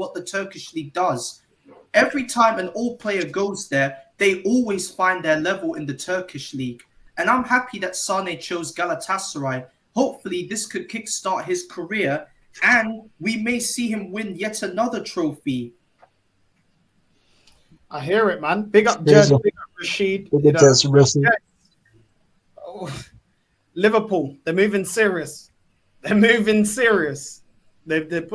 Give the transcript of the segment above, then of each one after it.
what the Turkish league does. Every time an old player goes there, they always find their level in the Turkish league. And I'm happy that Sane chose Galatasaray. Hopefully, this could kickstart his career, and we may see him win yet another trophy. I hear it, man. Big up Jez, big up Rashid. Liverpool, they're moving serious. They're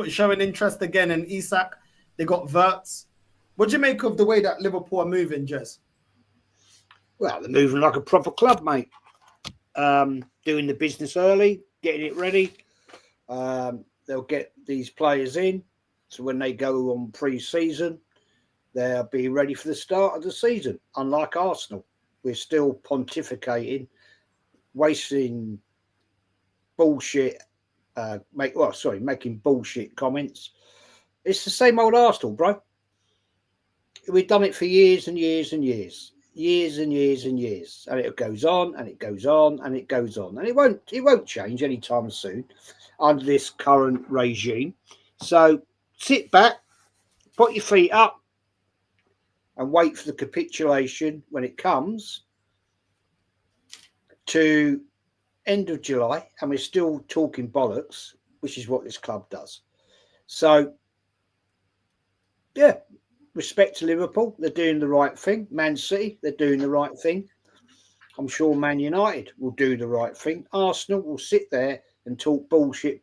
showing interest again in Isak. They got Wirtz. What do you make of the way that Liverpool are moving, Jez? Well, they're moving like a proper club, mate. Doing the business early, getting it ready. They'll get these players in, so when they go on pre-season, they'll be ready for the start of the season. Unlike Arsenal, we're still pontificating, wasting bullshit, making bullshit comments. It's the same old Arsenal, bro. We've done it for years and years and years. Years and years and years, and it goes on and it goes on and it goes on, and it won't change anytime soon under this current regime. So sit back, put your feet up, and wait for the capitulation when it comes to end of July, and we're still talking bollocks, which is what this club does. So yeah. Respect to Liverpool, they're doing the right thing. Man City, they're doing the right thing. I'm sure Man United will do the right thing. Arsenal will sit there and talk bullshit.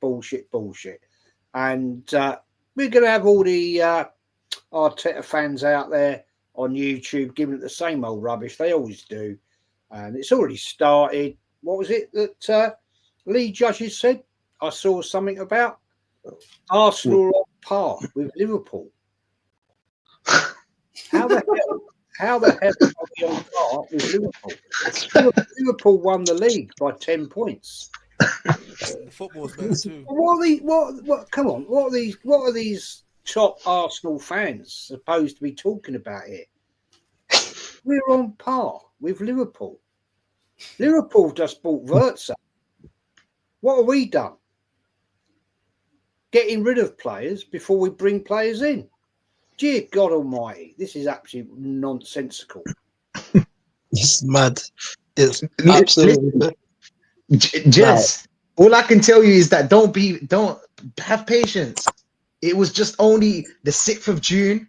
And we're going to have all the Arteta fans out there on YouTube giving it the same old rubbish. They always do. And it's already started. What was it that Lee Judges said? I saw something about Arsenal on par with Liverpool. How the hell are we on par with Liverpool? Liverpool won the league by 10 points. The football's better too. Come on, what are these top Arsenal fans supposed to be talking about here? We're on par with Liverpool. Liverpool just bought Wirtz up. What have we done? Getting rid of players before we bring players in. Dear God Almighty, this is absolutely nonsensical. It's mad. It's absolutely. Jez, all I can tell you is that don't have patience. It was just only the 6th of June.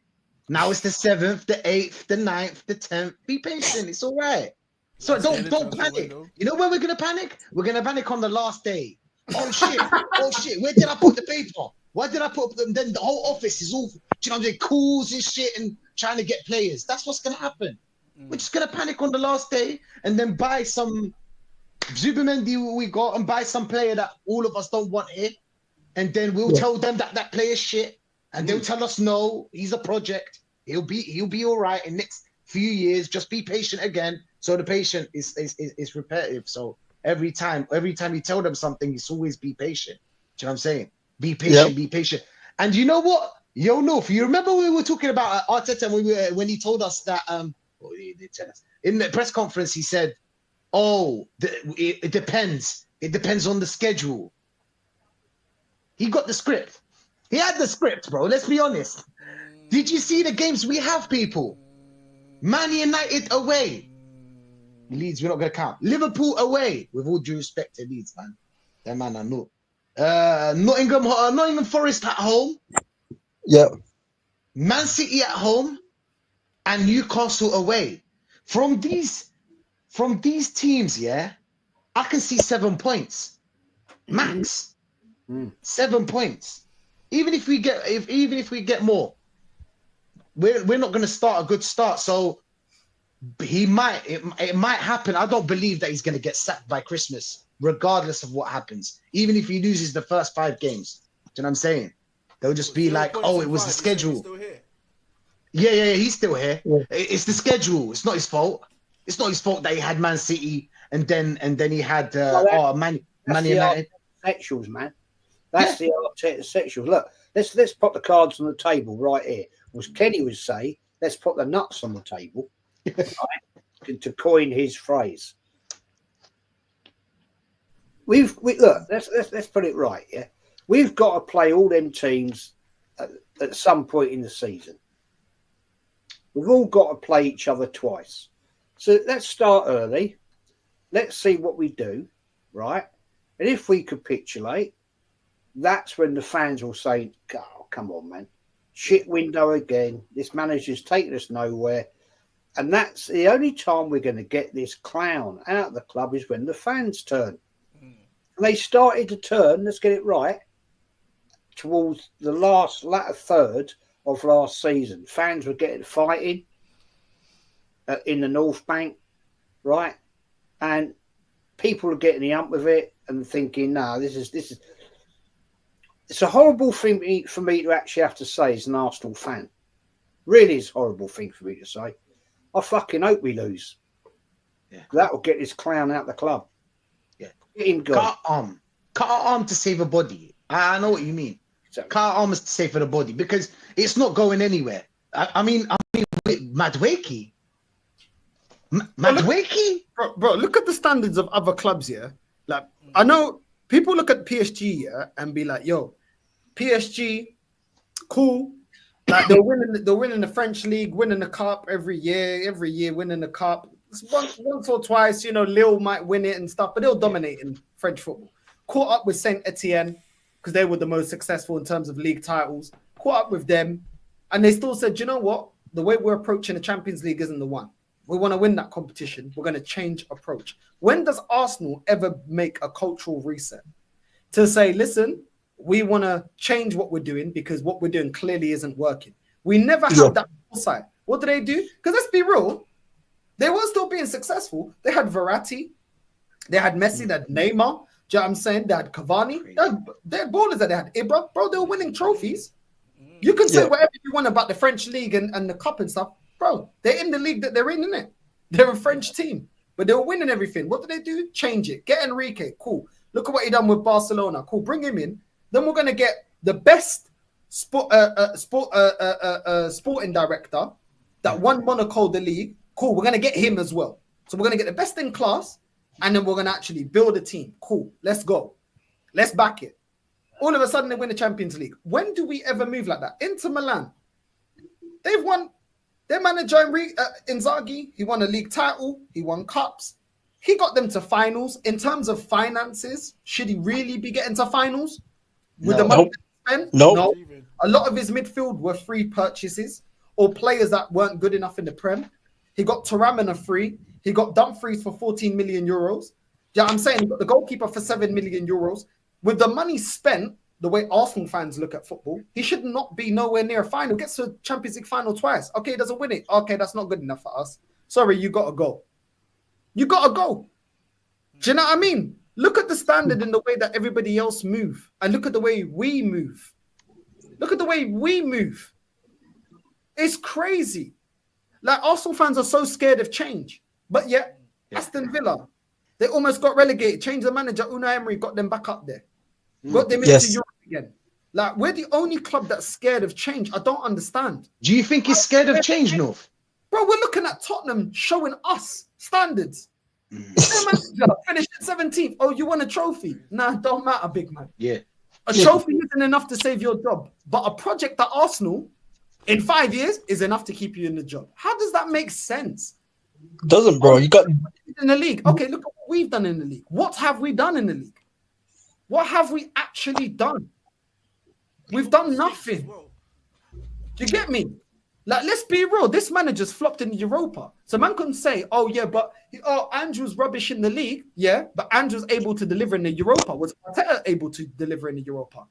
Now it's the 7th, the 8th, the 9th, the 10th. Be patient. It's all right. So don't panic. You know where we're gonna panic? We're gonna panic on the last day. Oh shit! Where did I put the paper? Why did I put them? Then the whole office is all, you know, they're calls and shit and trying to get players. That's what's gonna happen. We're just gonna panic on the last day and then buy some Zubimendi we got and buy some player that all of us don't want here, and then we'll tell them that player's shit, and they'll tell us no, he's a project. He'll be all right in next few years. Just be patient again. So the patient is repetitive. So every time you tell them something, it's always be patient. Do you know what I'm saying? Be patient, be patient. And you know what? Yo, North, you remember we were talking about Arteta when he told us that in the press conference, he said, it depends. It depends on the schedule. He got the script. He had the script, bro. Let's be honest. Did you see the games we have, people? Man United away. Leeds, we're not going to count. Liverpool away. With all due respect to Leeds, man. That man, I know. Nottingham Forest at home. Yeah. Man City at home. And Newcastle away. From these teams, yeah, I can see 7 points. Max. 7 points. Even if we get more, we're not going to start a good start. So it might happen. I don't believe that he's going to get sacked by Christmas, regardless of what happens. Even if he loses the first 5 games, do you know what I'm saying? They'll just be like, "Oh, it was the schedule." Yeah, he's still here. Yeah. It's the schedule. It's not his fault. It's not his fault that he had Man City and then he had Man United. Sexuals, man. That's the Arteta sexuals. Look, let's put the cards on the table right here. Was Kenny would say, let's put the nuts on the table, right? To coin his phrase. Look. Let's put it right. Yeah, we've got to play all them teams at some point in the season. We've all got to play each other twice. So let's start early. Let's see what we do, right? And if we capitulate, that's when the fans will say, oh, come on, man. Shit window again. This manager's taking us nowhere. And that's the only time we're going to get this clown out of the club is when the fans turn. And they started to turn, let's get it right, towards the latter third of last season. Fans were getting fighting in the North Bank, right? And people are getting the hump with it and thinking, no, this is it's a horrible thing for me to actually have to say as an Arsenal fan. Really is a horrible thing for me to say. I fucking hope we lose. Yeah. That will get this clown out of the club. Yeah. Get him gone. Cut our arm to save a body. I know what you mean. Exactly. Cut our arm is to save for the body because it's not going anywhere. I mean, with Madueke. Madueke? Bro, look at the standards of other clubs here. Like, I know people look at PSG here and be like, yo, PSG, cool. Like they're winning the French league, winning the cup every year winning the cup. Once or twice, Lille might win it and stuff, but they'll dominate in French football. Caught up with Saint Etienne because they were the most successful in terms of league titles. Caught up with them, and they still said, you know what? The way we're approaching the Champions League isn't the one. We want to win that competition. We're going to change approach. When does Arsenal ever make a cultural reset to say, listen, we want to change what we're doing because what we're doing clearly isn't working? We never have that foresight. What do? Because let's be real, they were still being successful. They had Verratti, they had Messi, they had Neymar. Do you know what I'm saying? They had Cavani. They had ballers that they had Ibra. Bro, they were winning trophies. You can say whatever you want about the French league and the cup and stuff. Bro, they're in the league that they're in, innit? They're a French team, but they were winning everything. What do? Change it. Get Enrique. Cool. Look at what he done with Barcelona. Cool. Bring him in. Then we're going to get the best sporting director that won Monaco the league. Cool. We're going to get him as well. So we're going to get the best in class, and then we're going to actually build a team. Cool. Let's go. Let's back it. All of a sudden, they win the Champions League. When do we ever move like that? Inter Milan. They've won. Their manager, Inzaghi, he won a league title. He won cups. He got them to finals. In terms of finances, should he really be getting to finals? With the money spent? No. A lot of his midfield were free purchases or players that weren't good enough in the Prem. He got Thuram free. He got Dumfries for 14 million euros. Yeah, I'm saying he got the goalkeeper for 7 million euros. With the money spent, the way Arsenal fans look at football, he should not be nowhere near a final. Gets to a Champions League final twice. Okay, he doesn't win it. Okay, that's not good enough for us. Sorry, you got to go. You got to go. Do you know what I mean? Look at the standard in the way that everybody else move. And look at the way we move. Look at the way we move. It's crazy. Like, Arsenal fans are so scared of change. But yet, Aston Villa, they almost got relegated. Changed the manager. Unai Emery got them back up there. Got them into Europe again. Like, we're the only club that's scared of change. I don't understand. Do you think he's scared of change, North? Bro, we're looking at Tottenham showing us standards. Their manager finished at 17th. Oh, you want a trophy? Nah, don't matter, big man. Yeah. A trophy isn't enough to save your job. But a project at Arsenal in 5 years is enough to keep you in the job. How does that make sense? Doesn't, bro. You got in the league. Okay, look at what we've done in the league. What have we done in the league? What have we actually done? We've done nothing. Do you get me? Like, let's be real. This manager's flopped in Europa. So man can say, oh, yeah, but Andrew's rubbish in the league. Yeah, but Andrew's able to deliver in the Europa. Was Arteta able to deliver in the Europa?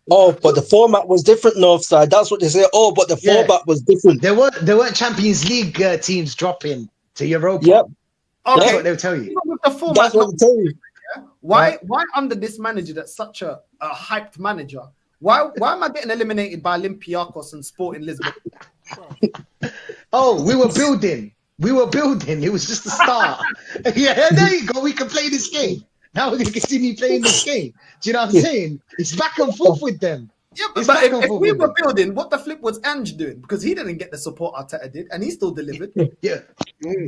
Oh, but the format was different, Northside. That's what they say. Oh, but the format was different. There weren't Champions League teams dropping to Europa. Yep. Okay. That's what they'll tell you. Even with the format, That's what they tell you. Why under this manager that's such a hyped manager, why am I getting eliminated by Olympiacos and Sporting Lisbon? Oh, we were building. It was just the start. Yeah, there you go. We can play this game. Now we can continue playing this game. Do you know what I'm saying? It's back and forth with them. Yeah, but if we were building, what the flip was Ange doing? Because he didn't get the support Arteta did, and he still delivered. Yeah.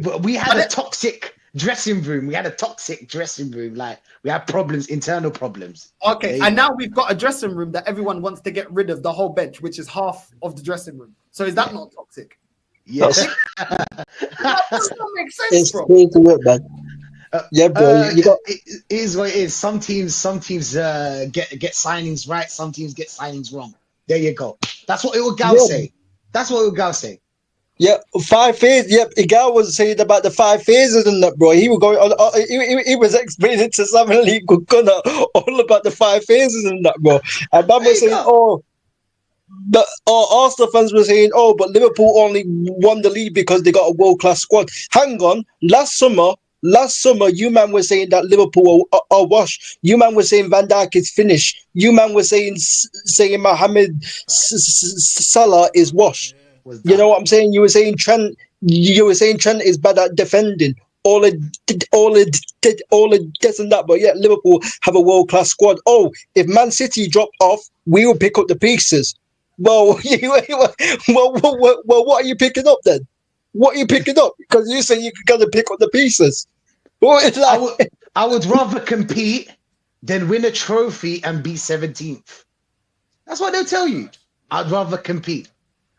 But we had a toxic dressing room. We had a toxic dressing room. Like we had problems, internal problems. Okay, and now we've got a dressing room that everyone wants to get rid of the whole bench, which is half of the dressing room. So is that not toxic? Yeah. That does not make sense, It's bro. crazy, man. Yeah, bro. You got it is what it is. Some teams get signings right. Some teams get signings wrong. There you go. That's what Odegaard say. That's what Odegaard say. yeah, 5 phases. Yep, Igal was saying about the 5 phases and that, bro. He was going on. He was explaining to Simon Lee Gunnar all about the 5 phases and that, bro. And man was saying, Arsenal fans were saying, but Liverpool only won the league because they got a world-class squad. Hang on, last summer, you man were saying that Liverpool are washed. You man were saying Van Dijk is finished. You man were saying Mohamed Salah is washed. You know what I'm saying? You were saying Trent. You were saying Trent is bad at defending. All of this and that. But yeah, Liverpool have a world-class squad. Oh, if Man City drop off, we will pick up the pieces. Well, what are you picking up then? What are you picking up? Because you say you're gonna pick up the pieces. I would rather compete than win a trophy and be 17th. That's what they'll tell you. I'd rather compete.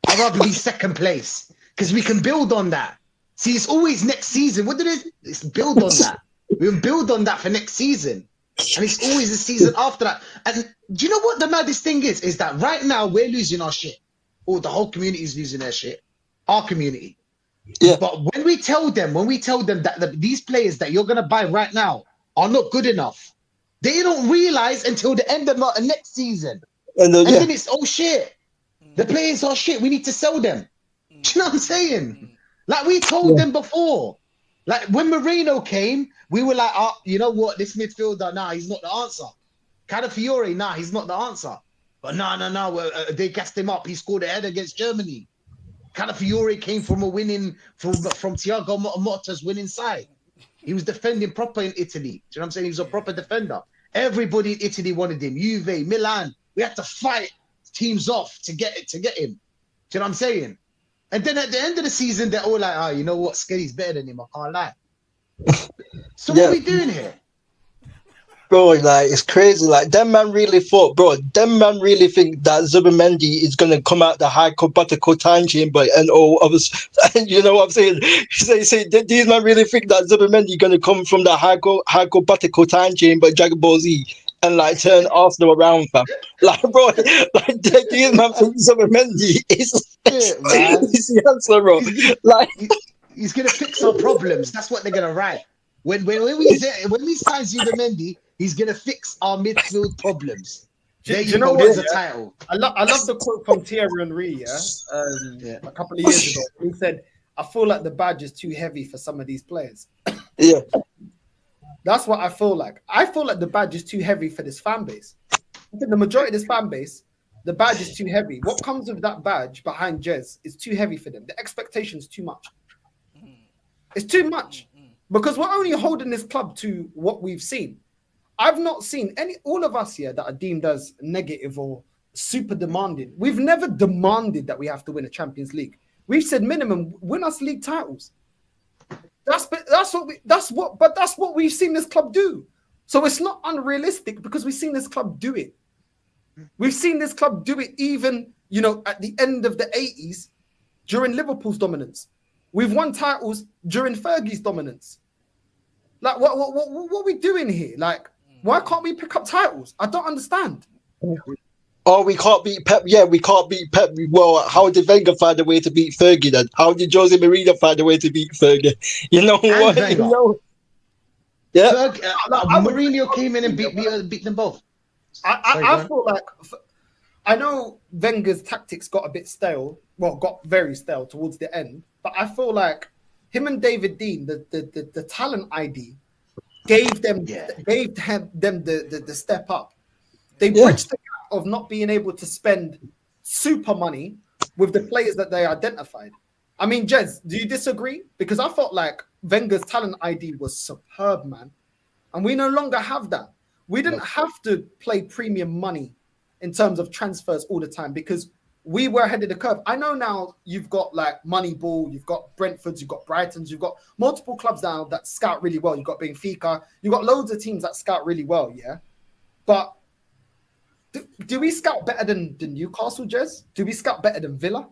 I'd rather be second place because we can build on that. See, it's always next season. What did it's build on that? We can build on that for next season. And it's always the season after that. And do you know what the maddest thing is? Is that right now we're losing our shit. Oh, the whole community is losing their shit. Our community. Yeah. But when we tell them that these players that you're gonna buy right now are not good enough, they don't realize until the end of next season. And then it's shit. The players are shit. We need to sell them. Do you know what I'm saying? Like we told them before. Like when Moreno came, we were like, you know what? This midfielder, he's not the answer. Calafiore, he's not the answer. But no. They gassed him up. He scored a header against Germany. Calafiore came from a winning from Thiago Motta's winning side. He was defending proper in Italy. Do you know what I'm saying? He was a proper defender. Everybody in Italy wanted him. Juve, Milan. We had to fight teams off to get him. Do you know what I'm saying? And then at the end of the season, they're all like, you know what? Skelly's better than him. I can't lie. So what are we doing here? Bro, like, it's crazy. Like, them man really think that Zubimendi is going to come out the hypothetical time chamber and all of us. And you know what I'm saying? Say, these man really think that Zubimendi is going to come from the hypothetical time chamber, Dragon Ball Z, and like turn Arsenal around, fam. Like, bro, like, these man think Zubimendi is the answer, bro. He's going to fix our problems. That's what they're going to write. When we sign Zubimendi, he's gonna fix our midfield problems. There you know, there's a title. I love the quote from Thierry Henry, a couple of years ago. He said, "I feel like the badge is too heavy for some of these players." Yeah, that's what I feel like. I feel like the badge is too heavy for this fan base. I think the majority of this fan base, the badge is too heavy. What comes with that badge behind Jez is too heavy for them. The expectation is too much. It's too much. Because we're only holding this club to what we've seen. I've not seen all of us here that are deemed as negative or super demanding. We've never demanded that we have to win a Champions League. We've said minimum win us league titles. That's what we've seen this club do. So it's not unrealistic because we've seen this club do it. We've seen this club do it even, at the end of the 80s during Liverpool's dominance. We've won titles during Fergie's dominance. Like, what are we doing here? Like, why can't we pick up titles? I don't understand. Oh, we can't beat Pep. Yeah, we can't beat Pep. Well, how did Wenger find a way to beat Fergie then? How did Jose Mourinho find a way to beat Fergie? You know what? Yeah. Mourinho came in and beat them both. I feel like... I know Wenger's tactics got a bit stale. Well, got very stale towards the end. But I feel like him and David Dean, the talent ID, gave them the step up. They bridged the gap of not being able to spend super money with the players that they identified. I mean, Jez, do you disagree? Because I felt like Wenger's talent ID was superb, man. And we no longer have that. We didn't have to play premium money in terms of transfers all the time because we were ahead of the curve. I know now you've got like Moneyball, you've got Brentford, you've got Brightons, you've got multiple clubs now that scout really well. You've got Benfica, you've got loads of teams that scout really well, yeah? But do we scout better than Newcastle, Jez? Do we scout better than Villa?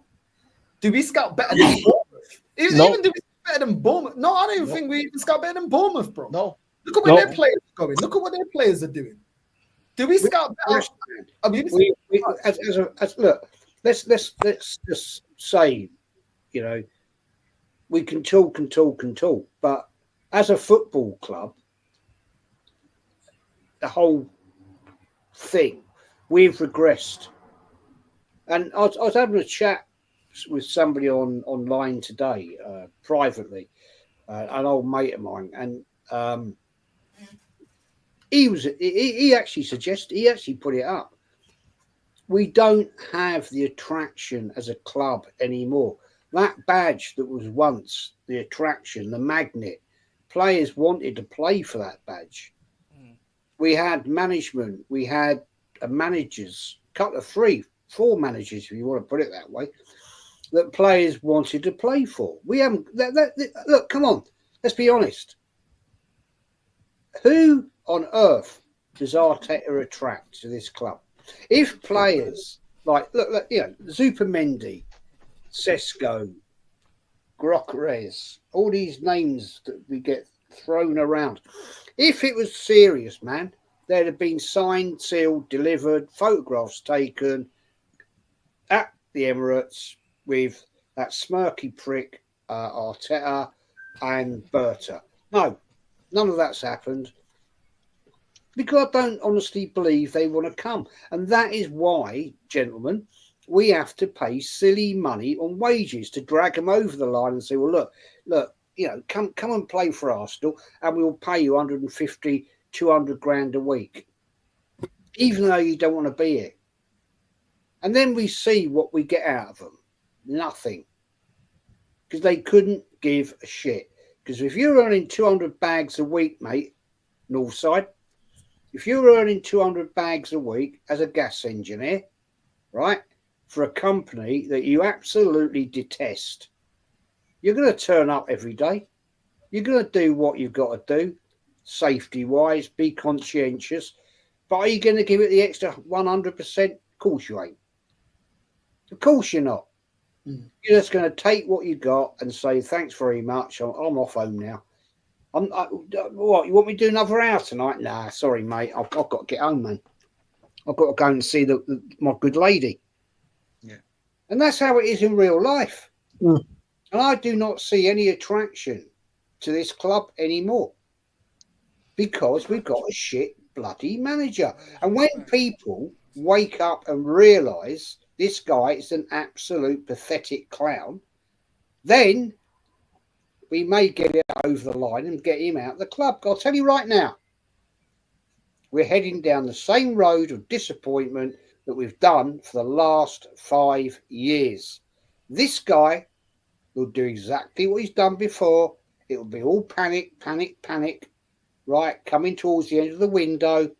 Do we scout better than Bournemouth? Even do we scout better than Bournemouth? No, I don't even think we even scout better than Bournemouth, bro. No. Look at where their players are going. Look at what their players are doing. Do we scout better? I mean, look, let's just say, you know, we can talk, but as a football club, the whole thing, we've regressed. And I was having a chat with somebody online today, privately, an old mate of mine, and he actually put it up. We don't have the attraction as a club anymore. That badge that was once the attraction, the magnet, players wanted to play for that badge. We had management, we had managers, couple of 3-4 managers, if you want to put it that way, that players wanted to play for. We haven't. Look, come on, let's be honest. Who on earth does Arteta attract to this club? If players like look, you know, Zupermendi, Sesko, Grokeres, all these names that we get thrown around, if it was serious, man, they'd have been signed, sealed, delivered, photographs taken at the Emirates with that smirky prick Arteta and Berta. No, none of that's happened. Because I don't honestly believe they want to come. And that is why, gentlemen, we have to pay silly money on wages to drag them over the line and say, well, look, you know, come and play for Arsenal and we'll pay you 150, 200 grand a week, even though you don't want to be here. And then we see what we get out of them. Nothing. Because they couldn't give a shit. Because if you're earning 200 bags a week, mate, Northside, if you're earning 200 bags a week as a gas engineer, right, for a company that you absolutely detest, you're going to turn up every day. You're going to do what you've got to do, safety-wise, be conscientious. But are you going to give it the extra 100%? Of course you ain't. Of course you're not. You're just going to take what you got and say, thanks very much, I'm off home now. What, you want me to do another hour tonight? Nah, sorry, mate. I've got to get home, man. I've got to go and see my good lady. Yeah. And that's how it is in real life. And I do not see any attraction to this club anymore because we've got a shit bloody manager. And when people wake up and realise this guy is an absolute pathetic clown, then we may get it over the line and get him out of the club. I'll tell you right now, we're heading down the same road of disappointment that we've done for the last 5 years. This guy will do exactly what he's done before. It will be all panic, right, coming towards the end of the window.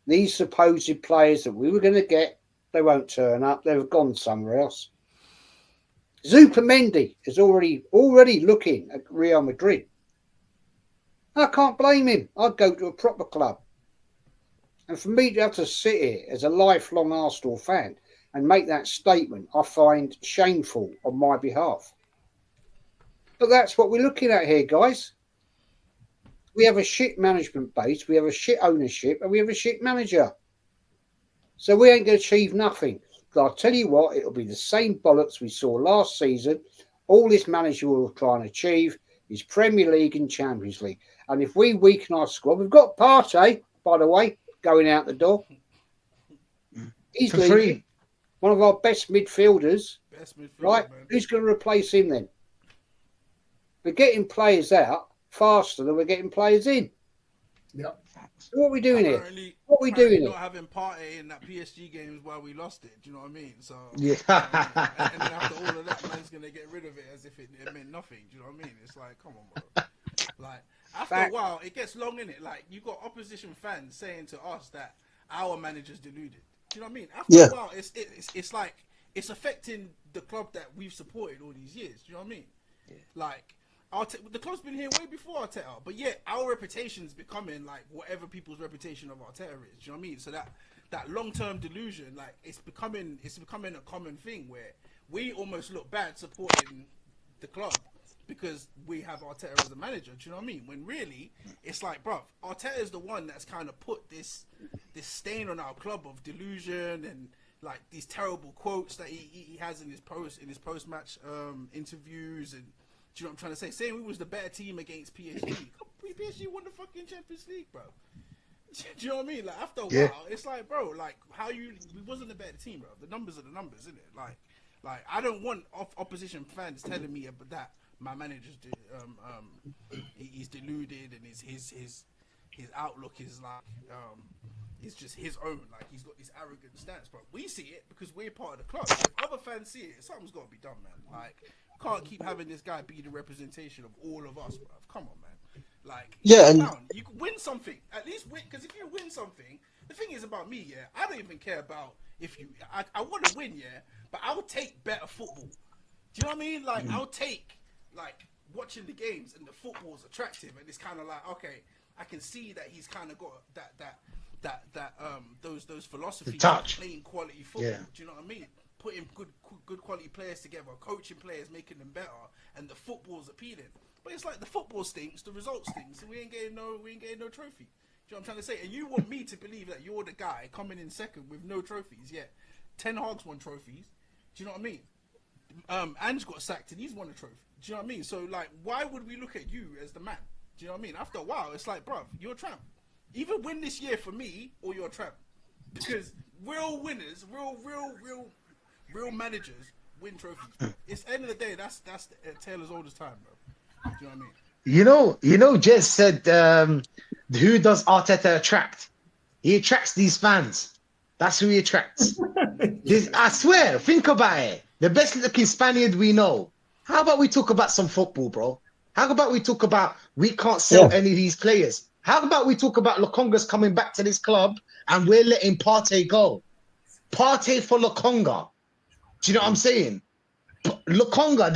These supposed players that we were going to get, they won't turn up. They've gone somewhere else. Zupermendi is already looking at Real Madrid. I can't blame him. I'd go to a proper club. And for me to have to sit here as a lifelong Arsenal fan and make that statement, I find shameful on my behalf. But that's what we're looking at here, guys. We have a shit management base, we have a shit ownership, and we have a shit manager. So we ain't going to achieve nothing. But I'll tell you what, it'll be the same bollocks we saw last season. All this manager will try and achieve is Premier League and Champions League. And if we weaken our squad, we've got Partey, by the way, going out the door. He's for free. One of our best midfielders. Right? Man. Who's going to replace him then? We're getting players out faster than we're getting players in. Yeah. So what are we doing here? What are we doing not here? having Partey in that PSG game is why we lost it. Do you know what I mean? So Yeah. and then after all of that, man's gonna get rid of it as if it meant nothing. Do you know what I mean? It's like, come on, bro. Like after a while, it gets long in it. Like you got opposition fans saying to us that our manager's deluded. Do you know what I mean? After a while, it's like it's affecting the club that we've supported all these years. Do you know what I mean? Yeah. Like, the club's been here way before Arteta, but yet our reputation's becoming like whatever people's reputation of Arteta is. Do you know what I mean? So that long-term delusion, like it's becoming a common thing where we almost look bad supporting the club because we have Arteta as a manager. Do you know what I mean? When really it's like, bruv, Arteta is the one that's kind of put this stain on our club of delusion and like these terrible quotes that he has in his post-match interviews. And do you know what I'm trying to say? Saying we was the better team against PSG. PSG won the fucking Champions League, bro. Do you know what I mean? Like after a while, it's like, bro, like we wasn't a better team, bro. The numbers are the numbers, isn't it? Like I don't want opposition fans telling me about that my manager's he's deluded and his outlook is like it's just his own. Like he's got this arrogant stance, but we see it because we're part of the club. If other fans see it, something's got to be done, man. Like can't keep having this guy be the representation of all of us, bro. Come on, man. Like you can win something at least win, because if you win something, the thing is about me, yeah, I don't even care about if you. I want to win, yeah, but I'll take better football. Do you know what I mean? Like I'll take like watching the games and the football's attractive and it's kind of like, okay, I can see that he's kind of got those philosophies of playing quality football. Yeah. Do you know what I mean? Putting good quality players together, coaching players, making them better, and the football's appealing. But it's like the football stinks, the results stinks, and we ain't getting no trophy. Do you know what I'm trying to say? And you want me to believe that you're the guy coming in second with no trophies yet? Ten Hag's won trophies. Do you know what I mean? Ange got sacked and he's won a trophy. Do you know what I mean? So like, why would we look at you as the man? Do you know what I mean? After a while, it's like, bruv, you're a tramp. Either win this year for me or you're a tramp. Because real winners, real managers win trophies. It's the end of the day. That's Taylor's oldest time, bro. Do you know what I mean? You know, Jez said, who does Arteta attract? He attracts these fans. That's who he attracts. I swear, think about it. The best looking Spaniard we know. How about we talk about some football, bro? How about we talk about we can't sell any of these players? How about we talk about Lokonga's coming back to this club and we're letting Partey go? Partey for Lokonga. Do you know what I'm saying? Lokonga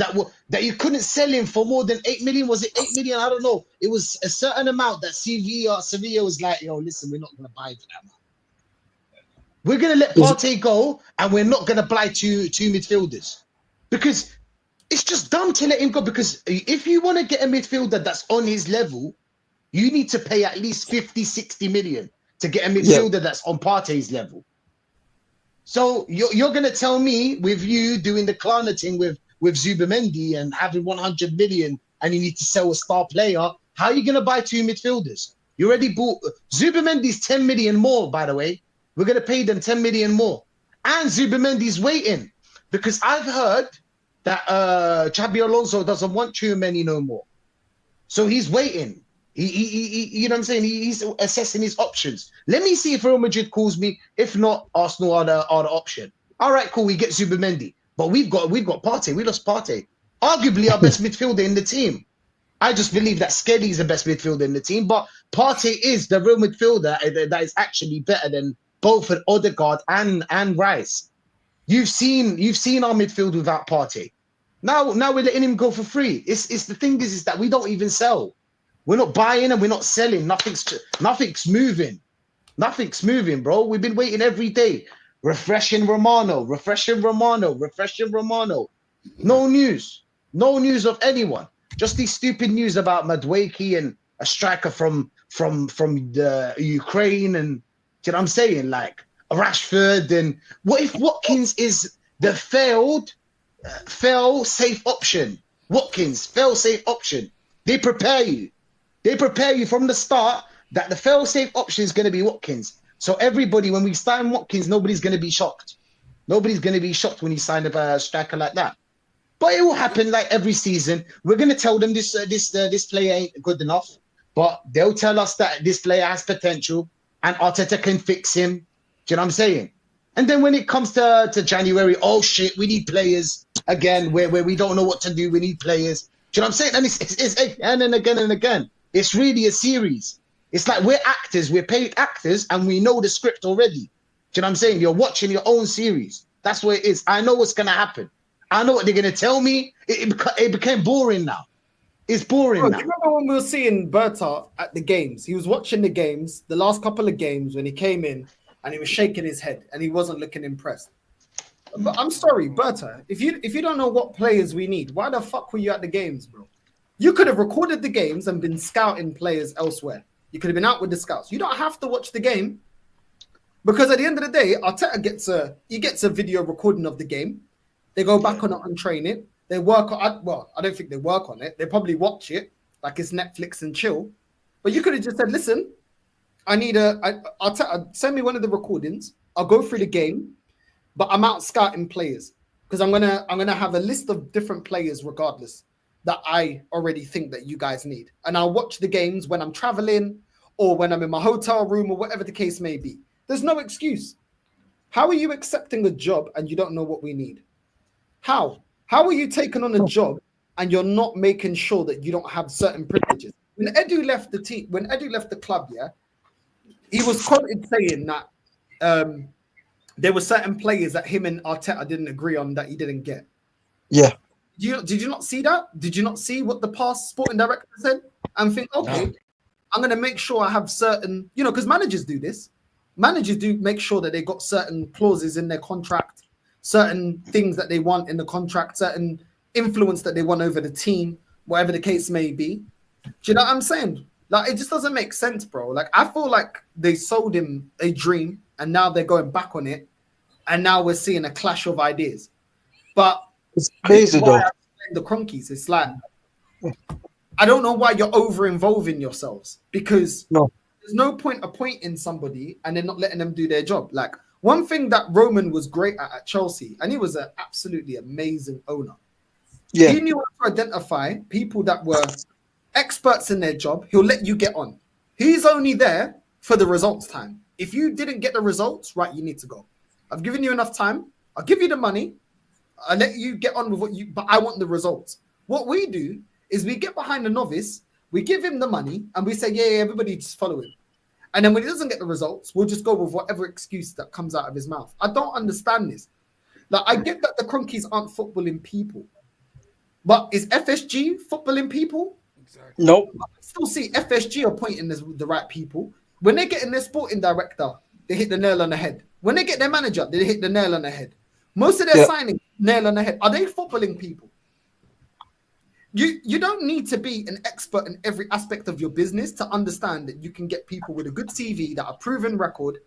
that you couldn't sell him for more than 8 million. Was it 8 million? I don't know. It was a certain amount that Sevilla was like, yo, listen, we're not going to buy for that, man. We're going to let Partey go and we're not going to buy two midfielders. Because it's just dumb to let him go. Because if you want to get a midfielder that's on his level, you need to pay at least 50, 60 million to get a midfielder that's on Partey's level. So you're going to tell me with you doing the Klarna thing with Zubimendi and having 100 million and you need to sell a star player, how are you going to buy two midfielders? You already bought Zubimendi's 10 million more, by the way. We're going to pay them 10 million more. And Zubimendi's waiting because I've heard that Xabi Alonso doesn't want Tchouameni no more. So he's waiting. He you know what I'm saying? He's assessing his options. Let me see if Real Madrid calls me. If not, Arsenal are the option. All right, cool. We get Zubimendi, but we've got Partey. We lost Partey, arguably our best midfielder in the team. I just believe that Skelly is the best midfielder in the team, but Partey is the real midfielder that is actually better than both an Odegaard and Rice. You've seen our midfield without Partey. Now we're letting him go for free. It's the thing is that we don't even sell. We're not buying and we're not selling. Nothing's moving. Nothing's moving, bro. We've been waiting every day. Refreshing Romano. No news. No news of anyone. Just these stupid news about Madueke and a striker from the Ukraine, and you know what I'm saying? Like Rashford. And what if Watkins is the fail-safe option? Watkins, fail-safe option. They prepare you from the start that the fail-safe option is going to be Watkins. So everybody, when we sign Watkins, nobody's going to be shocked. Nobody's going to be shocked when you sign a striker like that. But it will happen like every season. We're going to tell them this player ain't good enough, but they'll tell us that this player has potential and Arteta can fix him. Do you know what I'm saying? And then when it comes to January, oh shit, we need players again. Where we don't know what to do, we need players. Do you know what I'm saying? And it's again and again and again. It's really a series. It's like we're actors, we're paid actors, and we know the script already. Do you know what I'm saying? You're watching your own series. That's what it is. I know what's gonna happen. I know what they're gonna tell me. It became boring now. It's boring Bro, now. do you remember when we were seeing Berta at the games? He was watching the games, the last couple of games, when he came in and he was shaking his head and he wasn't looking impressed. But I'm sorry, Berta, if you don't know what players we need, why the fuck were you at the games, bro? You could have recorded the games and been scouting players elsewhere. You could have been out with the scouts. You don't have to watch the game, because at the end of the day, Arteta gets a video recording of the game. They go back on it and train it. They work on. Well, I don't think they work on it. They probably watch it like it's Netflix and chill. But you could have just said, "Listen, Arteta, send me one of the recordings. I'll go through the game, but I'm out scouting players because I'm gonna have a list of different players regardless that I already think that you guys need, and I'll watch the games when I'm traveling or when I'm in my hotel room or whatever the case may be." There's no excuse. How are you accepting a job and you don't know what we need? How are you taking on a job and you're not making sure that you don't have certain privileges? When Edu left the club, yeah, he was quoted saying that there were certain players that him and Arteta didn't agree on that he didn't get. Yeah. Did you not see that? Did you not see what the past sporting director said? And think, okay, I'm going to make sure I have certain, because managers do this. Managers do make sure that they got certain clauses in their contract, certain things that they want in the contract, certain influence that they want over the team, whatever the case may be. Do you know what I'm saying? Like, it just doesn't make sense, bro. Like, I feel like they sold him a dream and now they're going back on it. And now we're seeing a clash of ideas. But It's crazy though. The Cronkies, it's like, I don't know why you're over involving yourselves, because there's no point appointing somebody and then not letting them do their job. Like, one thing that Roman was great at Chelsea, and he was an absolutely amazing owner. Yeah. He knew how to identify people that were experts in their job. He'll let you get on. He's only there for the results time. If you didn't get the results, right, you need to go. I've given you enough time. I'll give you the money. I'll let you get on with but I want the results. What we do is we get behind the novice, we give him the money, and we say, yeah, everybody just follow him. And then when he doesn't get the results, we'll just go with whatever excuse that comes out of his mouth. I don't understand this. Like, I get that the Cronkies aren't footballing people, but is FSG footballing people? Exactly. Nope. I still see FSG appointing the right people. When they get in their sporting director, they hit the nail on the head. When they get their manager, they hit the nail on the head. Most of their signings, nail on the head. Are they footballing people? You don't need to be an expert in every aspect of your business to understand that you can get people with a good CV, that are proven record,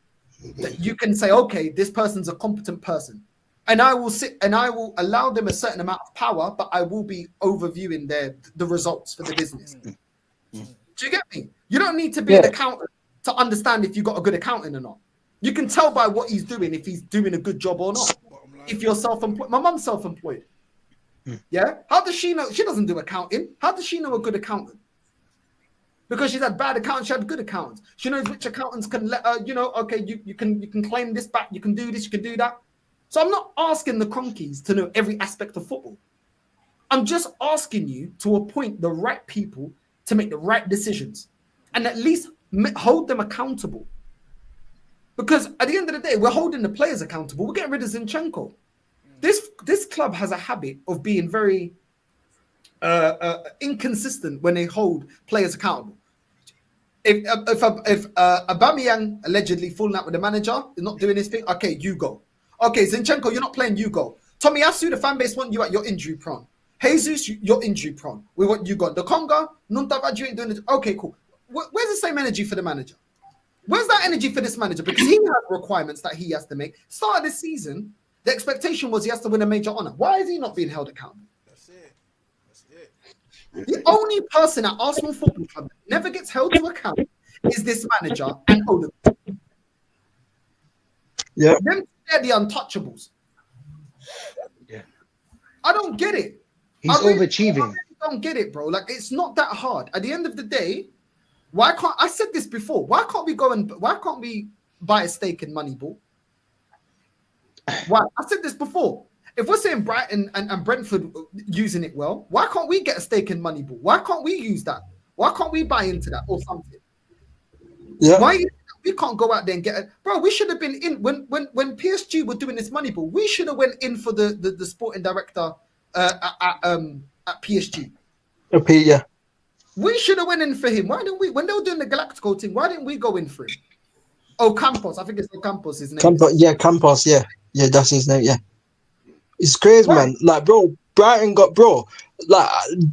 that you can say, okay, this person's a competent person. And I will sit and I will allow them a certain amount of power, but I will be overviewing the results for the business. Do you get me? You don't need to be an accountant to understand if you got a good accountant or not. You can tell by what he's doing if he's doing a good job or not. If you're self-employed, my mum's self-employed. Yeah, how does she know? She doesn't do accounting. How does she know a good accountant? Because she's had bad accountants, she had good accountants. She knows which accountants can let her, okay, you can claim this back, you can do this, you can do that. So I'm not asking the Cronkies to know every aspect of football. I'm just asking you to appoint the right people to make the right decisions and at least hold them accountable. Because at the end of the day, we're holding the players accountable. We're getting rid of Zinchenko. This club has a habit of being very inconsistent when they hold players accountable. If Aubameyang allegedly falling out with the manager, is not doing his thing, okay, you go. Okay, Zinchenko, you're not playing, you go. Tommy Asu, the fan base want you at your injury prone. Jesus, you're injury prone. We want you gone. The Conga, Nuntavad, you ain't doing it. Okay, cool. Where's the same energy for the manager? Where's that energy for this manager? Because he has requirements that he has to make. Start of this season, the expectation was he has to win a major honor. Why is he not being held accountable? That's it. The only person at Arsenal Football Club that never gets held to account is this manager and Odegaard. Yeah. Them, they're the untouchables. Yeah. I don't get it. He's overachieving. I don't get it, bro. Like, it's not that hard. At the end of the day, why can't I said this before? Why can't we buy a stake in Moneyball? Why? I said this before. If we're saying Brighton and Brentford using it well, why can't we get a stake in Moneyball? Why can't we use that? Why can't we buy into that or something? Yeah. Why We can't go out there and get it, bro. We should have been in when PSG were doing this money, but we should have went in for the sporting director at PSG. Okay, yeah. We should have went in for him. Why didn't we? When they were doing the Galactico thing, why didn't we go in for him? Oh, Campos. I think it's Campos. His name. Campos. Yeah, that's his name. Yeah, it's crazy, man. Like, bro, Brighton got Like,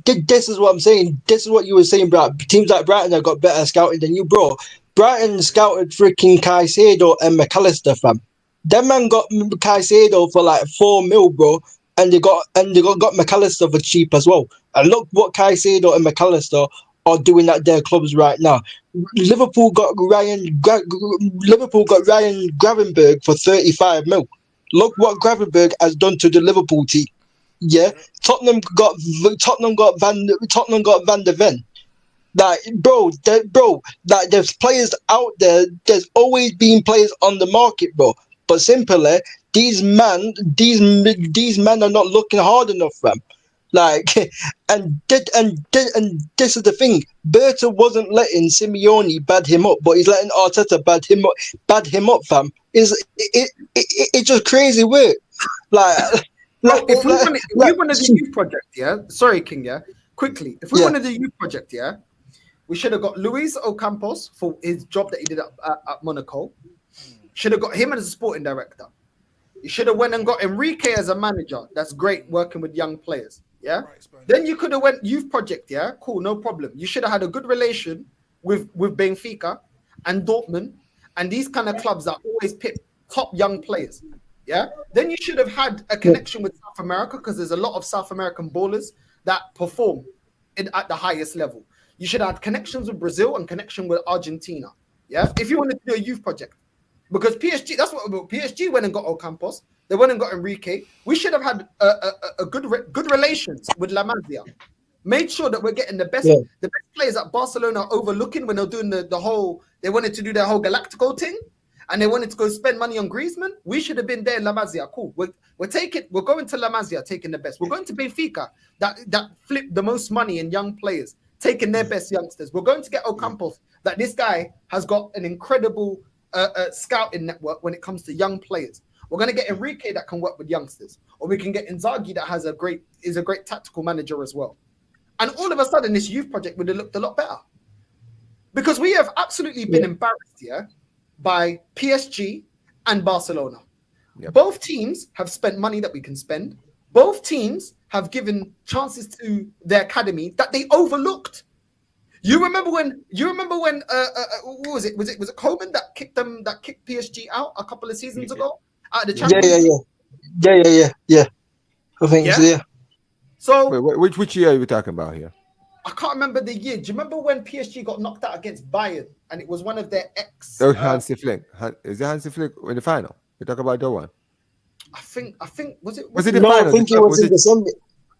this is what I'm saying. This is what you were saying, bro. Teams like Brighton have got better scouting than you, bro. Brighton scouted freaking Caicedo and McAllister, fam. Them man got Caicedo for like 4 mil, bro, and they got McAllister for cheap as well. And look what Caicedo and McAllister are doing at their clubs right now. Liverpool got Ryan Gravenberch for 35 mil. Look what Gravenberch has done to the Liverpool team. Yeah, Tottenham got Van der Ven. Like, bro, like, there's players out there. There's always been players on the market, bro. But simply, these men are not looking hard enough, fam. Like, and this is the thing. Berta wasn't letting Simeone bad him up, but he's letting Arteta bad him up, fam. It's just crazy work. If we wanted the youth project, yeah. Sorry, King, yeah. Quickly, if we wanted the youth project, yeah, we should have got Luis Ocampos for his job that he did at Monaco. Should have got him as a sporting director. You should have went and got Enrique as a manager. That's great, working with young players. Yeah. Then you could have went youth project. Yeah, cool, no problem. You should have had a good relation with Benfica and Dortmund and these kind of clubs that always pick top young players. Yeah. Then you should have had a connection with South America, because there's a lot of South American ballers that perform at the highest level. You should have had connections with Brazil and connection with Argentina. Yeah. If you wanted to do a youth project, because PSG, that's what PSG went and got Ocampos. They went and got Enrique. We should have had a good relations with La Masia. Made sure that we're getting the best players at Barcelona are overlooking when they're doing the whole. They wanted to do their whole Galactico thing, and they wanted to go spend money on Griezmann. We should have been there in La Masia. Cool. We're going to La Masia, taking the best. We're going to Benfica, that flipped the most money in young players, taking their best youngsters. We're going to get Ocampos, that this guy has got an incredible scouting network when it comes to young players. We're going to get Enrique that can work with youngsters, or we can get Inzaghi that is a great tactical manager as well. And all of a sudden, this youth project would have looked a lot better, because we have absolutely been embarrassed here by PSG and Barcelona. Yep. Both teams have spent money that we can spend. Both teams have given chances to their academy that they overlooked. You remember when what was it? Was it Coleman that kicked PSG out a couple of seasons ago out of the Champions League? Yeah. I think so, yeah. So wait, which year are we talking about here? I can't remember the year. Do you remember when PSG got knocked out against Bayern and it was one of their ex? Oh, Hansi Flick. Is it Hansi Flick in the final? We talk about that one. I think was it the final? I think it was in the semi. I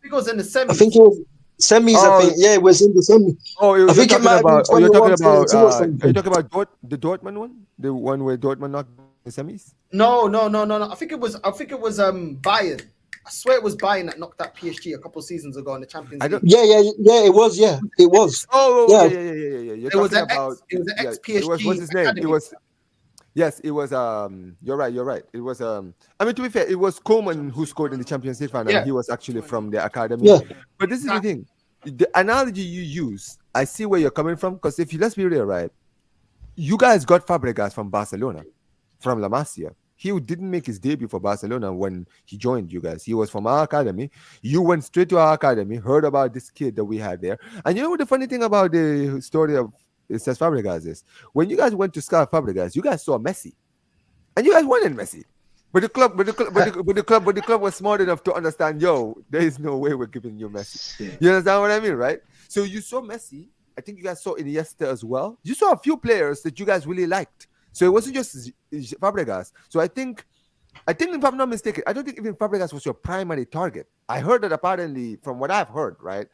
think it was in the semi. I think it was semis. I think it was in the semi. Oh, I think it might have been 21, are you talking something. about the Dortmund one? The one where Dortmund knocked the semis? No. I think it was Bayern. I swear it was Bayern that knocked out PSG a couple of seasons ago in the Champions League. Yeah, it was. Yeah, it was. Oh, yeah. It was an ex PSG. What's his name? Academy. It was. You're right. It was. I mean, to be fair, it was Coleman who scored in the Champions League final. Yeah. He was actually from the academy. Yeah. But this is the thing. The analogy you use, I see where you're coming from. Because let's be real, right? You guys got Fabregas from Barcelona, from La Masia. He didn't make his debut for Barcelona when he joined you guys. He was from our academy. You went straight to our academy, heard about this kid that we had there. And you know what the funny thing about the story of Cesc Fabregas is? When you guys went to scout Fabregas, you guys saw Messi. And you guys wanted Messi. But the club was smart enough to understand, there is no way we're giving you Messi. You understand what I mean, right? So you saw Messi. I think you guys saw Iniesta as well. You saw a few players that you guys really liked. So it wasn't just Fabregas. So I think if I'm not mistaken, I don't think even Fabregas was your primary target. I heard that apparently, from what I've heard, right?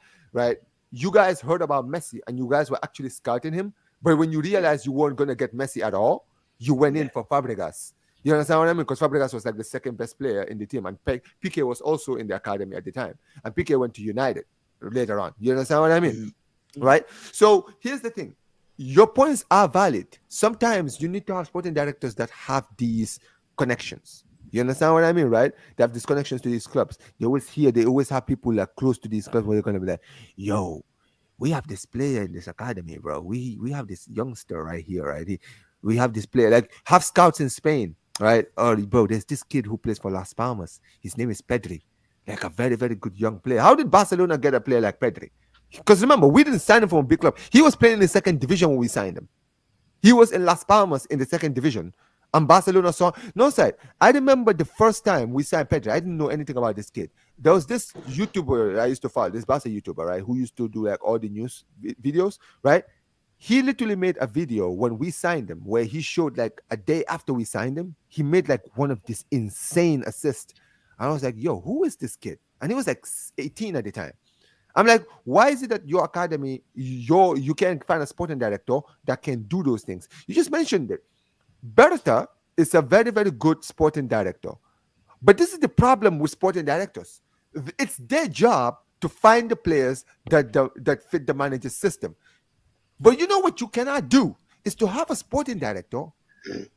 You guys heard about Messi and you guys were actually scouting him. But when you realized you weren't going to get Messi at all, you went in for Fabregas. You understand what I mean? Because Fabregas was like the second best player in the team. And Piqué was also in the academy at the time. And Piqué went to United later on. You understand what I mean? Right? So here's the thing. your points are valid. Sometimes you need to have sporting directors that have these connections. You understand what I mean, right? They have these connections to these clubs. They always have people like close to these clubs where they're gonna be like, yo, we have this player in this academy, bro. We have this youngster right here, right? We have this player, like have scouts in Spain, right? Oh, bro, there's this kid who plays for Las Palmas. His name is Pedri, like a very, very good young player. How did Barcelona get a player like Pedri? Because remember, we didn't sign him from a big club. He was playing in the second division when we signed him. He was in Las Palmas in the second division. And Barcelona saw no side. I remember the first time we signed Pedri, I didn't know anything about this kid. There was this YouTuber I used to follow, this Barca YouTuber, right, who used to do like all the news videos, right? He literally made a video when we signed him where he showed like a day after we signed him, he made like one of this insane assists. And I was like, yo, who is this kid? And he was like 18 at the time. I'm like, why is it that your academy, you can't find a sporting director that can do those things? You just mentioned it. Berta is a very, very good sporting director. But this is the problem with sporting directors. It's their job to find the players that fit the manager's system. But you know what you cannot do is to have a sporting director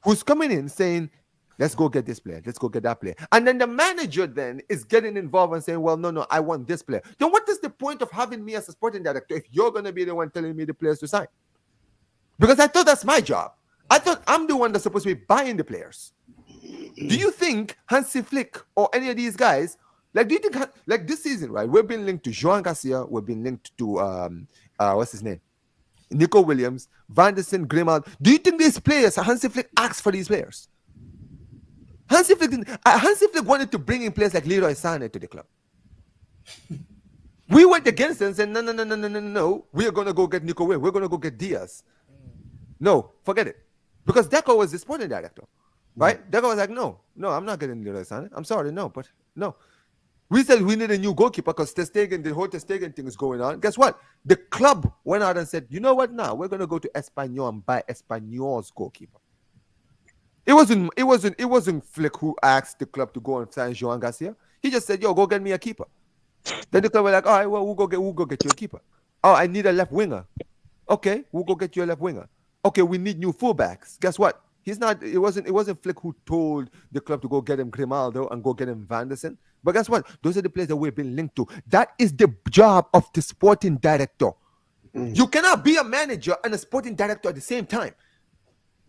who's coming in saying, let's go get this player, let's go get that player. And then the manager then is getting involved and saying, well, no, I want this player. Then what is the point of having me as a sporting director if you're going to be the one telling me the players to sign? Because I thought that's my job. I thought I'm the one that's supposed to be buying the players. Do you think Hansi Flick or any of these guys, like, do you think, like this season, right, we've been linked to Joan Garcia, we've been linked to, what's his name? Nico Williams, Van der Sar, Grimald. Do you think these players, Hansi Flick asked for these players? Hansi Flick wanted to bring in players like Leroy Sané to the club. We went against them and said, no. We are going to go get Nico Williams. We're going to go get Diaz. No, forget it. Because Deco was the sporting director, right? Deco was like, no, I'm not getting Leroy Sané. I'm sorry, no. We said we need a new goalkeeper because the whole Ter Stegen thing is going on. Guess what? The club went out and said, you know what now? We're going to go to Espanyol and buy Espanyol's goalkeeper. It wasn't Flick who asked the club to go and sign Joan Garcia. He just said, yo, go get me a keeper. Then the club were like, all right, well, we'll go get you a keeper. Oh, I need a left winger. Okay, we'll go get you a left winger. Okay, we need new fullbacks. Guess what? It wasn't Flick who told the club to go get him Grimaldo and go get him Van der Sar. But guess what? Those are the players that we've been linked to. That is the job of the sporting director. You cannot be a manager and a sporting director at the same time.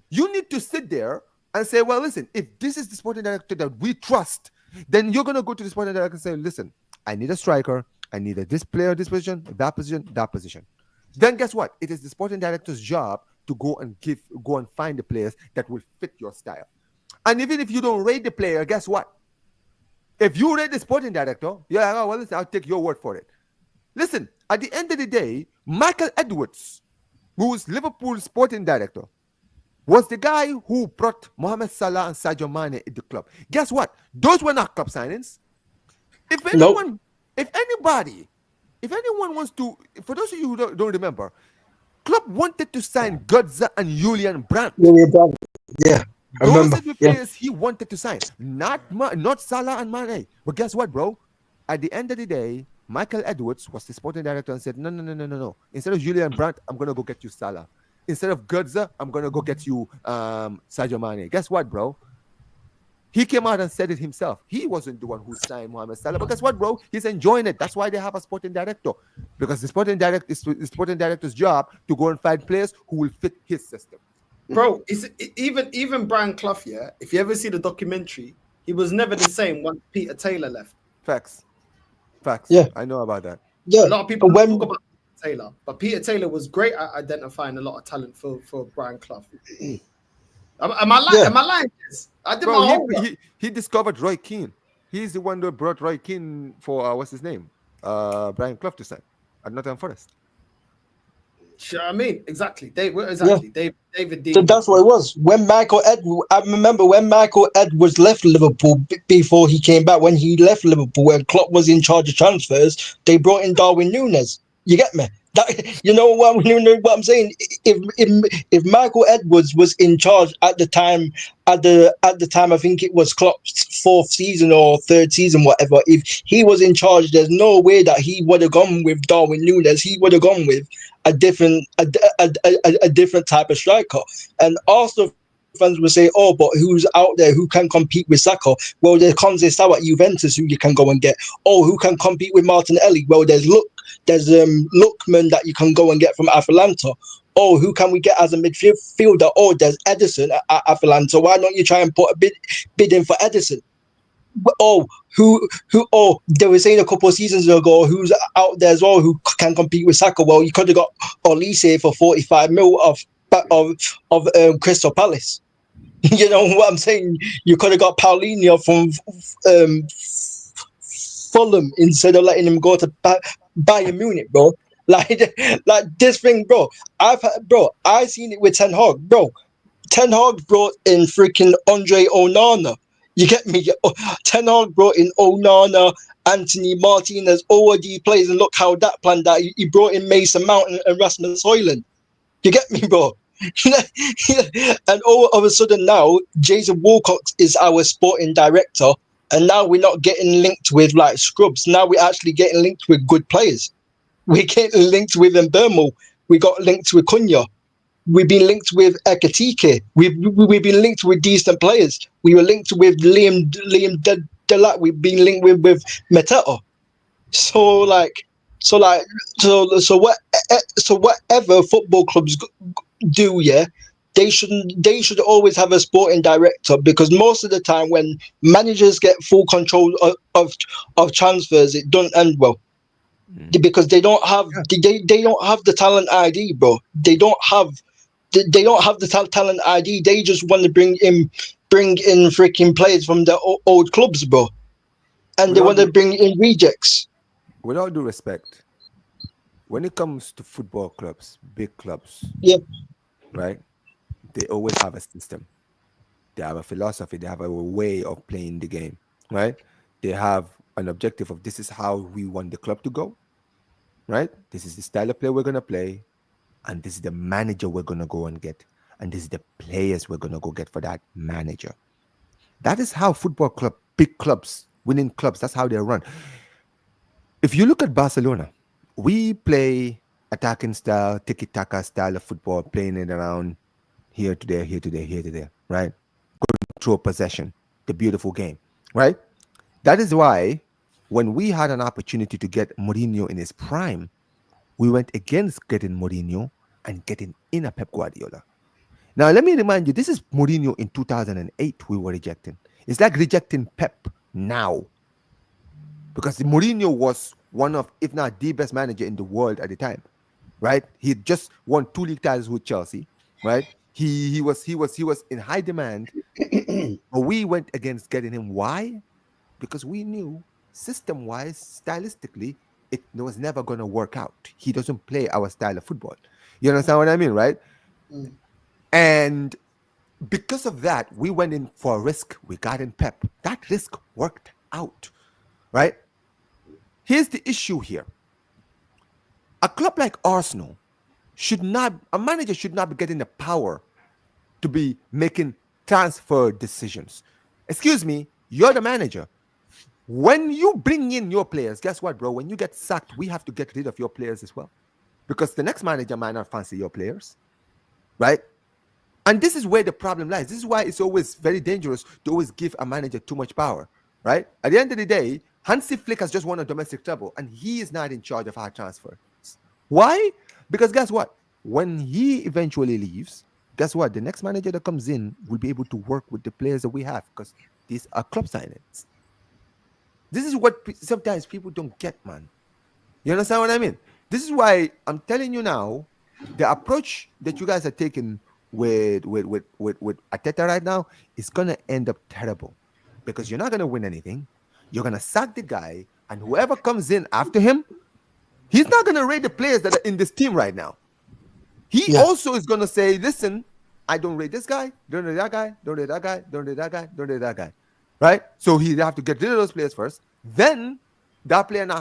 You need to sit there and say, well, listen, if this is the sporting director that we trust, then you're going to go to the sporting director and say, listen, I need a striker. I need this player, this position, that position. Then guess what? It is the sporting director's job to go and find the players that will fit your style. And even if you don't rate the player, guess what? If you rate the sporting director, well, listen, I'll take your word for it. Listen, at the end of the day, Michael Edwards, who's Liverpool's sporting director, was the guy who brought Mohamed Salah and Sadio Mane in the club. Guess what? Those were not club signings. If anyone wants to, for those of you who don't remember, club wanted to sign Götze and Julian Brandt. Yeah, I remember. Those are the players he wanted to sign, not Salah and Mane. But guess what, bro? At the end of the day, Michael Edwards was the sporting director and said, no. Instead of Julian Brandt, I'm going to go get you Salah. Instead of Götze, I'm going to go get you Sadio Mane. Guess what, bro? He came out and said it himself. He wasn't the one who signed Mohamed Salah. But guess what, bro? He's enjoying it. That's why they have a sporting director. Because the sporting director's job to go and find players who will fit his system. Bro, even Brian Clough, yeah, if you ever see the documentary, he was never the same once Peter Taylor left. Facts. Yeah. I know about that. Yeah. A lot of people talk about Peter Taylor, but Peter Taylor was great at identifying a lot of talent for Brian Clough. Am I lying? Yeah. Am I lying? I did my Bro, homework. he discovered Roy Keane. He's the one that brought Roy Keane for what's his name? Brian Clough to sign at Nottingham Forest. Sure, I mean, exactly. David Dean. So that's what it was. I remember when Michael Edwards left Liverpool before he came back. When he left Liverpool, when Klopp was in charge of transfers, they brought in Darwin Núñez. You get me? That you know what I'm saying. If Michael Edwards was in charge at the time, I think it was Klopp's fourth season or third season, whatever. If he was in charge, there's no way that he would have gone with Darwin Núñez. He would have gone with a different type of striker. And Arsenal fans will say, "Oh, but who's out there who can compete with Saka?" Well, there's Conceição at Juventus who you can go and get. Oh, who can compete with Martinelli? Well, there's Lookman that you can go and get from Atalanta. Oh, who can we get as a midfielder? Oh, there's Edison at Atalanta. Why don't you try and put a bid in for Edison? Oh, oh, they were saying a couple of seasons ago who's out there as well who can compete with Saka. Well, you could have got Olise for 45 mil of Crystal Palace. You know what I'm saying? You could have got Paulinho from Fulham instead of letting him go to Bayern Munich, bro. Like this thing, bro. I seen it with Ten Hag, bro. Ten Hag brought in freaking Andre Onana. You get me? Ten Hag brought in Onana, Anthony Martinez, all these players, and look how that planned out. He brought in Mason Mount and Rasmus Højlund. You get me, bro? And all of a sudden now, Jason Walcott is our sporting director, and now we're not getting linked with like scrubs. Now we're actually getting linked with good players. We're getting linked with Mbeumo. We got linked with Cunha. We've been linked with Ekatike. We've been linked with decent players. We were linked with Liam Delap. We've been linked with Mateta. So whatever football clubs do, yeah, they should always have a sporting director, because most of the time when managers get full control of transfers, it don't end well. Because they don't have they don't have the talent ID, bro. They don't have the talent ID. They just want to bring in freaking players from the old clubs, bro, and they want to bring in rejects. With all due respect, when it comes to football clubs, big clubs, yeah, right, they always have a system. They have a philosophy. They have a way of playing the game, right? They have an objective of this is how we want the club to go, right? This is the style of play we're going to play, and this is the manager we're going to go and get, and this is the players we're going to go get for that manager. That is how football club, big clubs, winning clubs, that's how they run. If you look at Barcelona, we play attacking style, tiki-taka style of football, playing it around here to there, here to there, here to there, right? Control possession, the beautiful game, right? That is why when we had an opportunity to get Mourinho in his prime, we went against getting Mourinho and getting in a Pep Guardiola. Now, let me remind you, this is Mourinho in 2008 we were rejecting. It's like rejecting Pep now. Because Mourinho was one of, if not the best manager in the world at the time, right? He just won 2 league titles with Chelsea, right? He was in high demand. But we went against getting him. Why? Because we knew system-wise, stylistically, it was never going to work out. He doesn't play our style of football. You understand what I mean, right? And because of that, we went in for a risk. We got in Pep. That risk worked out, right? Here's the issue here. A club like Arsenal a manager should not be getting the power to be making transfer decisions. Excuse me, you're the manager. When you bring in your players, guess what, bro? When you get sacked, we have to get rid of your players as well. Because the next manager might not fancy your players, right? And this is where the problem lies. This is why it's always very dangerous to always give a manager too much power, right? At the end of the day, Hansi Flick has just won a domestic treble, and he is not in charge of our transfers. Why? Because guess what? When he eventually leaves, guess what? The next manager that comes in will be able to work with the players that we have, because these are club signings. This is what sometimes people don't get, man. You understand what I mean? This is why I'm telling you now, the approach that you guys are taking with Arteta right now is going to end up terrible, because you're not going to win anything. You're going to sack the guy, and whoever comes in after him, he's not going to rate the players that are in this team right now. He also is going to say, listen, I don't rate this guy, don't rate that guy, don't rate that guy, don't rate that guy, don't rate that guy. Right? So he have to get rid of those players first. Then that manager now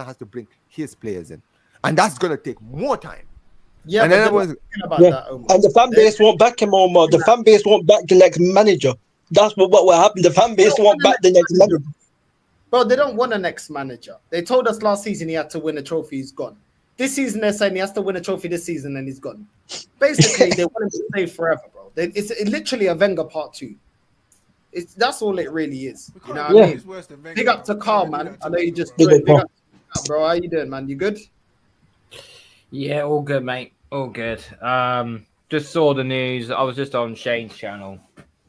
has to bring his players in. and that's gonna take more time. Yeah, And but then they're not everyone's thinking about Yeah. that, Omar. And the fan base won't back him, Omar. The fan base won't back the next manager. That's what will happen. The fan base won't back the next manager. Bro, they don't want a next manager. They told us last season he had to win a trophy, he's gone. This season they're saying he has to win a trophy this season and he's gone. Basically, they want him to stay forever, bro. It's literally a Wenger part 2. That's all it really is. You know what I mean? Big up to Carl, man. I know you just joined. Big up to Carl, bro. How you doing, man? You good? Yeah, all good, mate. All good. Just saw the news. I was just on Shane's channel,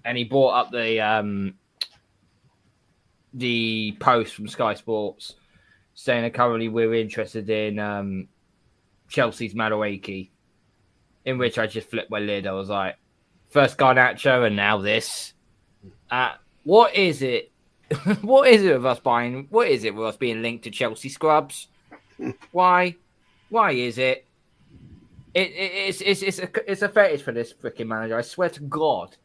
and he brought up the post from Sky Sports saying that currently we're interested in Chelsea's Madueke, in which I just flipped my lid. I was like, first Garnacho and now this. What is it? What is it with us buying? What is it with us being linked to Chelsea scrubs? Why? Why is it? It's a fetish for this freaking manager. I swear to God.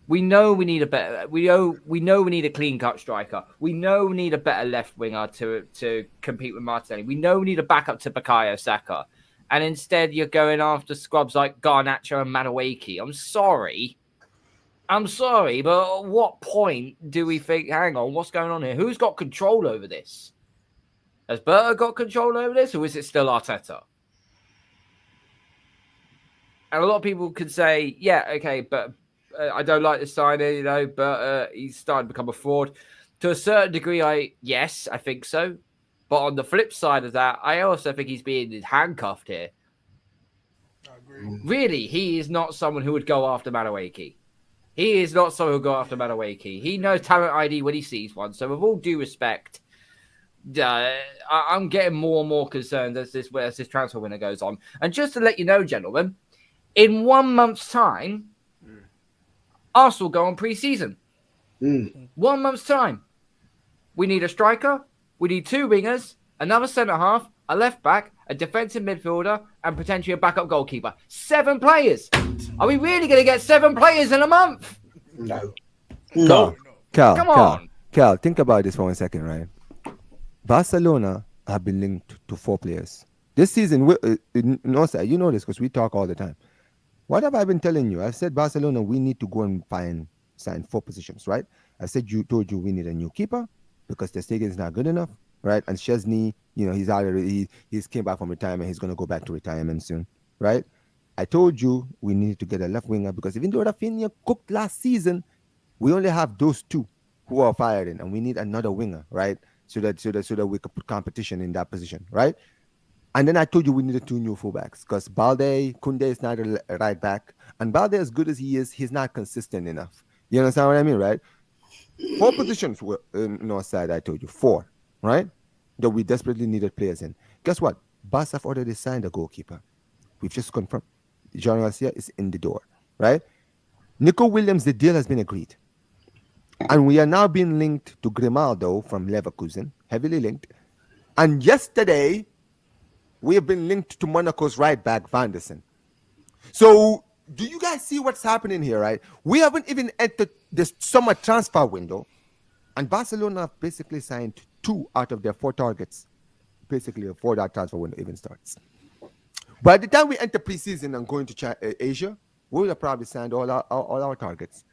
We know we need a better. We know we need a clean cut striker. We know we need a better left winger to compete with Martinelli. We know we need a backup to Bukayo Saka, and instead you're going after scrubs like Garnacho and Madueke. I'm sorry, but at what point do we think? Hang on, what's going on here? Who's got control over this? Has Berta got control over this, or is it still Arteta? And a lot of people could say, yeah, okay, but I don't like the signing, but he's starting to become a fraud. To a certain degree, yes, I think so. But on the flip side of that, I also think he's being handcuffed here. I agree. Really, he is not someone who would go after Madueke. He is not someone who would go after Madueke. He knows talent ID when he sees one. So with all due respect, I'm getting more and more concerned as this transfer window goes on. And just to let you know, gentlemen, in 1 month's time, Arsenal go on pre-season. 1 month's time. We need a striker. We need 2 wingers, another centre-half, a left-back, a defensive midfielder, and potentially a backup goalkeeper. 7 players. Are we really going to get 7 players in a month? No. Cal, think about this for 1 second, right? Barcelona have been linked to 4 players. This season, you know this because we talk all the time. What have I been telling you? I've said Barcelona, we need to go and sign 4 positions, right? I told you we need a new keeper because the Stegen is not good enough, right? And Chesney, he's came back from retirement. He's going to go back to retirement soon, right? I told you we needed to get a left winger because even though Rafinha cooked last season, we only have those 2 who are firing, and we need another winger, right? So that we could put competition in that position, right? And then I told you we needed 2 new fullbacks because Koundé is not a right back. And Balde, as good as he is, he's not consistent enough. You understand what I mean, right? 4 positions were on our side, I told you. 4, right? That we desperately needed players in. Guess what? Barca have already signed a goalkeeper. We've just confirmed. John Garcia is in the door, right? Nico Williams, the deal has been agreed. And we are now being linked to Grimaldo from Leverkusen, heavily linked. And yesterday, we have been linked to Monaco's right back, Van der Sar. So, do you guys see what's happening here, right? We haven't even entered the summer transfer window. And Barcelona have basically signed 2 out of their 4 targets. Basically, before that transfer window even starts. By the time we enter preseason and go into Asia, we will have probably signed all our targets.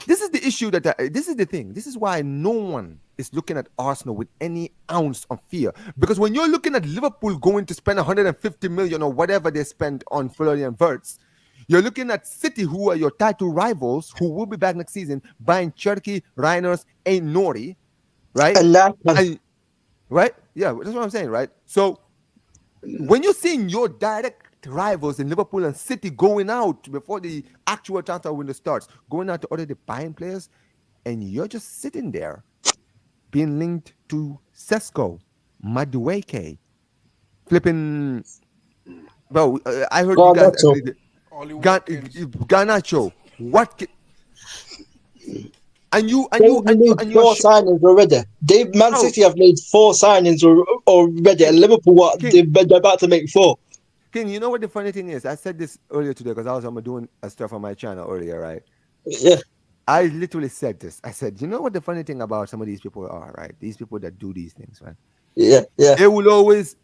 This is the issue this is the thing. This is why no one is looking at Arsenal with any ounce of fear. Because when you're looking at Liverpool going to spend 150 million or whatever they spend on Florian Wirtz, you're looking at City, who are your title rivals, who will be back next season, buying Cherky, Reiners, and Nori, right? Right? Yeah, that's what I'm saying, right? So when you're seeing your direct rivals in Liverpool and City going out before the actual transfer window starts, going out to already buying players, and you're just sitting there being linked to Sesko, Madueke, flipping. Well, I heard you guys agreed. Garnacho. What? And you 4 signings already. Man City have made 4 signings already, and Liverpool they're about to make 4. King, you know what the funny thing is? I said this earlier today because I was doing a stuff on my channel earlier, right? Yeah. I literally said this. I said, you know what the funny thing about some of these people are, right? These people that do these things, right? Yeah. They will always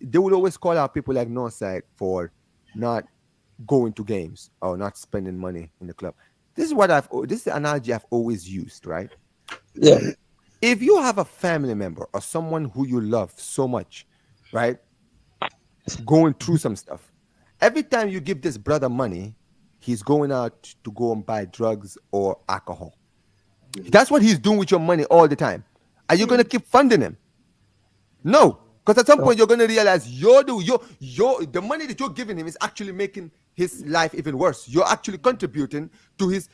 call out people like Northside for not going to games or not spending money in the club. This is the analogy I've always used, right? Yeah. If you have a family member or someone who you love so much, right, going through some stuff, every time you give this brother money, he's going out to go and buy drugs or alcohol. That's what he's doing with your money all the time. Are you going to keep funding him? No, because at some point you're going to realize the money that you're giving him is actually making his life even worse. You're actually contributing to his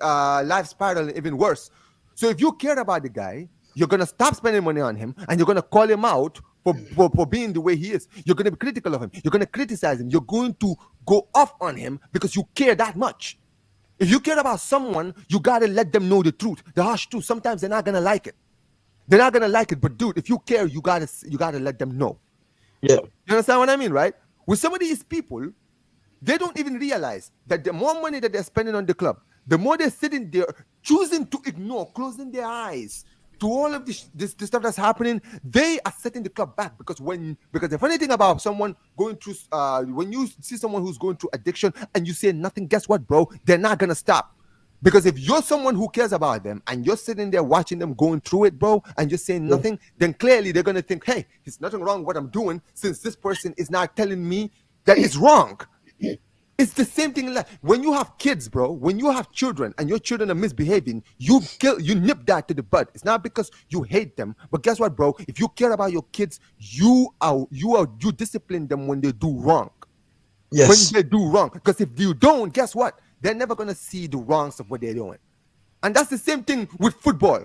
life spiral even worse. So if you care about the guy, you're going to stop spending money on him and you're going to call him out for being the way he is. You're going to be critical of him. You're going to criticize him. You're going to go off on him because you care that much. If you care about someone, you got to let them know the truth, the harsh truth. Sometimes they're not going to like it. They're not going to like it. But dude, if you care, you got to let them know. Yeah. You understand what I mean, right? With some of these people, they don't even realize that the more money that they're spending on the club, the more they're sitting there choosing to ignore, closing their eyes to all of this stuff that's happening. They are setting the club back because the funny thing about someone going through, when you see someone who's going through addiction and you say nothing, guess what, bro? They're not gonna stop. Because if you're someone who cares about them and you're sitting there watching them going through it, bro, and you're saying nothing, then clearly they're gonna think, hey, there's nothing wrong with what I'm doing since this person is not telling me that it's wrong. It's the same thing like when you have kids, bro. When you have children and your children are misbehaving, you nip that to the bud. It's not because you hate them, but guess what, bro? If you care about your kids, you discipline them when they do wrong. Yes. When they do wrong, because if you don't, guess what? They're never gonna see the wrongs of what they're doing, and that's the same thing with football.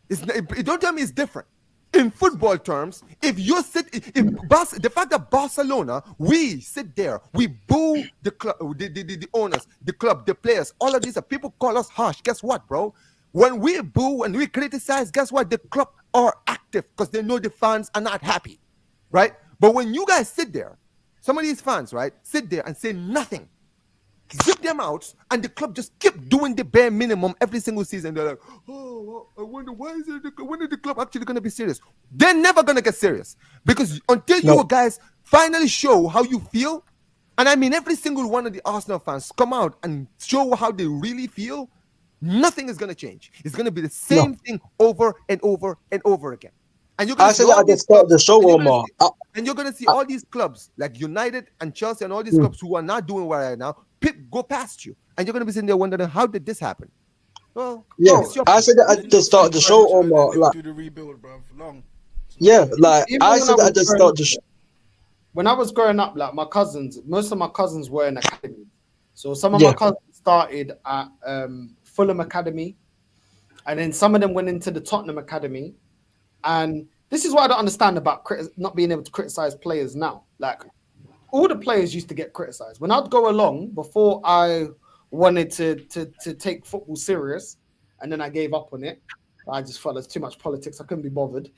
Don't tell me it's different. In football terms, the fact that Barcelona, we sit there, we boo the club, the owners, the club, the players, all of these people call us harsh. Guess what, bro? When we boo and we criticize, guess what? The club are active because they know the fans are not happy, right? But when you guys sit there, some of these fans, right, sit there and say nothing, zip them out, and the club just keep doing the bare minimum every single season. They're like, oh, I wonder when is the club actually going to be serious? They're never going to get serious because until you guys finally show how you feel, and I mean every single one of the Arsenal fans come out and show how they really feel, nothing is going to change. It's going to be the same thing over and over and over again. And you're going to see all these clubs, the show, Omar. And you're going to see all these clubs like United and Chelsea and all these clubs who are not doing well right now go past you, and you're going to be sitting there wondering how did this happen. Well, yeah, I said that at the start of the show, Omar. Like, do the rebuild, bro, long. Yeah, like I said that at the start of the show. When I was growing up, like most of my cousins were in academy. So some of my cousins started at Fulham Academy, and then some of them went into the Tottenham Academy. And this is what I don't understand about not being able to criticize players now. Like, all the players used to get criticized. When I'd go along, before I wanted to take football serious, and then I gave up on it. I just felt there's too much politics. I couldn't be bothered.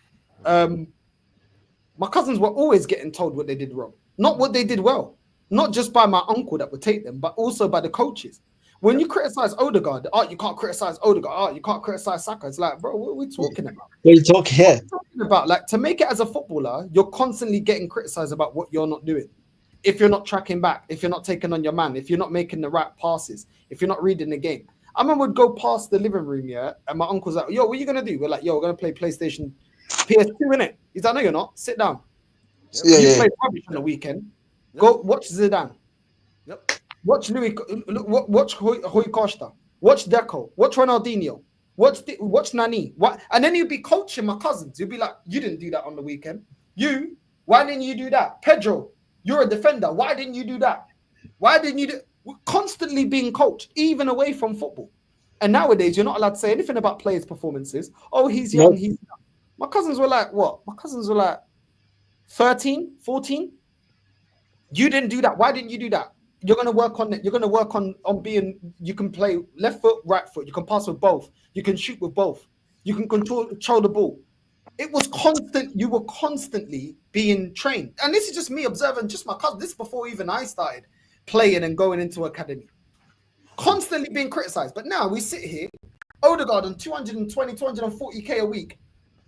My cousins were always getting told what they did wrong, not what they did well. Not just by my uncle that would take them, but also by the coaches. When you criticize Odegaard, you can't criticize Odegaard. You can't criticize Saka. It's like, bro, what are we talking about? What are you talking here? What are we talking about? Like, to make it as a footballer, you're constantly getting criticized about what you're not doing. If you're not tracking back, if you're not taking on your man, if you're not making the right passes, if you're not reading the game. I remember would go past the living room, and my uncle's like, yo, what are you going to do? We're like, yo, we're going to play PlayStation PS2, innit? He's like, no, you're not. Sit down. You play rubbish on the weekend. Go watch Zidane. Yep. Watch watch Rui Costa. Watch Deco. Watch Ronaldinho. Watch Nani. What? And then you'd be coaching my cousins. You'd be like, you didn't do that on the weekend. Why didn't you do that? Pedro, you're a defender. Why didn't you do that? Why didn't you do? We're constantly being coached, even away from football. And nowadays, you're not allowed to say anything about players' performances. Oh, he's young. He's young. My cousins were like, what? My cousins were like 13, 14. You didn't do that. Why didn't you do that? You're going to work on it. You're going to work on being, you can play left foot, right foot. You can pass with both. You can shoot with both. You can control the ball. It was constant. You were constantly being trained. And this is just me observing just my cousin. This is before even I started playing and going into academy. Constantly being criticized. But now we sit here, Odegaard on 220, 240K a week.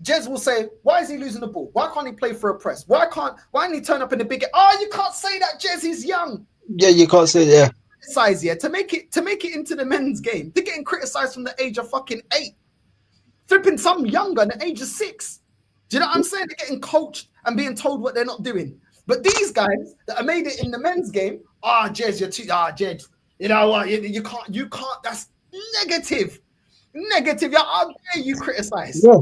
Jez will say, why is he losing the ball? Why can't he play for a press? Why didn't he turn up in the big? Oh, you can't say that, Jez. He's young. Yeah, you can't say that. Size, yeah, to make it into the men's game. They're getting criticized from the age of fucking 8. Flipping some younger than the age of 6. Do you know what I'm saying? They're getting coached and being told what they're not doing. But these guys that have made it in the men's game, Jez, you're too, Jez, you know what? You can't. That's negative. Yeah, how dare you criticize? Yeah.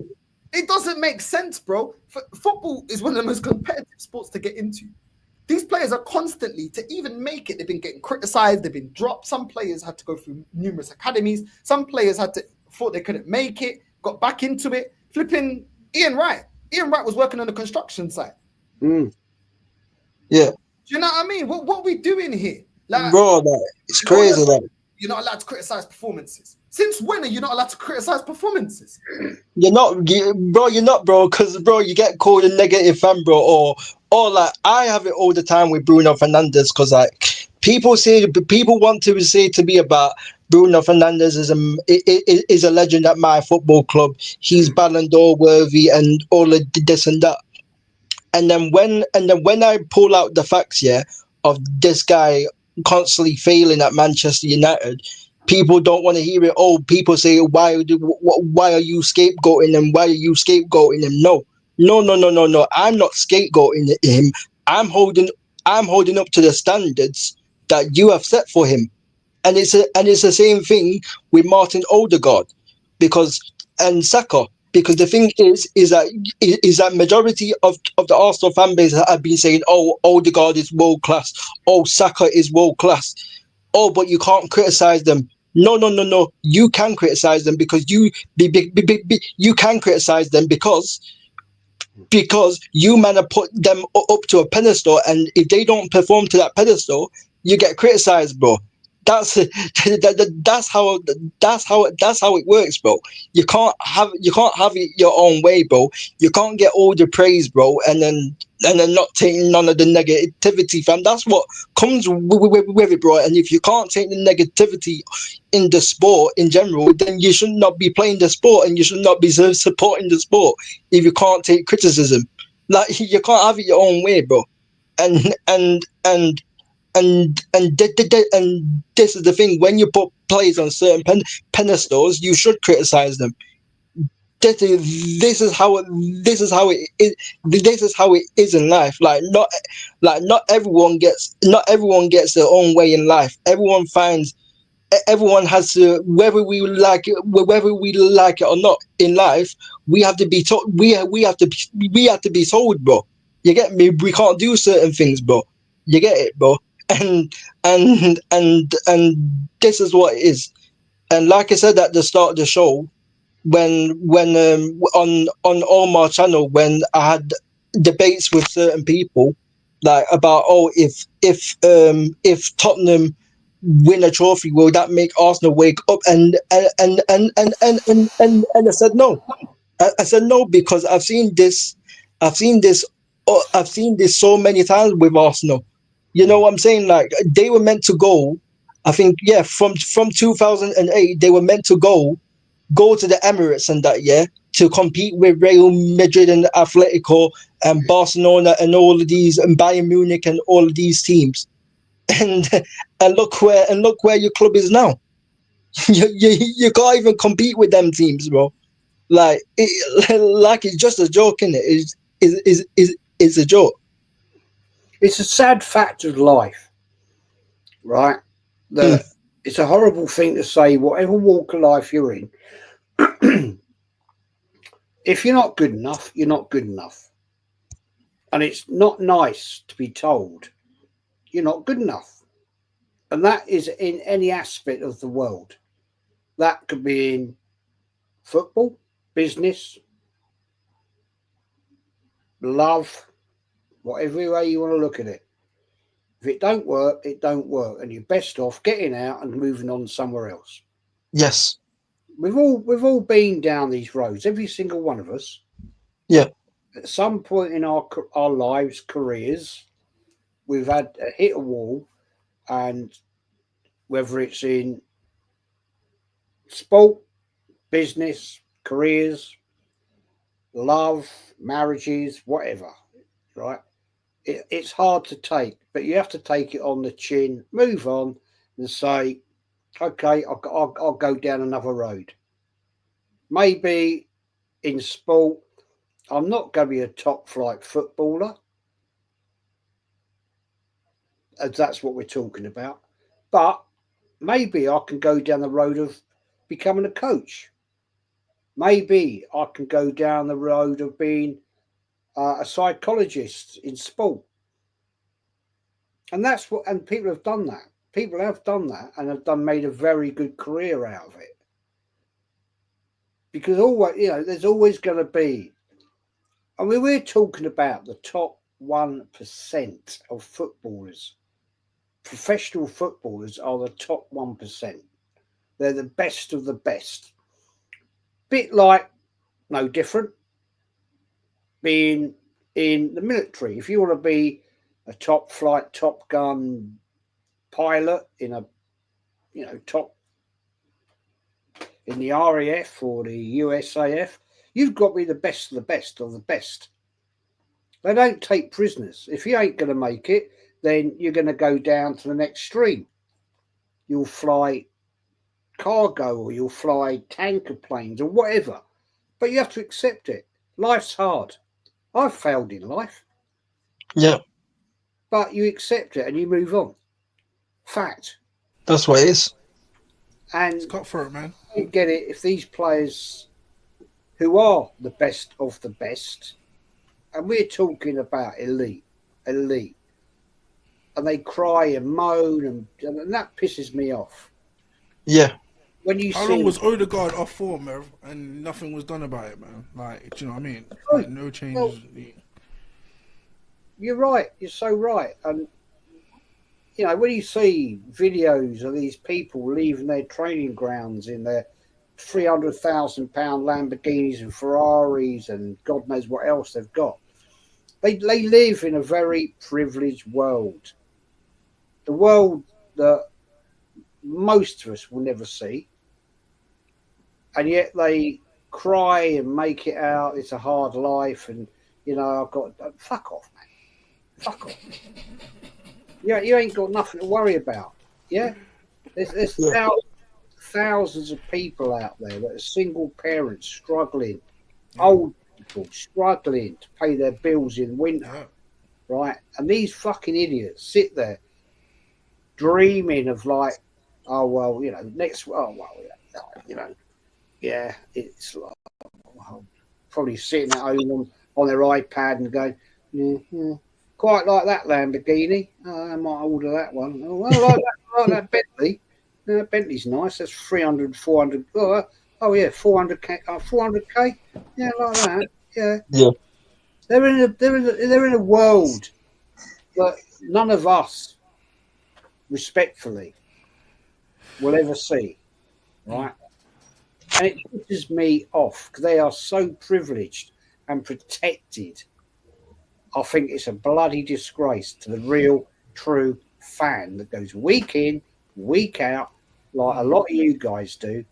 It doesn't make sense, bro. Football is one of the most competitive sports to get into. These players are constantly, to even make it, they've been getting criticized, they've been dropped. Some players had to go through numerous academies. Some players thought they couldn't make it, got back into it. Flipping Ian Wright. Ian Wright was working on the construction site. Yeah. Do you know what I mean? What are we doing here? Like, bro, it's crazy. You're not allowed to criticize performances. Since when are you not allowed to criticize performances? You're not, bro, because, bro, you get called a negative fan, bro, or like, I have it all the time with Bruno Fernandes, because, like, people want to say to me about Bruno Fernandes is a legend at my football club. He's Ballon d'Or worthy and all of this and that. And then when I pull out the facts, of this guy constantly failing at Manchester United, people don't want to hear it. Oh, people say, why are you scapegoating him? Why are you scapegoating him? No. I'm not scapegoating him. I'm holding up to the standards that you have set for him. And it's the same thing with Martin Odegaard and Saka. Because the thing is that majority of the Arsenal fan base have been saying, oh, Odegaard is world class. Oh, Saka is world class. Oh, but you can't criticize them. No. You can criticize them because you can criticize them because you man have put them up to a pedestal, and if they don't perform to that pedestal, you get criticized, bro. That's how it works, bro. You can't have it your own way, bro. You can't get all the praise, bro, and then not take none of the negativity, fam. That's what comes with it, bro. And if you can't take the negativity in the sport in general, then you should not be playing the sport, and you should not be supporting the sport. If you can't take criticism, like, you can't have it your own way, bro. And this is the thing: when you put players on certain pedestals, you should criticize them. This is how it is in life. Not everyone gets their own way in life. Everyone has to, whether we like it or not in life. We have to be told. We have to be told, bro. You get me? We can't do certain things, bro. You get it, bro? And this is what it is. And like I said at the start of the show, when on Omar channel, when I had debates with certain people, like, about, oh, if Tottenham win a trophy, will that make Arsenal wake up? And I said no. I said no, because I've seen this so many times with Arsenal. You know what I'm saying? Like, they were meant to go, I think, from 2008, they were meant to go to the Emirates and that, to compete with Real Madrid and Atletico and Barcelona and all of these, and Bayern Munich and all of these teams. And look where your club is now. You can't even compete with them teams, bro. Like, it's just a joke, isn't it? It's a joke. It's a sad fact of life, right? That it's a horrible thing to say, whatever walk of life you're in, if you're not good enough, you're not good enough. And it's not nice to be told you're not good enough. And that is in any aspect of the world. That could be in football, business, love, whatever way you want to look at it. If it don't work, it don't work, and you're best off getting out and moving on somewhere else. Yes, we've all been down these roads, every single one of us. Yeah. At some point in our lives, careers, we've had hit a wall, and whether it's in sport, business, careers, love, marriages, whatever, right? It's hard to take, but you have to take it on the chin, move on, and say, okay, I'll go down another road. Maybe in sport, I'm not going to be a top flight footballer, as that's what we're talking about. But maybe I can go down the road of becoming a coach. Maybe I can go down the road of being a psychologist in sport. And that's what, and people have done that. People have done that and have made a very good career out of it. Because always, there's always going to be. I mean, we're talking about the top 1% of footballers. Professional footballers are the top 1%. They're the best of the best. Bit like, no different, being in the military. If you want to be a top flight, Top Gun pilot in a, top in the RAF or the USAF, you've got to be the best of the best of the best. They don't take prisoners. If you ain't going to make it, then you're going to go down to the next stream. You'll fly cargo or you'll fly tanker planes or whatever. But you have to accept it. Life's hard. I've failed in life. Yeah. But you accept it and you move on. Fact. That's what it is. And It's cutthroat, man. I don't get it if these players who are the best of the best, and we're talking about elite, and they cry and moan and that pisses me off. Yeah. When you How see long was Odegaard off for, Merv, and nothing was done about it, man? Like, do you know what I mean? Like, no changes. Well, you're right. You're so right. And, when you see videos of these people leaving their training grounds in their £300,000 Lamborghinis and Ferraris and God knows what else they've got, they live in a very privileged world. The world that most of us will never see. And yet they cry and make it out. It's a hard life. And, I've got... Fuck off, man. Fuck off. You ain't got nothing to worry about. Yeah? There's thousands of people out there that are single parents struggling, old people struggling to pay their bills in winter, right? And these fucking idiots sit there dreaming of next, it's like probably sitting at home on their iPad and going, quite like that Lamborghini. I might order that one. Oh, I like that Bentley. Bentley's nice. That's 300, 400. Oh yeah, 400k. 400k. Yeah, like that. Yeah. Yeah. They're in a world that none of us, respectfully, will ever see. Right. And it pisses me off because they are so privileged and protected. I think it's a bloody disgrace to the real, true fan that goes week in, week out, like a lot of you guys do.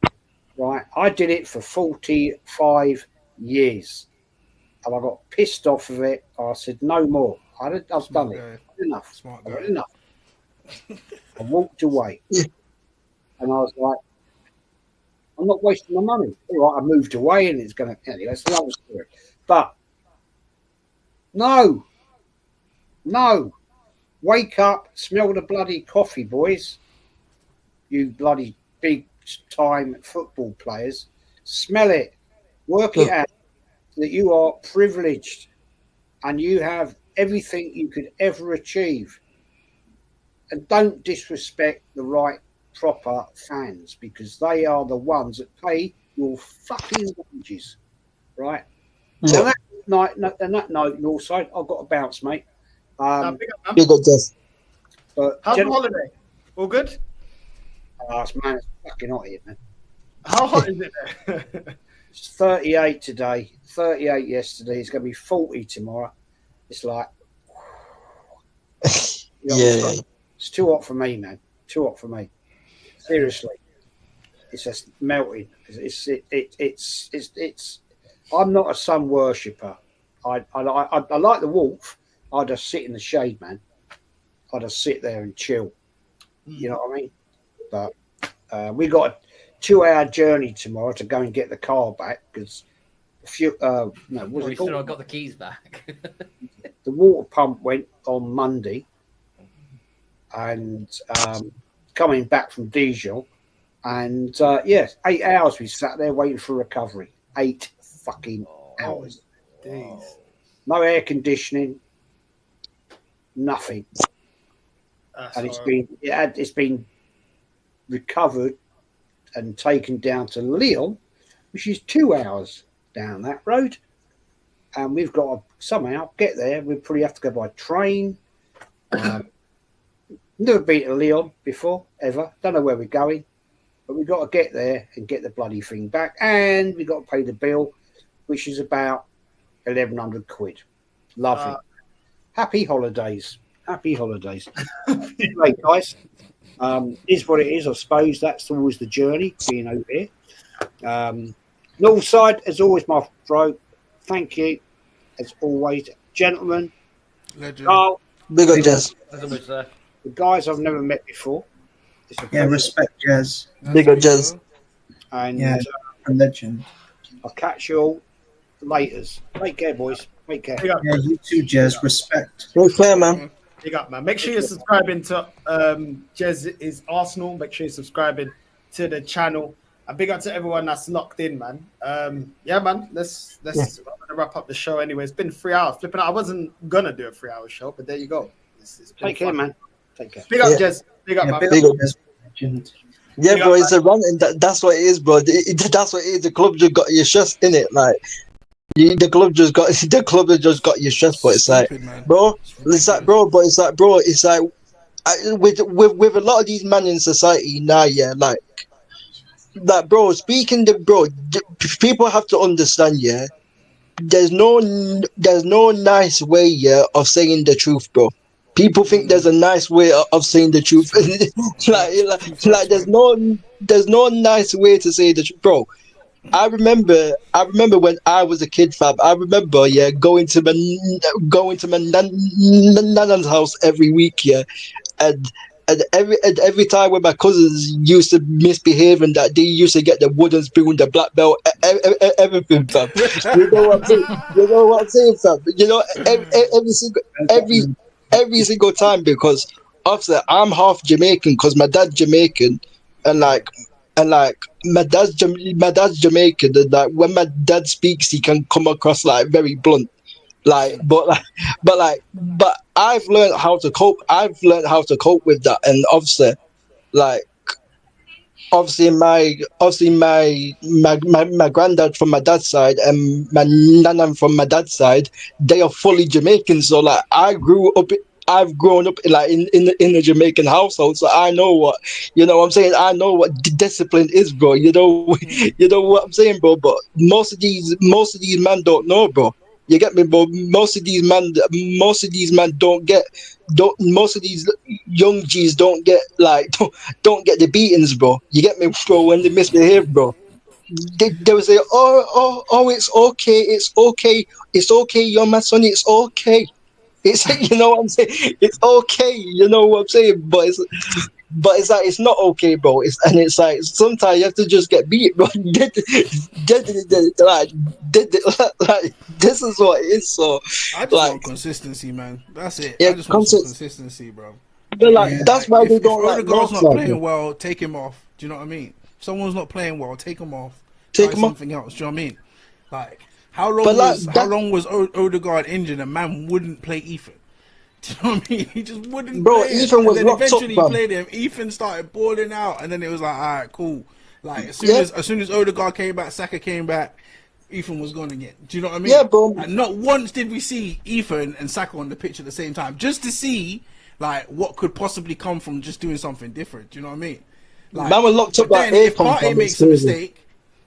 Right? I did it for 45 years. And I got pissed off of it. I said, no more. I've done it. Enough. I've got enough. I walked away. Yeah. And I was like, I'm not wasting my money. All right, I moved away and it's going to... Anyway, that's another story. But no. Wake up, smell the bloody coffee, boys. You bloody big-time football players. Smell it. Work it out that you are privileged and you have everything you could ever achieve. And don't disrespect the right, proper fans because they are the ones that pay your fucking wages, right? Yeah. And that note, Northside, I've got to bounce, mate. Big up, Jeff. But How's the holiday? All good? It's fucking hot here, man. How hot is it there? It's 38 today, 38 yesterday. It's going to be 40 tomorrow. It's like, it's too hot for me, man. Too hot for me. Seriously, it's just melting. It's. I'm not a sun worshipper. I like the Wolf. I just sit in the shade, man. I just sit there and chill. You know what I mean? But we got a 2-hour journey tomorrow to go and get the car back because still not got the keys back. The water pump went on Monday, and coming back from Delusion, and 8 hours we sat there waiting for recovery. 8 fucking hours. Days. No air conditioning, nothing. And it's been recovered and taken down to Lyon, which is 2 hours down that road. And we've got to somehow get there. We probably have to go by train. Never been to Lyon before, ever. Don't know where we're going. But we've got to get there and get the bloody thing back. And we've got to pay the bill, which is about 1,100 quid. Lovely. Happy holidays. Happy holidays. Right, guys. Is what it is, I suppose. That's always the journey, being over here. Northside, as always, my throat. Thank you, as always. Gentlemen. Legend. Carl. Big up, Jazz. The guys I've never met before. Yeah, respect, Jazz. Big up, Jazz. And Yeah, a legend. I'll catch you all later. Take care, boys. Take care. Big up, Yeah, you too, Jazz. Respect. No fair, man. big up, man. Make sure you're subscribing to Jez is Arsenal. Make sure you're subscribing to the channel. And big up to everyone that's locked in, man. Yeah, man. Let's I'm gonna wrap up the show anyway. It's been 3 hours. Flipping out. I wasn't gonna do a 3-hour show, but there you go. It's Take care, man. Take care. Big up, Jez. Big up, man. Big up. Legend. Yeah, Big bro, up, it's a run, and that's what it is, bro. That's what it is. The club just got your chest in it, like the club just got your chest, but it's like, bro, it's like, bro, with a lot of these men in society now, yeah, like, bro. Speaking to bro, people have to understand, yeah. There's no nice way, yeah, of saying the truth, bro. People think there's a nice way of saying the truth. like there's no nice way to say the truth, bro. I remember when I was a kid, fam. I remember, yeah, going to my nana's house every week, yeah, and every time when my cousins used to misbehave and that, they used to get the wooden spoon, the black belt, everything, fam. You know what I'm saying, fam? You know, every single time, because obviously I'm half Jamaican because my dad's Jamaican, and like my dad's Jamaican, and like when my dad speaks, he can come across like very blunt, but I've learned how to cope. I've learned how to cope with that, and obviously my granddad from my dad's side and my nana from my dad's side, they are fully Jamaican. So like I've grown up like in a Jamaican household, so I know what, you know what I'm saying. I know what discipline is, bro. You know what I'm saying, bro. But most of these men don't know, bro. You get me, bro? Most of these young G's don't get the beatings, bro. You get me, bro? When they misbehave, bro, they will say, oh, it's okay, you're my son, it's okay. It's, you know what I'm saying? It's okay, you know what I'm saying? But it's like, it's not okay, bro. It's like sometimes you have to just get beat, bro. Like this is what it is. So I just want consistency, man. That's it. Yeah, I just want some consistency, bro. That's why they don't like. If Odegaard's not playing well, take him off. Do you know what I mean? If someone's not playing well, take him off. Try something else. Do you know what I mean? Like, how long was Odegaard injured and man wouldn't play Ethan? Do you know what I mean? He just wouldn't play Ethan was locked up, eventually he played him. Ethan started balling out, and then it was like, all right, cool. Like as soon as Odegaard came back, Saka came back, Ethan was gone again. Do you know what I mean? Yeah, bro. And not once did we see Ethan and Saka on the pitch at the same time, just to see like what could possibly come from just doing something different. Do you know what I mean? Like, man was locked up by if Partey makes a mistake,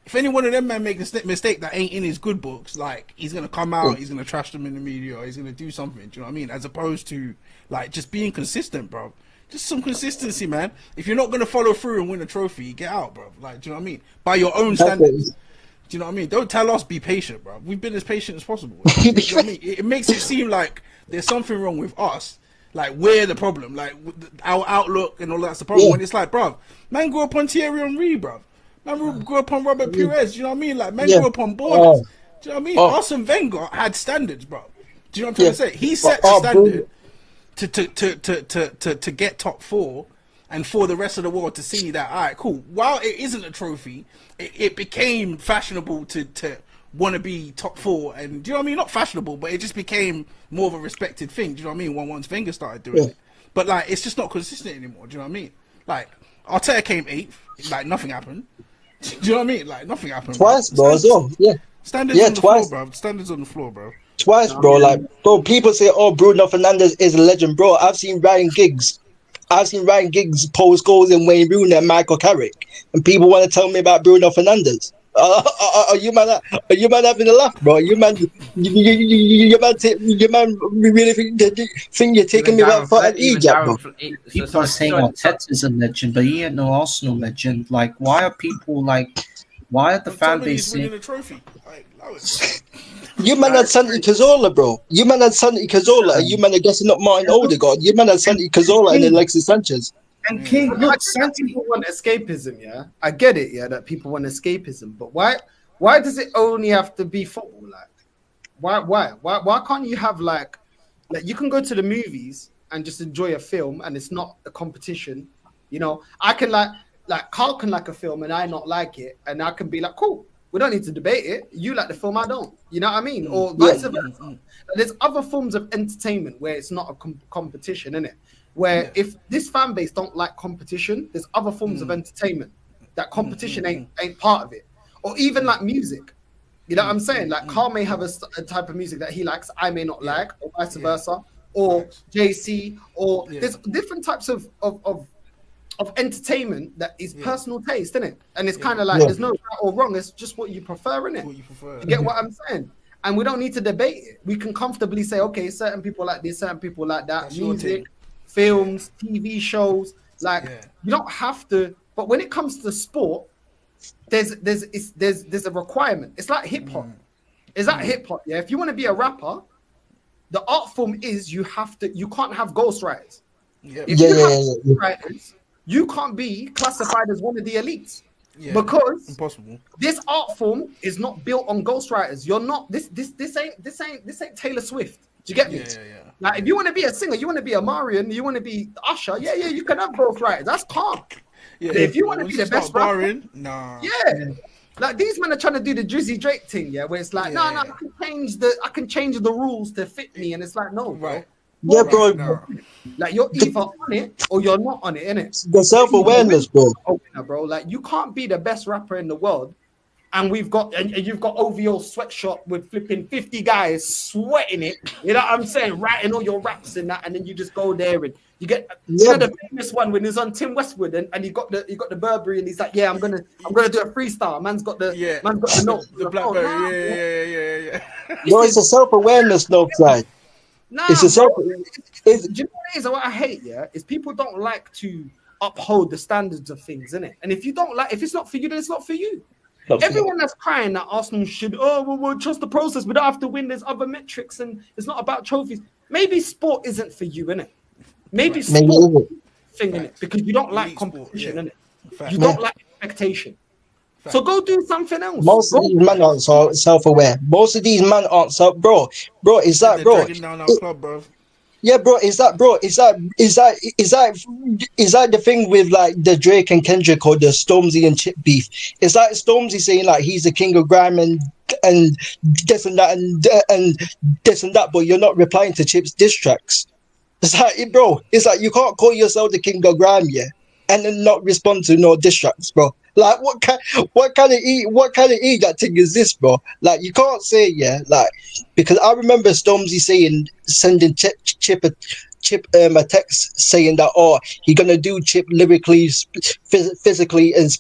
if any one of them men make a mistake that ain't in his good books, like he's gonna come out, he's gonna trash them in the media, or he's gonna do something. Do you know what I mean? As opposed to like just being consistent, bro. Just some consistency, man. If you're not gonna follow through and win a trophy, get out, bro. Like, do you know what I mean? By your own standards. Do you know what I mean? Don't tell us be patient, bro. We've been as patient as possible. Do you know what I mean? It makes it seem like there's something wrong with us. Like, we're the problem. Like, our outlook and all that's the problem. When it's like, bro, man grew up on Thierry Henry, bro. Man grew up on Robert Pires. Do you know what I mean? Like, man grew up on ballers. Do you know what I mean? Arsene Wenger had standards, bro. Do you know what I'm trying to say? He set the standard to get top 4 and for the rest of the world to see that, all right, cool. While it isn't a trophy, it became fashionable to want to be top 4, and do you know what I mean? Not fashionable, but it just became more of a respected thing. Do you know what I mean? Once Wenger started doing it, but like it's just not consistent anymore. Do you know what I mean? Like Arteta came 8th, like nothing happened. Do you know what I mean? Like nothing happened. Twice, bro, as well. Standards on the floor, bro. Standards on the floor, bro. Twice, bro. Like, bro, people say, "Oh, Bruno Fernandes is a legend, bro." I've seen Ryan Giggs post goals in Wayne Rooney and Michael Carrick, and people want to tell me about Bruno Fernandes. Are you man having a laugh, bro? You man really think you're taking me back for an Egypt, bro? People are saying Arteta's a legend, but he ain't no Arsenal legend. Like, why are the fan base saying a trophy? You man had Santi Cazorla, bro. You man had Santi Cazorla, and you man are guessing up Martin Odegaard. You man had Santi Cazorla and Alexis Sanchez. And King, look, Santi. People want escapism, yeah. I get it, yeah, that people want escapism, but why does it only have to be football? Like, why can't you have like you can go to the movies and just enjoy a film, and it's not a competition. You know, I can like Carl can like a film and I not like it, and I can be like, cool. We don't need to debate it. You like the film, I don't. You know what I mean? Or vice versa. There's other forms of entertainment where it's not a competition, innit? Where if this fan base don't like competition, there's other forms of entertainment that competition ain't part of it. Or even like music. You know what I'm saying? Like Carl may have a type of music that he likes, I may not like, or vice versa. Or JC, or there's different types of entertainment that is personal taste, isn't it? And it's kind of like there's no right or wrong. It's just what you prefer, innit? You get what I'm saying? And we don't need to debate it. We can comfortably say, okay, certain people like this, certain people like that. That's music, films, TV shows. Like you don't have to. But when it comes to sport, there's a requirement. It's like hip hop. It's like hip hop. Yeah. If you want to be a rapper, the art form is you can't have ghostwriters. If you have ghostwriters, you can't be classified as one of the elites because impossible. This art form is not built on ghostwriters. You're not this ain't Taylor Swift. Do you get me? Like if you want to be a singer, you want to be a Marion, you want to be Usher, you can have ghostwriters. That's calm. But if you want to be the best rapper, like these men are trying to do the Drizzy Drake thing, where it's like, no, I can change the rules to fit me, and it's like, no, bro. Yeah, bro. Like you're either on it or you're not on it, innit? The self-awareness, bro. Bro, like you can't be the best rapper in the world, and you've got OVO sweatshop with flipping 50 guys sweating it. You know what I'm saying? Writing all your raps and that, and then you just go there and you get the famous one when he's on Tim Westwood and he got the Burberry and he's like, I'm gonna do a freestyle. Man's got the note, the BlackBerry. No, it's a self-awareness note, right? Nah, it's a self. Do you know what it is? What I hate, is people don't like to uphold the standards of things, innit? And if it's not for you, then it's not for you. Everyone that's crying that Arsenal should, we'll trust the process. We don't have to win. There's other metrics, and it's not about trophies. Maybe sport isn't for you, innit? Maybe sport thing, innit? Because you don't like competition, innit? You don't like expectation. So go do something else. Most of these men aren't self-aware. Most of these men aren't bro. Is that bro? Yeah, bro. Is that the thing with like the Drake and Kendrick or the Stormzy and Chip beef? Is that Stormzy saying like he's the king of grime and this and that and this and that, but you're not replying to Chip's diss tracks? It's like it, bro. It's like you can't call yourself the king of grime, and then not respond to no diss tracks, bro. Like what kind of that thing is this, bro? Like you can't say like because I remember Stormzy sending Chip a text saying that he gonna do Chip lyrically, physically and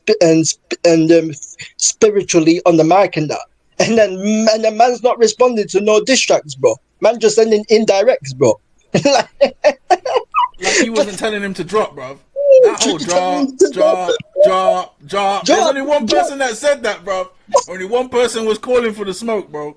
spiritually on the mic and that, and the man's not responding to no diss tracks, bro. Man just sending indirects, bro. Like he wasn't telling him to drop, bro. That whole drop. There's only one person that said that, bro. Only one person was calling for the smoke, bro.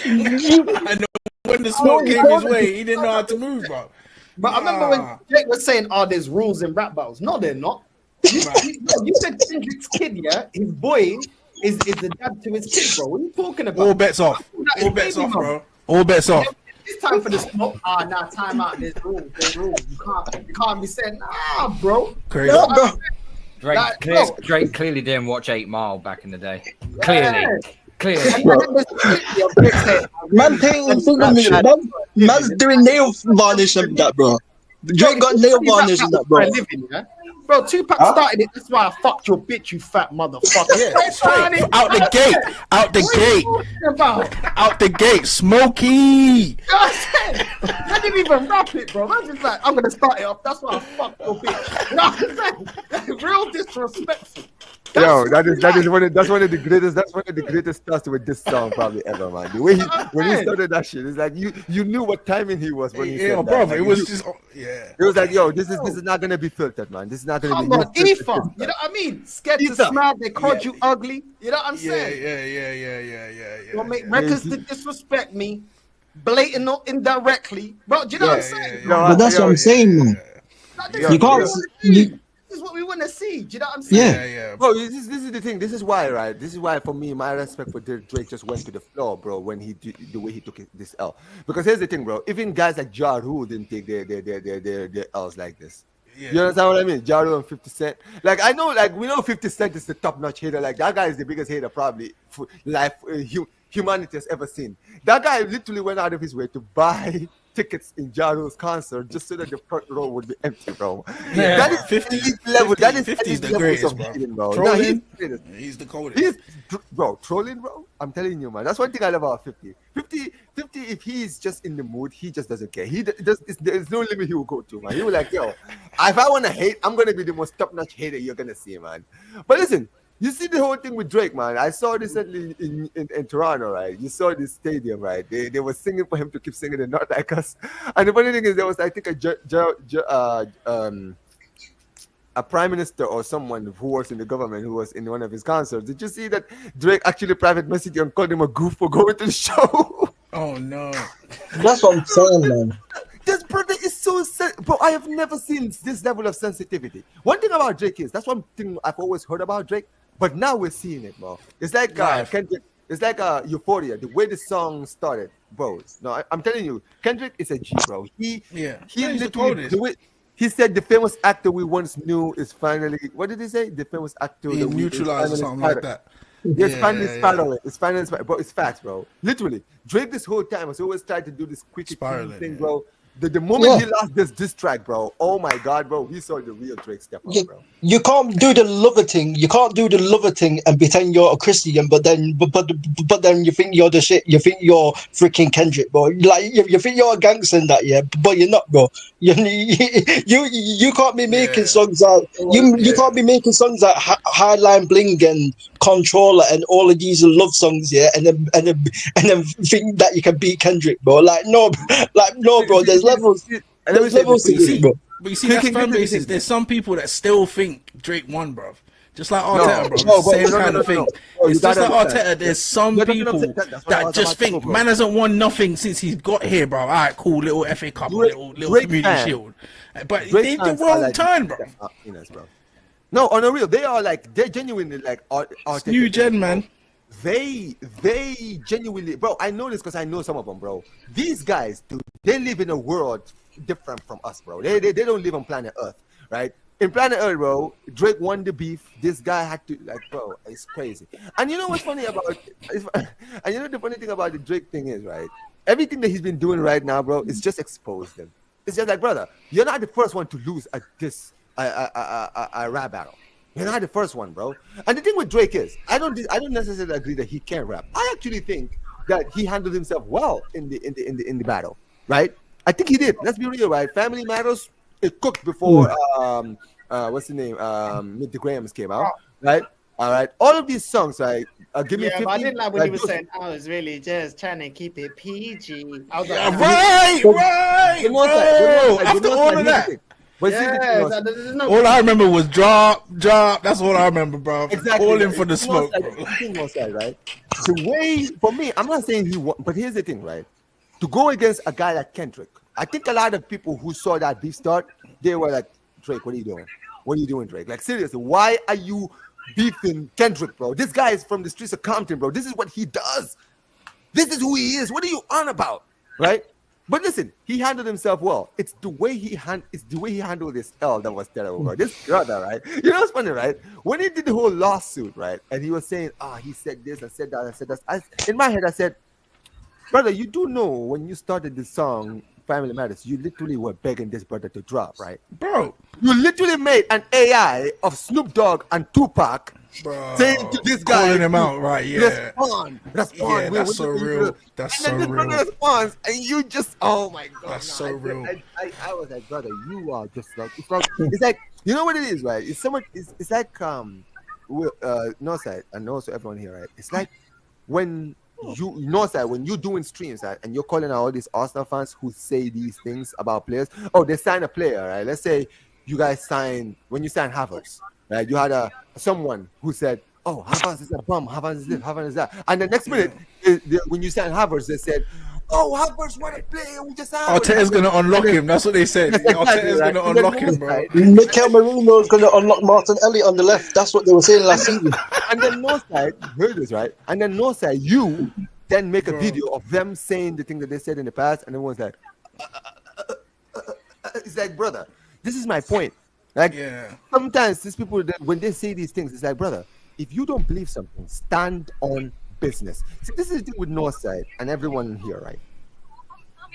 And when the smoke came his way, he didn't know how to move, bro. But I remember when Jake was saying, "Oh, there's rules in rap battles." No, they're not. You said Kendrick's kid, yeah, his boy is the dad to his kid, bro. What are you talking about? All bets off. All bets off, bro. All bets off. It's time for the smoke. Nah, time out. There's rules. You can't be saying, nah, bro. Crazy. No, bro. Drake clearly didn't watch 8 Mile back in the day. Clearly. Man painting in front of me. Man's doing nail varnish and that, bro. Drake got nail varnish and that, bro. Bro, Tupac started it. That's why I fucked your bitch, you fat motherfucker. Yeah, straight. Out the gate, Smokey. I didn't even rap it, bro. I was just like, I'm gonna start it off. That's why I fucked your bitch. You know what I'm saying? Real disrespectful. That's one of the greatest starts with this song probably ever, man. The way when he started that shit, it's like you knew what timing he was when he said that. Brother, like, it was just it was like, yo, this is not gonna be filtered, man. This is not gonna be. Come on, Ether. You know what I mean? Scared to smile. They called you ugly. You know what I'm saying? Yeah. You'll make records to disrespect me, blatant or indirectly, bro. Do you know what I'm saying? But that's what I'm saying, man. You can't. This is what we want to see. Do you know what I'm saying? Yeah. Bro, this is the thing. This is why, right? This is why, for me, my respect for Drake just went to the floor, bro, when he did the way he took this L. Because here's the thing, bro. Even guys like Ja Rule didn't take their L's like this. Yeah. You understand what I mean? Ja Rule and 50 Cent. Like, I know, like, we know 50 Cent is the top-notch hater. Like, that guy is the biggest hater probably for life humanity has ever seen. That guy literally went out of his way to buy tickets in Ja Rule's concert just so that the front row would be empty, bro. Yeah, that is 50 level. That is 50 is the levels greatest, of bro. hating, bro. Trolling, No, he's the coldest. Bro, trolling, bro. I'm telling you, man. That's one thing I love about 50. 50, if he's just in the mood, he just doesn't care. There's no limit he will go to, man. He will like, yo, if I want to hate, I'm going to be the most top-notch hater you're going to see, man. But listen, you see the whole thing with Drake, man. I saw this in Toronto, right? You saw this stadium, right? They were singing for him to keep singing and not like us. And the funny thing is, there was, I think, a prime minister or someone who works in the government who was in one of his concerts. Did you see that Drake actually private messaged and called him a goof for going to the show? Oh, no. That's what I'm saying, man. This brother is so bro. I have never seen this level of sensitivity. One thing about Drake is, that's one thing I've always heard about Drake. But now we're seeing it, bro. It's like Kendrick. It's like Euphoria. The way the song started, bro. No, I'm telling you, Kendrick is a G, bro. He literally he said the famous actor we once knew is finally. What did he say? The famous actor he neutralized or something like that. Yes, finally spiraling. It's finally spiraling. Bro, it's facts, bro. Literally, Drake this whole time has always tried to do this quick thing, bro. The moment he lost this track, bro, oh my God, bro, we saw the real Drake step up, bro. You can't do the lover thing. You can't do the lover thing and pretend you're a Christian, but then you think you're the shit. You think you're freaking Kendrick, bro. Like you think you're a gangster in that, yeah, but you're not, bro. You can't be making songs like you can't be making songs like Highline Bling and Controller and all of these love songs, yeah, and then think that you can beat Kendrick, bro. No, bro. There's levels. There's levels to this, bro. But you see, that's fan bases. There's some people that still think Drake won, bro. Just like Arteta, bro. Same kind of thing. It's just like Arteta. There's some people that just think man hasn't won nothing since he's got here, bro. All right, cool, little FA Cup, little community shield. But they the wrong turn, bro. No, on the real, they're genuinely like Arteta. New gen, man. They genuinely, bro. I know this because I know some of them, bro. These guys, dude, they live in a world different from us, bro. They don't live on planet Earth, right? In planet Earth, bro, Drake won the beef. This guy had to, like, bro, it's crazy. And you know what's funny about and you know the funny thing about the Drake thing is, right? Everything that he's been doing right now, bro, is just exposed them. It's just like, brother, you're not the first one to lose at this a rap battle. You're not the first one, bro. And the thing with Drake is, I don't necessarily agree that he can't rap. I actually think that he handled himself well in the battle, right? I think he did. Let's be real, right? Family Matters, it cooked before what's the name? Meet the Grahams came out, right? All right. All of these songs, right? Give me 50. But I didn't like when he was saying, I was really just trying to keep it PG. I was like, right. After all of that. But see, the thing Yeah, was- there's no. All I remember was drop. That's all I remember, bro. Exactly. All in for the It's not smoke, like- bro. the thing was that, right? The way, for me, I'm not saying he won, but here's the thing, right? To go against a guy like Kendrick, I think a lot of people who saw that beef start, they were like, Drake, what are you doing? What are you doing, Drake? Like, seriously, why are you beefing Kendrick, bro? This guy is from the streets of Compton, bro. This is what he does. This is who he is. What are you on about, right? But listen, he handled himself well. It's the way he handled this L that was terrible, bro. This brother, right? You know what's funny, right? When he did the whole lawsuit, right, and he was saying, he said this and said that and said that. In my head, I said, brother, you do know when you started this song, Family Matters, you literally were begging this brother to drop, right? Bro, You literally made an AI of Snoop Dogg and Tupac bro. saying to this guy, Calling him out, right? Yeah. respond. Yeah, that's so real. That's And then so this brother real. responds, and you just, oh my god, That's so I said- real. I was like, brother, you are just like, it's like, you know what it is, right? It's someone, it's like Northside, and also everyone here, right? It's like when you Northside, when you're doing streams, right, and you're calling out all these Arsenal fans who say these things about players. Oh, they sign a player, right? Let's say you guys when you sign Havertz, right? You had someone who said, oh, Havertz is a bum, Havertz is this, Havertz is that. And the next minute, when you sign Havertz, they said, oh, Havertz, what a player, we just signed Arteta's gonna unlock him. That's what they said. Arteta's gonna unlock him, bro. Mikel Merino is going to unlock Martin Elliott on the left. That's what they were saying last season. And then Northside, heard this, right? And then Northside, you then make a video of them saying the thing that they said in the past, and everyone's like, it's like, brother, this is my point. Like, Yeah. sometimes these people, when they say these things, it's like, brother, if you don't believe something, stand on business. See, this is the thing with Northside and everyone here, right?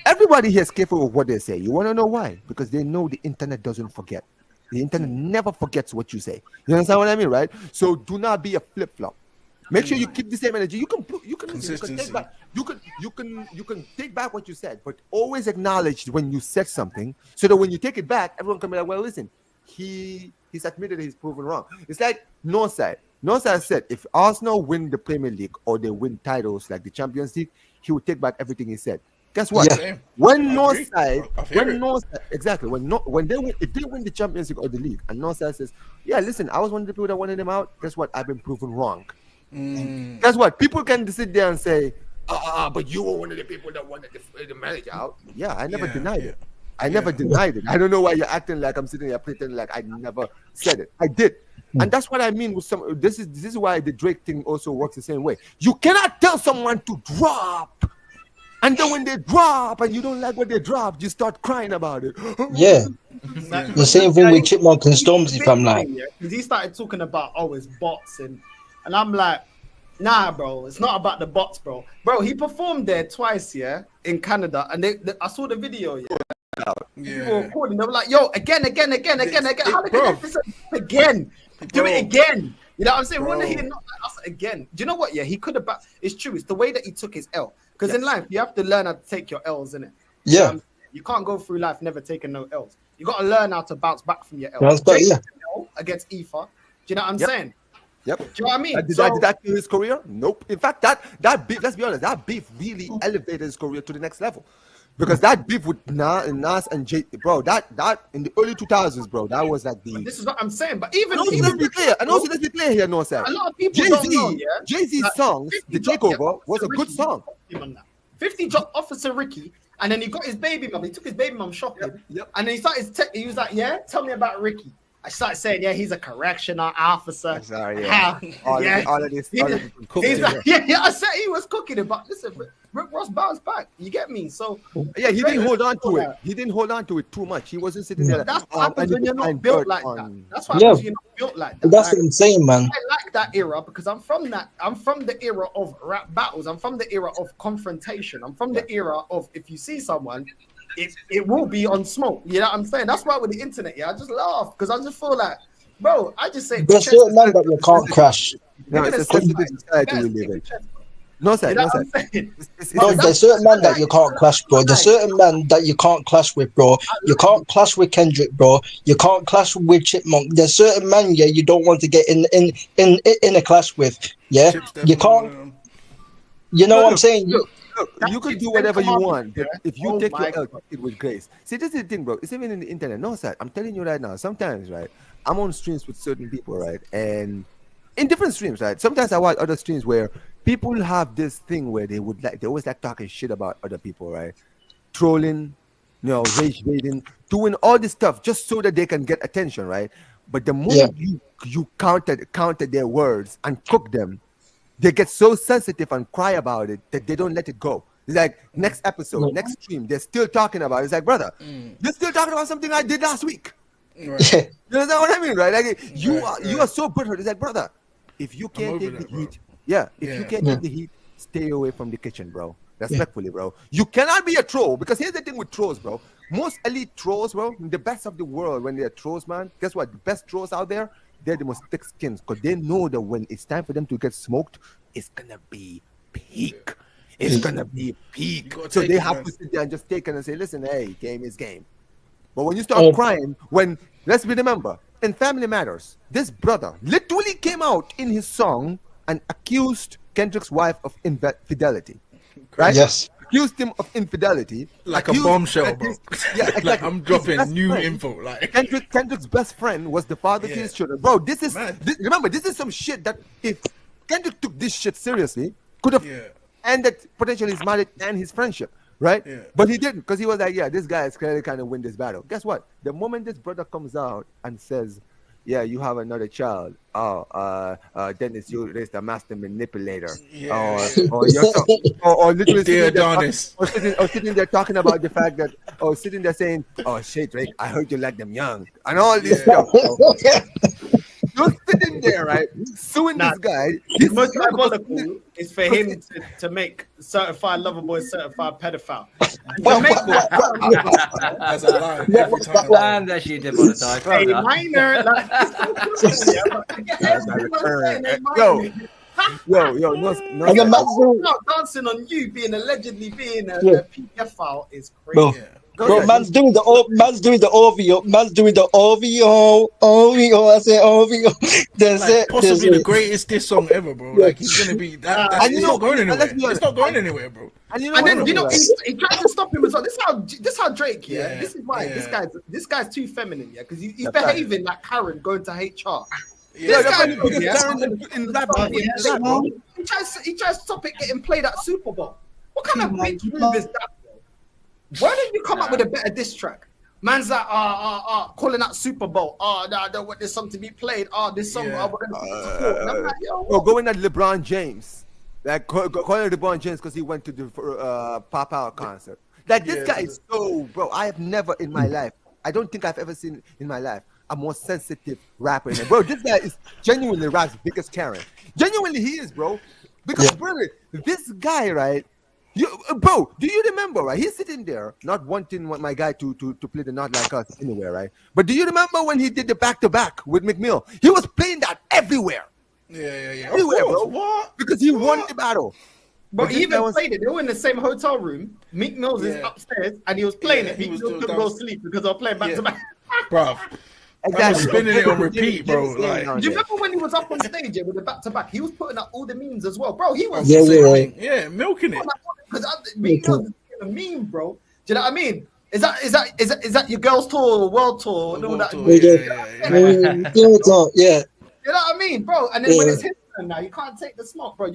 Everybody here is careful of what they say. You want to know why? Because they know the internet doesn't forget. The internet never forgets what you say. You understand what I mean, right? So do not be a flip flop. Make sure you keep the same energy. You can take back. You can take back what you said, but always acknowledge when you said something, so that when you take it back, everyone can be like, well, listen, he's admitted he's proven wrong. It's like Northside. Northside said if Arsenal win the Premier League or they win titles like the Champions League, he would take back everything he said. Guess what? Yeah. When I agree. Northside, I hear it. exactly when they win, if they win the Champions League or the league, and Northside says, yeah, listen, I was one of the people that wanted him out. Guess what? I've been proven wrong. Guess what? People can sit there and say, but you were one of the people that wanted the manager out. Yeah, I never denied it. I never denied it. I don't know why you're acting like I'm sitting here pretending like I never said it. I did. And that's what I mean with some. This is why the Drake thing also works the same way. You cannot tell someone to drop, and then when they drop and you don't like what they dropped, you start crying about it. Yeah. The same thing with Chipmunk and Stormzy, fam. Like, Because he started talking about it's bots and I'm like, nah, bro, it's not about the bots, bro. Bro, he performed there twice, yeah, in Canada, and I saw the video, yeah. People were recording, they were like, yo, again. How they Bro. get this again? Do Bro. it again. You know what I'm saying? We Bro. want to hear not like us again. Do you know what? Yeah, he could have. It's true. It's the way that he took his L. Because in life, you have to learn how to take your L's, innit? yeah. You can't go through life never taking no L's. You got to learn how to bounce back from your L's. Bounce back, Jake yeah. took an L against Ether. Do you know what I'm saying? Yep. Do you know what I mean? Did that kill his career? Nope. In fact, that beef, let's be honest, that beef really elevated his career to the next level. Because that beef with Nas and Jay, bro, that in the early 2000s, bro, that was like the. This is what I'm saying. But even Let's be clear. And also, let's be clear here, no sir. a lot of people don't know, yeah. Jay-Z's Like, songs, 50 The dropped Takeover, it, was a Officer good Ricky song. dropped him on that. 50 dropped Officer Ricky, and then he got his baby mum. He took his baby mum shopping, Yep. and then he started. He was like, "Yeah, tell me about Ricky." I started saying, "Yeah, he's a correctional officer." Sorry, How- All yeah. of this. He's like, yeah, I said he was cooking it, but listen, Rick Ross bounced back. You get me? So Yeah, he didn't hold on to it. He didn't hold on to it too much. He wasn't sitting there. that's Like, what happens I when need you're to not find built dirt like that. on- That's what happens when you're not built like that. That's Like, what I'm saying, man. I like that era because I'm from the era of rap battles. I'm from the era of confrontation. I'm from the era of if you see someone, it will be on smoke. You know what I'm saying? That's why with the internet, yeah, I just laugh because I just feel like, bro, I just say There's certain man that you can't crash. No, it's a sensitive society we live in. No, sir. You know No, what sir. I'm saying? No, there's certain man that you can't clash, bro. There's certain man that you can't clash with, bro. You can't clash with Kendrick, bro. You can't clash with Chipmunk. There's certain man, yeah, you don't want to get in a clash with. Yeah, Chips you definitely can't. one of them. You know what I'm saying? Look, you can kid's do whatever you mental want, but yeah. if you Oh take my your L, God. take it with grace. See, this is the thing, bro. It's even in the internet. No, sir. I'm telling you right now. Sometimes, right, I'm on streams with certain people, right, and in different streams, right. Sometimes I watch other streams where people have this thing where they always like talking shit about other people, right, trolling, rage baiting, doing all this stuff just so that they can get attention, right. But the moment you counter their words and cook them, they get so sensitive and cry about it that they don't let it go. It's like next episode, next stream, they're still talking about it. It's like, brother, you're still talking about something I did last week. Right. You understand what I mean, right? Like you Right, are so bitter. It's like, brother, if you can't take the heat, if you can't take the heat, stay away from the kitchen, bro. Respectfully, bro. You cannot be a troll, because here's the thing with trolls, bro. Most elite trolls, bro, the best of the world, when they're trolls, man, guess what? The best trolls out there, they're the most thick skins, because they know that when it's time for them to get smoked, it's gonna be peak. It's gonna be peak. So they have to sit there and just take it and say, listen, hey, game is game. But when you start crying, let's remember, in Family Matters, this brother literally came out in his song and accused Kendrick's wife of infidelity. Right? Yes. Accused him of infidelity. Like a bombshell, bro. Yeah, exactly. Like I'm dropping new info. Like Kendrick's best friend was the father to his children. Bro, remember, this is some shit that if Kendrick took this shit seriously, could have ended potentially his marriage and his friendship, right? Yeah. But he didn't, because he was like, this guy is clearly kind of win this battle. Guess what? The moment this brother comes out and says, you have another child. Dennis, you raised a master manipulator. Or literally sitting there talking about the fact that, sitting there saying, shit, Drake, I heard you like them young, and all this stuff. You're sitting there, right, suing this guy. The most diabolical is for him to make certified lover boy certified pedophile. That's a lie. Every time. And actually did want to die. A minor, dancing on you allegedly being a PDF file is crazy. Bro, man's doing the OVO. Man's doing the OVO. I say OVO. That's it. Possibly the greatest diss song ever, bro. Like he's gonna be that. It's not going anywhere. It's not going anywhere, bro. And then he tried to stop him as well. This how Drake, this is why this guy's too feminine, because he's behaving like Karen going to HR. This guy, he tries to stop it getting played at Super Bowl. What kind of bitch move is that? Why don't you come up with a better diss track? Man's like, calling out Super Bowl. I don't want this song to be played. This song, we're going to support. And I'm like, going at LeBron James. Like, calling LeBron James because he went to the Pop Out concert. Like, this guy is so, bro, I have never in my life, I don't think I've ever seen in my life a more sensitive rapper. Bro, this guy is genuinely rap's biggest Karen. Genuinely, he is, bro. Because, really, this guy, right? Bro, do you remember, right? He's sitting there, not wanting my guy to play the Not Like Us anywhere, right? But do you remember when he did the back-to-back with McMill? He was playing that everywhere. Yeah. Everywhere, bro. What? Because he won the battle. But he even played it. They were in the same hotel room. Meek Mills is upstairs, and he was playing it. Meek Mills couldn't go to sleep because they were playing back-to-back. Bro. Exactly. Spinning it on repeat, bro. Like, do you remember when he was up on stage with the back-to-back? He was putting up all the memes as well, bro. He was milking it. Because Meek Mills is a meme, bro. Do you know what I mean? Is that your girls tour or world tour and all that? Yeah. You know what I mean, bro? And then when it's his turn now, you can't take the smoke, bro.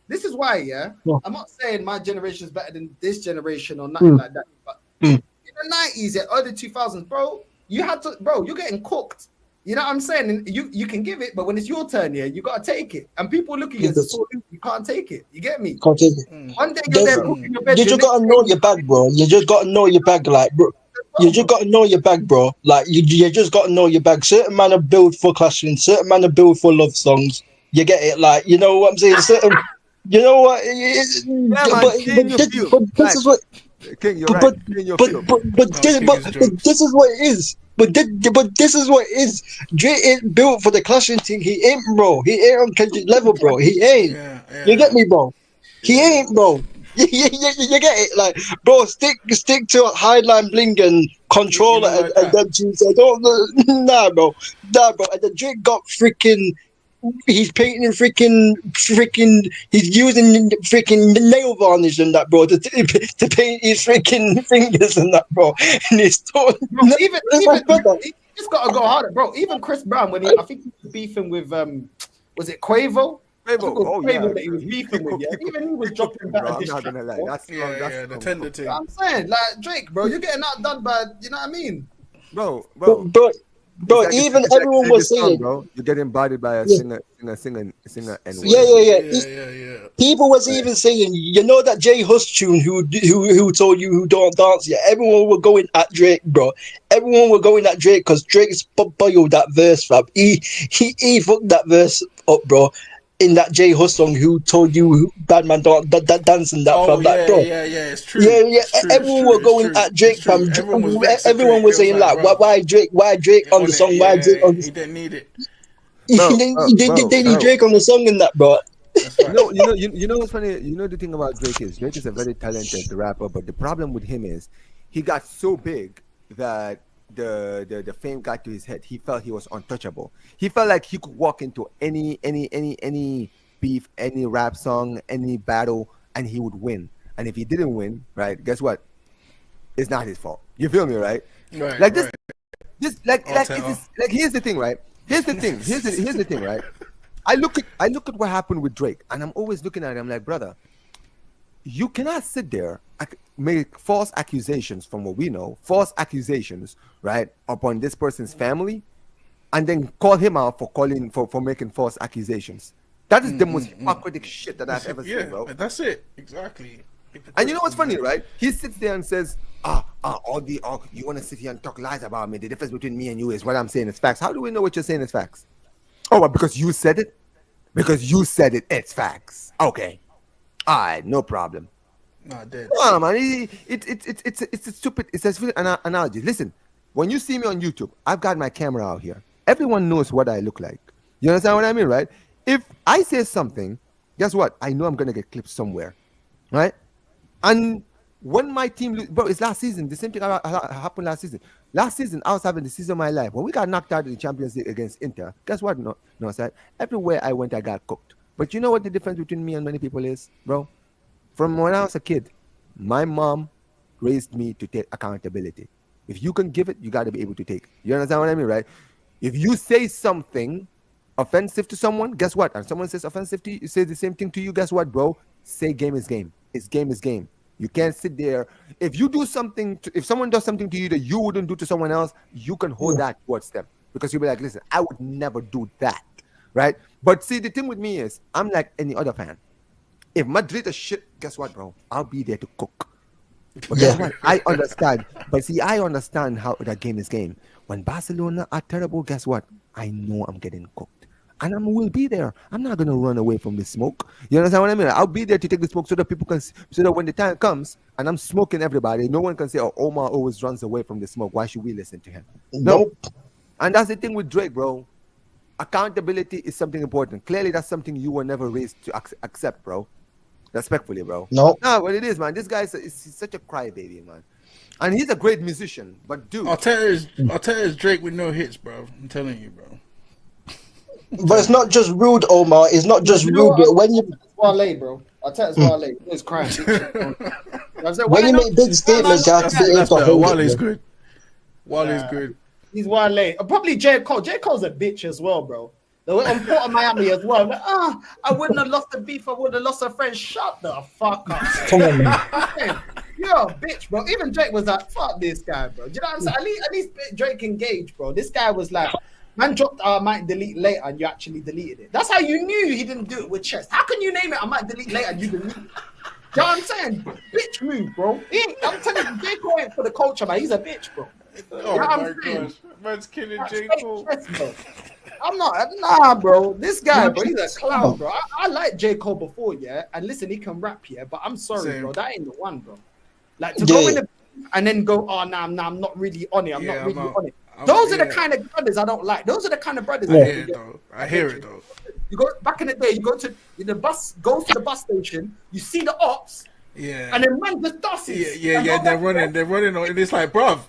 This is why, I'm not saying my generation is better than this generation or nothing like that. But in the 90s, early 2000s, bro, you had to, bro, you're getting cooked. You know what I'm saying? And you can give it, but when it's your turn, you gotta take it. And people look at you as you can't take it. You get me? Can't take it. One day you're there cooking your bed. You just gotta know your bag, bro. You just gotta know your bag, like, bro. You just gotta know your bag, bro. Like, you just gotta know your bag. Certain man are built for clashing. Certain man are built for love songs. You get it? Like, you know what I'm saying? Certain, you know what? But this is what. King, you're right. But this is what it is. But this is what it is. Dre ain't built for the clashing thing. He ain't, bro. He ain't on Kendrick level, bro. He ain't. You get me, bro? He ain't, bro. You get it? Like, bro, stick to a highline bling and controller and then juice. I don't know. Nah, bro. And the Drake got freaking he's painting freaking. He's using freaking nail varnish and that, bro, to paint his freaking fingers and that, bro. And he's Bro, even he just gotta go harder, bro. Even Chris Brown, when I think he was beefing with was it Quavo? Quavo that he was beefing with, yeah. Even he was dropping better. I'm not gonna lie. That's the tender thing. I'm saying, like Drake, bro, you're getting outdone by, you know what I mean? Bro, like even everyone was saying, bro, you're getting bodied by a singer. Yeah. People was even saying, you know that J Hus tune who told you who don't dance yet. Everyone were going at Drake, bro. Everyone were going at Drake because Drake spoiled that verse, fam. He fucked that verse up, bro. In that J Hus song, who told you bad man don't dance and that, fam. That, bro. Yeah, it's true. Yeah. It's true, Everyone were going at Drake, fam. Everyone was saying like, why Drake on the song? Why Drake on the song? He didn't need it. They need Drake on the song in that, bro. You know what's funny? You know the thing about Drake is a very talented rapper, but the problem with him is he got so big that the fame got to his head. He felt he was untouchable. He felt like he could walk into any beef, any rap song, any battle, and he would win. And if he didn't win, right, guess what? It's not his fault. You feel me, right? Right. Like this here's the thing, right? Here's the thing, right? I look at what happened with Drake, and I'm always looking at him like, brother, you cannot sit there make false accusations from what we know, right, upon this person's family, and then call him out for making false accusations. That is the most hypocritical shit that I've ever seen, bro. That's it, exactly. And you know what's funny, right? He sits there and says, you want to sit here and talk lies about me. The difference between me and you is what I'm saying is facts. How do we know what you're saying is facts? Oh, well, because you said it? Because you said it, it's facts. Okay. All right, no problem. Nah, dead. No, man, it's a stupid, it's a stupid analogy. Listen, when you see me on YouTube, I've got my camera out here. Everyone knows what I look like. You understand what I mean, right? If I say something, guess what? I know I'm going to get clipped somewhere, right? And when my team, bro, it's last season. The same thing happened last season. Last season, I was having the season of my life. When we got knocked out in the Champions League against Inter, guess what? No, sir. Everywhere I went, I got cooked. But you know what the difference between me and many people is, bro? From when I was a kid, my mom raised me to take accountability. If you can give it, you got to be able to take it. You understand what I mean, right? If you say something offensive to someone, guess what? And someone says offensive to you, say the same thing to you, guess what, bro? Say game is game. It's game is game. You can't sit there. If you do something, if someone does something to you that you wouldn't do to someone else, you can hold that towards them. Because you'll be like, listen, I would never do that, right? But see, the thing with me is, I'm like any other fan. If Madrid is shit, guess what, bro? I'll be there to cook. But guess what? I understand. But see, I understand how that game is game. When Barcelona are terrible, guess what? I know I'm getting cooked. And I will be there. I'm not going to run away from the smoke. You understand what I mean? I'll be there to take the smoke so that people can, so that when the time comes and I'm smoking everybody, no one can say, oh, Omar always runs away from the smoke. Why should we listen to him? No. And that's the thing with Drake, bro. Accountability is something important. Clearly, that's something you were never raised to accept, bro. Respectfully, bro. No, what it is, man. This guy is such a crybaby, man. And he's a great musician, but dude. Arteta is Drake with no hits, bro. I'm telling you, bro. But it's not just rude, Omar. It's not just rude. But when you Wale, bro, Arteta's Wale. It's crying. When you make big statements, you have to be able to hold it. Wale's good. Wale's good. He's Wale. Probably J. Cole. J. Cole's a bitch as well, bro. They went on Port of Miami as well. Like, I wouldn't have lost the beef. I would have lost a friend. Shut the fuck up. Come on, man. You're a bitch, bro. Even Drake was like, fuck this guy, bro. Do you know what I'm saying? At least Drake engaged, bro. This guy was like, man dropped I might delete later and you actually deleted it. That's how you knew he didn't do it with chest. How can you name it I might delete later and you delete it? Do you know what I'm saying? Bitch move, bro. I'm telling you, J. Cole ain't for the culture, man. He's a bitch, bro. Oh my gosh. Man's killing J. Cole. I'm not, bro. This guy, bro, he's a clown, bro. I like J. Cole before, yeah. And listen, he can rap, yeah. But I'm sorry, bro. That ain't the one, bro. Like to go in the and then go, oh, nah, I'm not really on it. I'm not really on it. Those are the kind of brothers I don't like. Those are the kind of brothers. I hear it though. You go back in the day. You go to the bus station. You see the ops. Yeah. And then man just dusty. Yeah. They're running on, and it's like, bruv.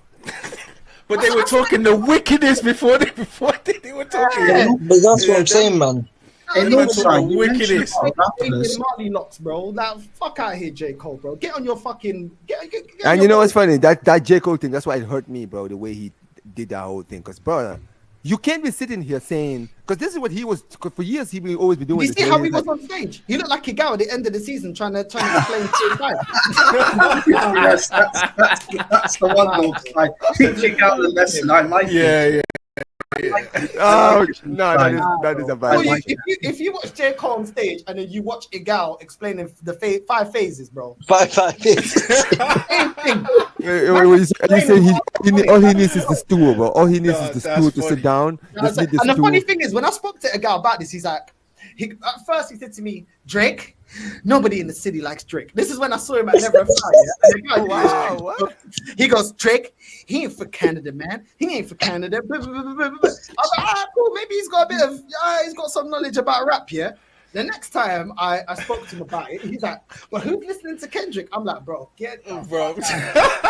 But they were talking the wickedest before they were talking. Yeah, but that's what I'm saying, man. Hey, Man no, talking son, about you mentioned wickedness. about David rappers. Marley locks, bro. Like, fuck out here, J. Cole, bro. Get on your fucking. Get on And your you know what's phone. funny? That J. Cole thing, that's why it hurt me, bro, the way he did that whole thing. Because, bro, you can't be sitting here saying, because this is what he was, 'cause for years, he will always be doing Did you this. see where how he's he was like, on stage? He looked like a gal at the end of the season trying to explain to life. Yes, that's the one, though. Like, teaching out the lesson. I like it. Yeah. oh, no, that is a bad Well, one. if you watch J. Cole on stage and then you watch a gal explaining the 5 phases, bro. 5 years. Same thing. You say all he needs is the stool, bro. All he needs is the that's stool to funny. sit down. Just need the And the stool. funny thing is, when I spoke to a guy about this, he's like, at first he said to me, Drake, nobody in the city likes Drake. This is when I saw him at Never Fire. Oh, wow, what? He goes, Drake, he ain't for Canada, man. He ain't for Canada. I was like, cool. Maybe he's got a bit of, he's got some knowledge about rap, yeah? The next time I spoke to him about it, he's like, well, who's listening to Kendrick? I'm like, bro, get the Bro. fuck out.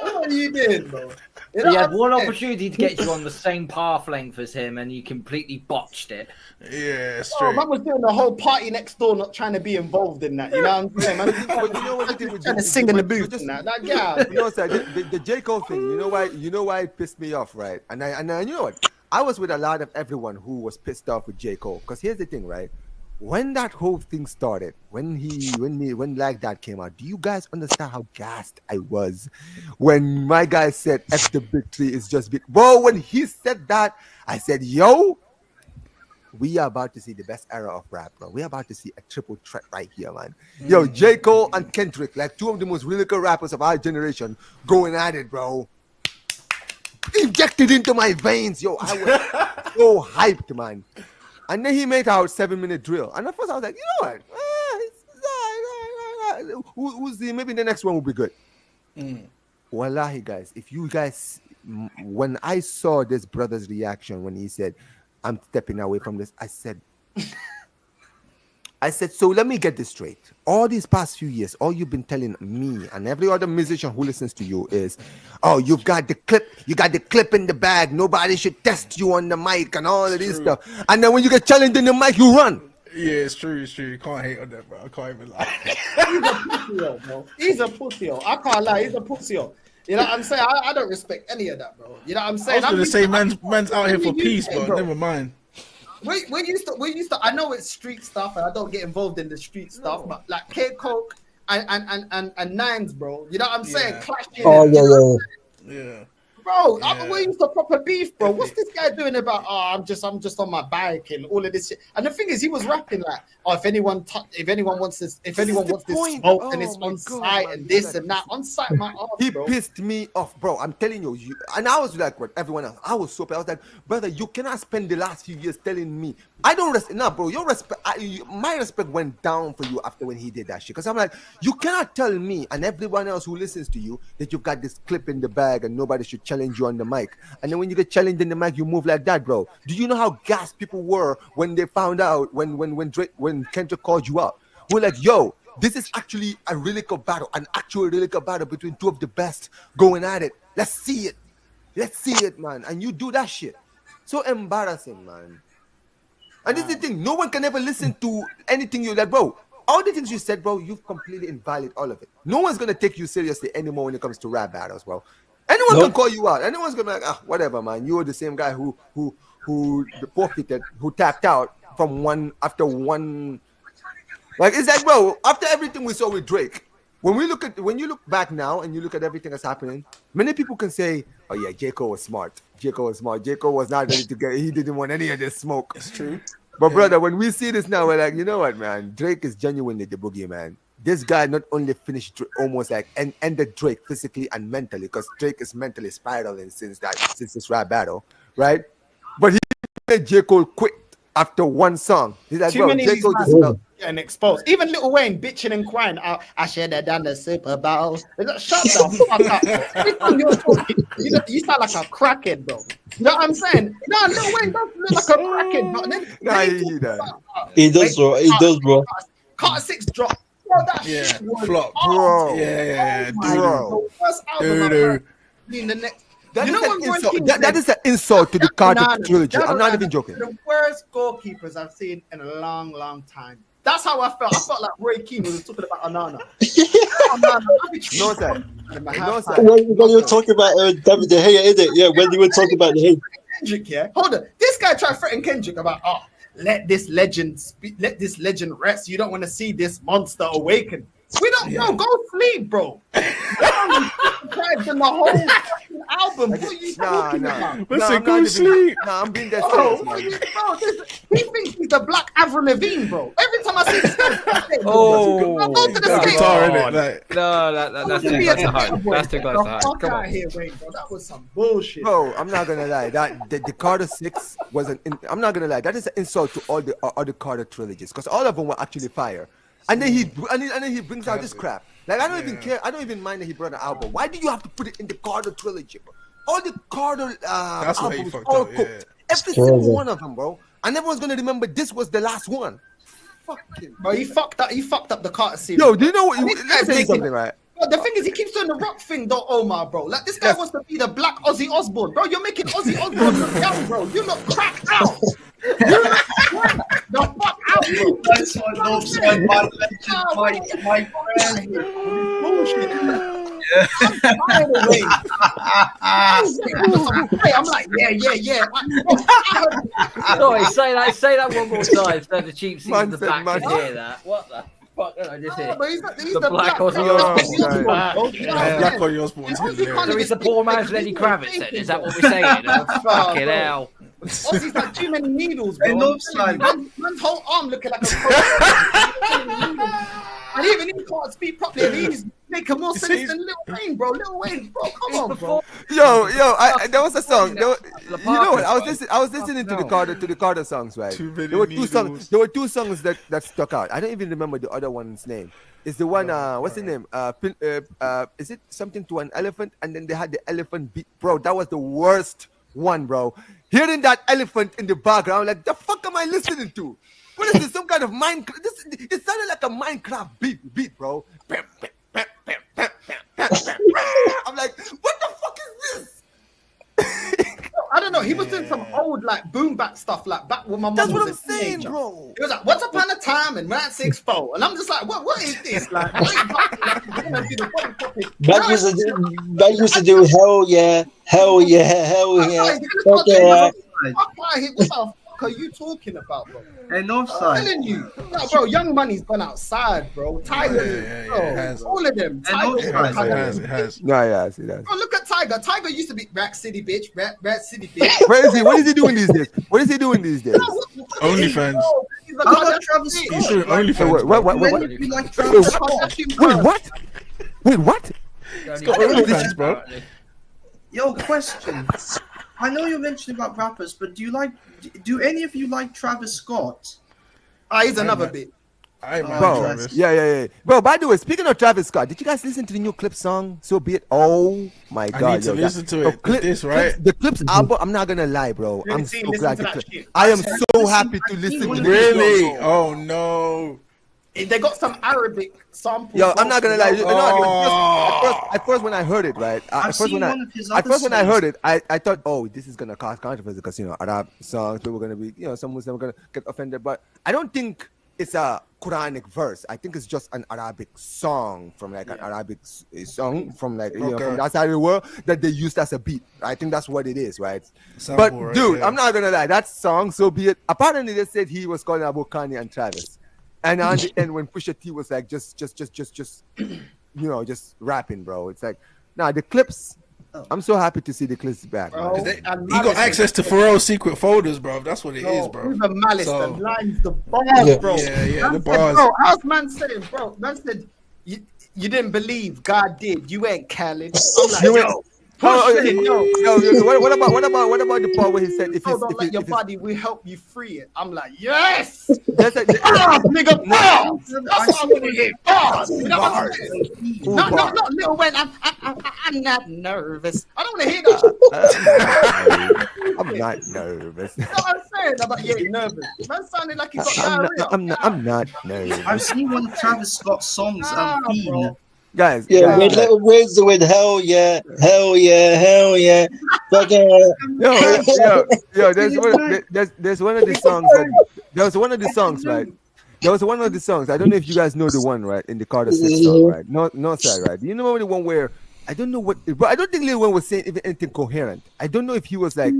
What are you doing, bro? You know He had what I'm one saying? opportunity to get you on the same path length as him, and you completely botched it. Yeah, Oh, straight. man was doing the whole party next door, not trying to be involved in that. You know what I'm saying? Man, But you know what the thing with trying to J- sing in the but booth just- and that. Like, yeah. You know, sir, the J. Cole thing, you know why it pissed me off, right? And you know what? I was with a lot of everyone who was pissed off with J. Cole. Because here's the thing, right? When that whole thing started, when Like That came out, do you guys understand how gassed I was when my guy said F the big three is just big? Bro, when he said that, I said, yo, we are about to see the best era of rap, bro. We're about to see a triple threat right here, man. Yo, J. Cole and Kendrick, like two of the most lyrical rappers of our generation, going at it, bro. Injected into my veins, yo. I was so hyped, man. And then he made our 7-minute drill. And at first I was like, you know what? We'll see. Maybe the next one will be good. Wallahi, guys, if you guys, when I saw this brother's reaction when he said, I'm stepping away from this, I said, so let me get this straight. All these past few years, all you've been telling me and every other musician who listens to you is, oh, you've got the clip in the bag. Nobody should test you on the mic and all of this stuff. And then when you get challenged in the mic, you run. Yeah, it's true. You can't hate on that, bro. I can't even lie. He's a pussy, bro. He's a pussy. I can't lie. He's a pussy. You know what I'm saying? I don't respect any of that, bro. You know what I'm I saying? was going to say, man's out here for I'm peace, used to it, but bro. never mind. We used to. I know it's street stuff, and I don't get involved in the street stuff. But like K Coke and Nines, bro. You know what I'm saying? Yeah. Clashing. Oh, and- yeah. Yeah. Bro, Yeah. we used to proper beef, bro. What's this guy doing about? Oh, I'm just on my bike and all of this shit. And the thing is, he was rapping like, oh, if anyone wants this point. smoke and Oh it's my on God, site man. and this Like, and that on site, my ass, He bro. pissed me off, bro. I'm telling you, and I was like, what everyone else. I was so pissed. I was like, brother, you cannot spend the last few years telling me. I don't respect. Nah, bro, your respect. My respect went down for you after when he did that shit. Because I'm like, you cannot tell me and everyone else who listens to you that you've got this clip in the bag and nobody should challenge you on the mic. And then when you get challenged in the mic, you move like that, bro. Do you know how gassed people were when they found out when Kendrick called you out? We're like, yo, this is actually a really good battle, an actual really good battle between two of the best going at it. Let's see it, man. And you do that shit. So embarrassing, man. And this is the thing, no one can ever listen to anything you like, bro. All the things you said, bro, you've completely invalid all of it. No one's gonna take you seriously anymore when it comes to rap battles, bro. Anyone can call you out. Anyone's gonna be like, whatever, man. You're the same guy who forfeited, who tapped out from one after one. Like, it's like, bro, after everything we saw with Drake, when you look back now and you look at everything that's happening, many people can say, oh yeah, J. Cole was smart. J. Cole was not ready to get, he didn't want any of this smoke. It's true. But brother, when we see this now, we're like, you know what, man? Drake is genuinely the boogeyman. This guy not only finished almost like ended Drake physically and mentally, because Drake is mentally spiraling since this rap battle, right? But he made J. Cole quit after one song. He's like, Too bro, many J. of Cole these just felt. and exposed. Even Lil Wayne bitching and crying. I should have done the Super Bowl. Shut the fuck up, bro. You sound like a crackhead, bro. You know what I'm saying? No, Lil Wayne does look like a crackhead, bro. Nah, he does. He does, bro. Carter 6 drop. Bro, that Yeah, shit was flop. Bro. Yeah, my bro. God. The first album I've heard in the next That You is know an what Roy insult. Keane That said? is an insult to the Carter Onana, trilogy. I'm not Onana, even joking. The worst goalkeepers I've seen in a long, long time. That's how I felt. I felt like Roy Keane was talking about Onana. No, sir. No, sir. When you were talking about David De Gea, isn't it? Yeah, when you were talking about De Gea. Kendrick, yeah. Hold on. This guy tried to threaten Kendrick about, let this legend rest. You don't want to see this monster awaken. We don't know. Go sleep, bro. In the whole album. What are you talking about? Listen, go sleep. I'm being that serious, man. He thinks he's the Black Avril Lavigne, bro. Every time I see this guy, go to the Guitar, stage. innit? Like, That's too close to home. That's too close to home. Come on. Here, wait, bro. That was some bullshit. Bro, I'm not gonna lie. That the Carter 6 was I'm not gonna lie. That is an insult to all the other Carter trilogies because all of them were actually fire. And then he brings out this crap. Like I don't even care. I don't even mind that he brought an album. Why do you have to put it in the Carter trilogy, bro? All the Carter albums all cooked. Every single one of them, bro. And everyone's gonna remember this was the last one. Fucking bro, he fucked up the Carter series. Yo, do you know what? Let me say something, right? But the thing is, he keeps doing the rock thing, though, Omar, bro. Like, this guy wants to be the Black Ozzy Osbourne. Bro, you're making Ozzy Osbourne look young, bro. You look cracked out. You look cracked the fuck out, bro. That's what offside my legend, my friend. Bullshit. I'm like, yeah. Sorry, say that one more time so the cheap seats in the back can hear that. What the fuck did I just hear? He's The Black Ozzy Osbourne. Black Ozzy Osbourne's hilarious. So he's a poor man's Lenny Kravitz then? Is that what we're saying? Oh, fucking hell. Ozzy's like too many needles, bro. Man's whole arm looking like a and even he can't speak properly and he's making more sense than Lil Wayne, bro. Lil Wayne, bro, come on, bro. Yo, there was a song. You know what? I was listening to the Carter songs, right? There were two songs that stuck out. I don't even remember the other one's name. It's the one. What's the name? Is it something to an elephant? And then they had the elephant beat, bro. That was the worst one, bro. Hearing that elephant in the background, like the fuck am I listening to? What is this? Some kind of Minecraft? It sounded like a Minecraft beat, bro. I'm like, what the fuck is this? I don't know. He was doing some old like boom bap stuff, like back when my mom was what I'm a saying, teenager. bro. It was like, "What's upon a time?" and Rat 6'4", and I'm just like, "What is this?" Like, that used to do hell yeah. Okay, what the fuck are you talking about, bro? And I'm offside. telling you, bro. Young Money's gone outside, bro. Tiger, all of them. It has. No, yeah, see that. Bro, look at Tiger. Tiger used to be Rat City bitch. Rat City bitch. Where is he? What is he doing these days? What is he doing these days? OnlyFans. How about Travis He's Scott? doing OnlyFans. What? Many of you like Travis Scott? Wait, what? He's got OnlyFans, bro. Yo, question. I know you're mentioning about rappers, but do any of you like Travis Scott? He's another bit. Bro, Travis. yeah. Bro, by the way, speaking of Travis Scott, did you guys listen to the new Clips song? So be it. Oh my God, I need to listen to it. This, right? The Clips album. I'm not gonna lie, bro. I'm so glad. I am so happy to listen to this. Really? Oh no. They got some Arabic samples. Yo, I'm not gonna lie. You know, at first when I heard it, right? At first when I heard it, I thought, oh, this is gonna cause controversy because Arab songs, people are gonna be, some Muslims are gonna get offended. But I don't think it's a Quranic verse. I think it's just an Arabic song from an Arabic song from from that side of the world that they used as a beat. I think that's what it is, right? Sample, but dude, I'm not gonna lie. That song, so be it. Apparently, they said he was calling about Kanye and Travis. And on the end, when Pusha T was like, just rapping, bro. It's like, the Clips. I'm so happy to see the Clips back. Bro, he got access to Pharrell's secret folders, bro. That's what it is, bro. The malice, the lines, the bars, bro. Yeah, the bars. Bro, how's man saying, bro? Man said, you didn't believe God did. You ain't Khaled. I'm like, What about the part where he said, if your body will help you free it? I'm like, yes. Nigga, bars. That's what I'm gonna get. Bars. Not Lil Wayne. I'm not nervous. I don't want to hear that. I'm not nervous. You know what I'm saying? About you ain't nervous. Man sounded like he got diarrhea. I'm not nervous. I've seen one of Travis Scott's songs, Keane. guys. Yeah, guys, where's the wind? Hell yeah, hell yeah, hell yeah. Fucking yo, there's one of the songs that there was one of the songs, right? There was one of the songs. I don't know if you guys know the one, right? In the Carter 6 song, right? No side, right? Do you know the one where I don't know what, but I don't think Lil Wayne was saying even anything coherent. I don't know if he was like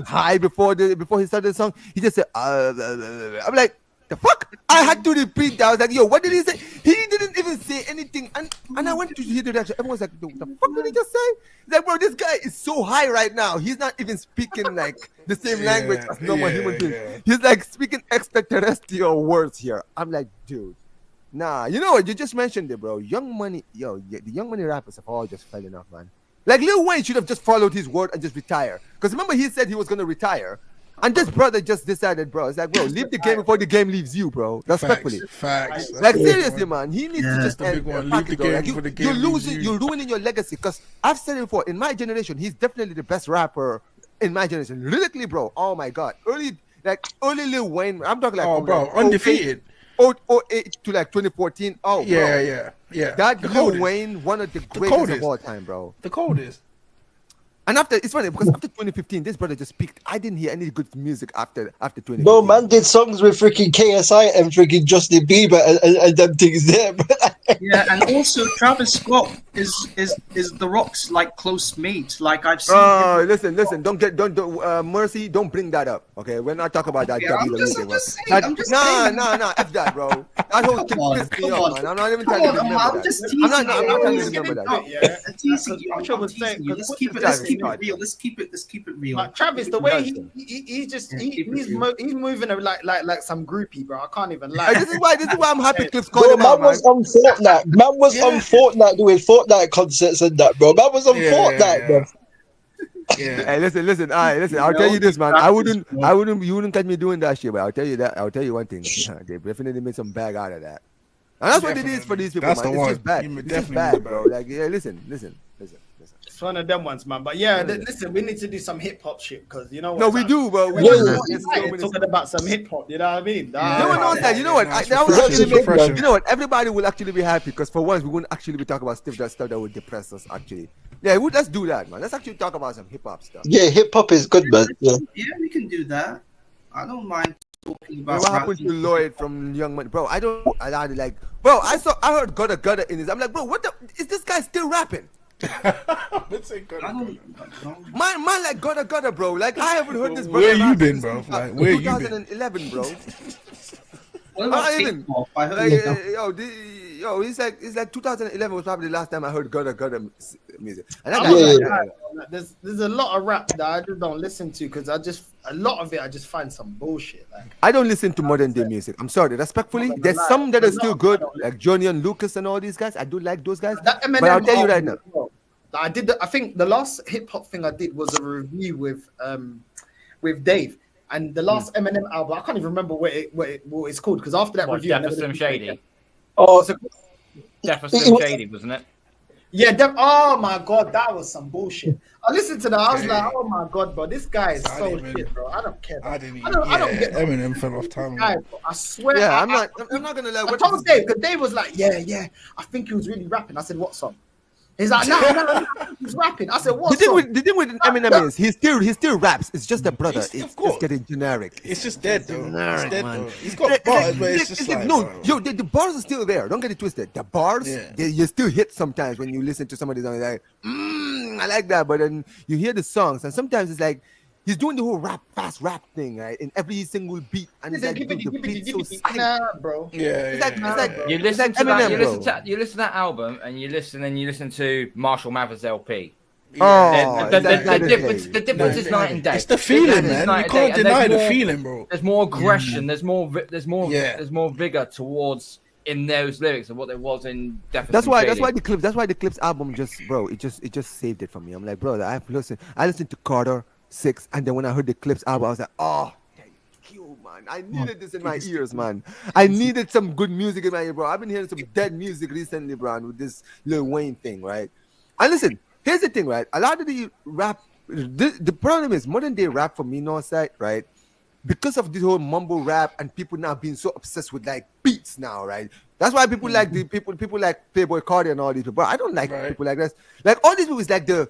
high before he started the song. He just said, I'm like, the fuck? I had to repeat that. I was like, yo, what did he say? He didn't even say anything. And I went to hear the reaction. Everyone's like, the fuck did he just say? He's like, bro, this guy is so high right now. He's not even speaking like the same language as normal human beings. Yeah. He's like speaking extraterrestrial words here. I'm like, dude. Nah, you know what? You just mentioned it, bro. Young Money, the Young Money rappers have all just fallen off, man. Like Lil Wayne should have just followed his word and just retire. Because remember, he said he was gonna retire, and this brother just decided, bro. It's like, bro, leave the game before the game leaves you, bro. Respectfully. Facts. Like seriously, man. He needs to just end. Leave the game before the game You're losing. You're ruining your legacy. Because I've said it before. In my generation, he's definitely the best rapper in my generation. Lyrically, bro. Oh my god. Early Lil Wayne. I'm talking like, bro, undefeated. 08 to like 2014. Oh, yeah. That Lil Wayne, one of the greatest of all time, bro. The coldest. And it's funny because after 2015, this brother just peaked. I didn't hear any good music after 2015. No, man did songs with freaking KSI and freaking Justin Bieber and them things there. Yeah, and also Travis Scott is The Rock's like close mate. Like I've seen. Oh, listen, don't Mercy, don't bring that up. Okay, we're not talking about that. Yeah, I'm just saying. Nah, F that, bro. That whole thing pissed me off, man. I'm not even trying to remember that. I'm not trying to remember that. Yeah, I'm teasing you. Let's keep it real. Let's keep it real. Like Travis, the way he's moving like some groupie, bro. I can't even lie. This is why I'm happy Cliff's calling him Man out, was on Fortnite. Man was on Fortnite doing Fortnite concerts and that, bro. Man was on Fortnite, bro. Yeah. Hey, listen. I'll tell you this, man. You wouldn't catch me doing that shit, but I'll tell you one thing. They definitely made some bag out of that. And that's what it is for these people, man. It's just bad. It's just bad, bro. Like, yeah, listen. It's one of them ones, man. But yeah, listen, we need to do some hip hop shit because you know what? No, we do, bro. Talking about some hip hop, you know what I mean? No one knows that. You know what? You know what? Everybody will actually be happy because for once we wouldn't actually be talking about stuff that would depress us. Actually, yeah, let's do that, man. Let's actually talk about some hip hop stuff. Yeah, hip hop is good, man. Yeah, we can do that. I don't mind talking about. What happened to Lloyd from Young Money, bro? I heard Gutter in this. I'm like, bro, what is this guy still rapping? Man, like Gutter, bro. Like I haven't heard this. Where you been, bro? Like where you been? 2011, bro. It's like 2011 was probably the last time I heard Gutter music. And there's a lot of rap that I just don't listen to because a lot of it I just find some bullshit. Like I don't listen to modern day music. I'm sorry, respectfully. There's some that are still good, like Johnny and Lucas and all these guys. I do like those guys. But I'll tell you right now. I think the last hip hop thing I did was a review with Dave, and the last Eminem album. I can't even remember what it's called because after that review, Death of Slim Shady. Death of Slim Shady, wasn't it? Yeah. Oh my god, that was some bullshit. I listened to that. I was like, oh my god, bro, this guy is shit, bro. I don't care. Bro. I don't get Eminem fell off time. Guy, I swear. Yeah, I'm not gonna lie. I told Dave because Dave was like, yeah. I think he was really rapping. I said, what song? He's like, no, he's rapping. I said, what? The thing with Eminem is he still raps. It's just a brother. It's getting generic. It's just dead though. Generic, man. He's got bars, but it's just like the bars are still there. Don't get it twisted. The bars, you still hit sometimes when you listen to somebody like, I like that. But then you hear the songs, and sometimes it's like he's doing the whole fast rap thing, right? In every single beat, and it's like the beat so sick, bro. It's like you listen to that. You listen to that album, and you listen to Marshall Mathers LP. The difference is night and day. It's the feeling, man. You can't deny the feeling, bro. There's more aggression. There's more vigor towards in those lyrics of what there was in Death of Slim Shady. That's why the Clips album just saved it for me. I'm like, bro, I listened to Carter 6, and then when I heard the Clips album, I was like, oh, thank you, man. I needed this in my ears, man. I needed some good music in my ear, bro. I've been hearing some dead music recently, bro, with this Lil Wayne thing, right? And listen, here's the thing, right? A lot of the rap, the problem is modern day rap for me, no side, right? because of this whole mumble rap and people now being so obsessed with like beats now, right? That's why people like the people like Playboy Cardi and all these people. But I don't like people like this. Like all these people is like the,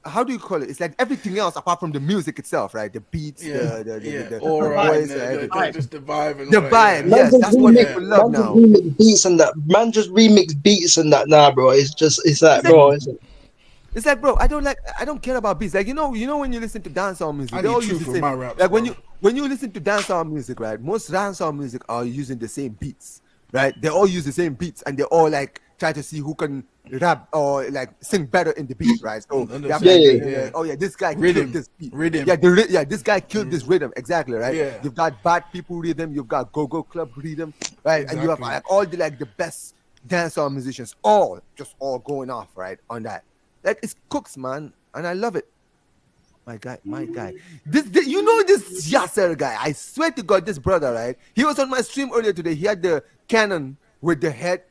how do you call it? It's like everything else apart from the music itself, right? The beats, the voice, just the vibe and the vibe. Yes, that's what people love now. Remix beats and that. Man just remix beats and that now, bro. It's like, bro. It's like, bro, I don't care about beats. Like, you know when you listen to dancehall music, they all use the same. Like when you listen to dancehall music, right? Most dancehall music are using the same beats, right? They all use the same beats, and they all like try to see who can rap or like sing better in the beat, right? So oh yeah, this guy killed this beat. This guy killed this rhythm, exactly, right? Yeah. You've got Bad People rhythm, you've got Go-Go Club rhythm, right? Exactly. And you have like all the best dancehall musicians, all going off, right, on that. Like it's cooks, man, and I love it. My guy. This you know this Yasser guy. I swear to God, this brother, right? He was on my stream earlier today. He had the cannon with the head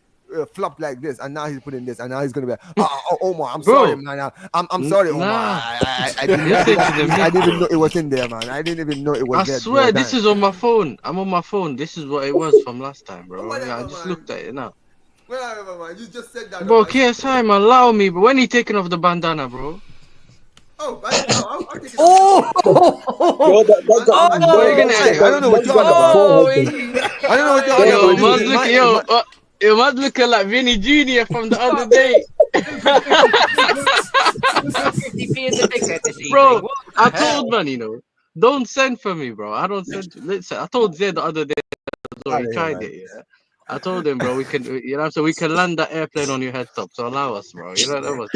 flopped like this, and now he's putting this, and now he's gonna be like, Omar, I'm sorry, man. I'm sorry, Omar. I didn't even know it was in there, man. I didn't even know it was there. I swear, this is on my phone. I'm on my phone. This is what it was from last time, bro. I just looked at it now. Whatever, man. You just said that. Bro, KSI, man, allow me. But when he taking off the bandana, bro? Oh, bro, you're gonna. I don't know what you're about. I don't know what you're about. Yo, man's looking like Vinny Jr. from the other day. Bro, I told man, don't send for me, bro. I don't send. Listen, I told Zed the other day. He tried it, yeah. I told him, bro, we can, so we can land that airplane on your head top. So allow us, bro. That was.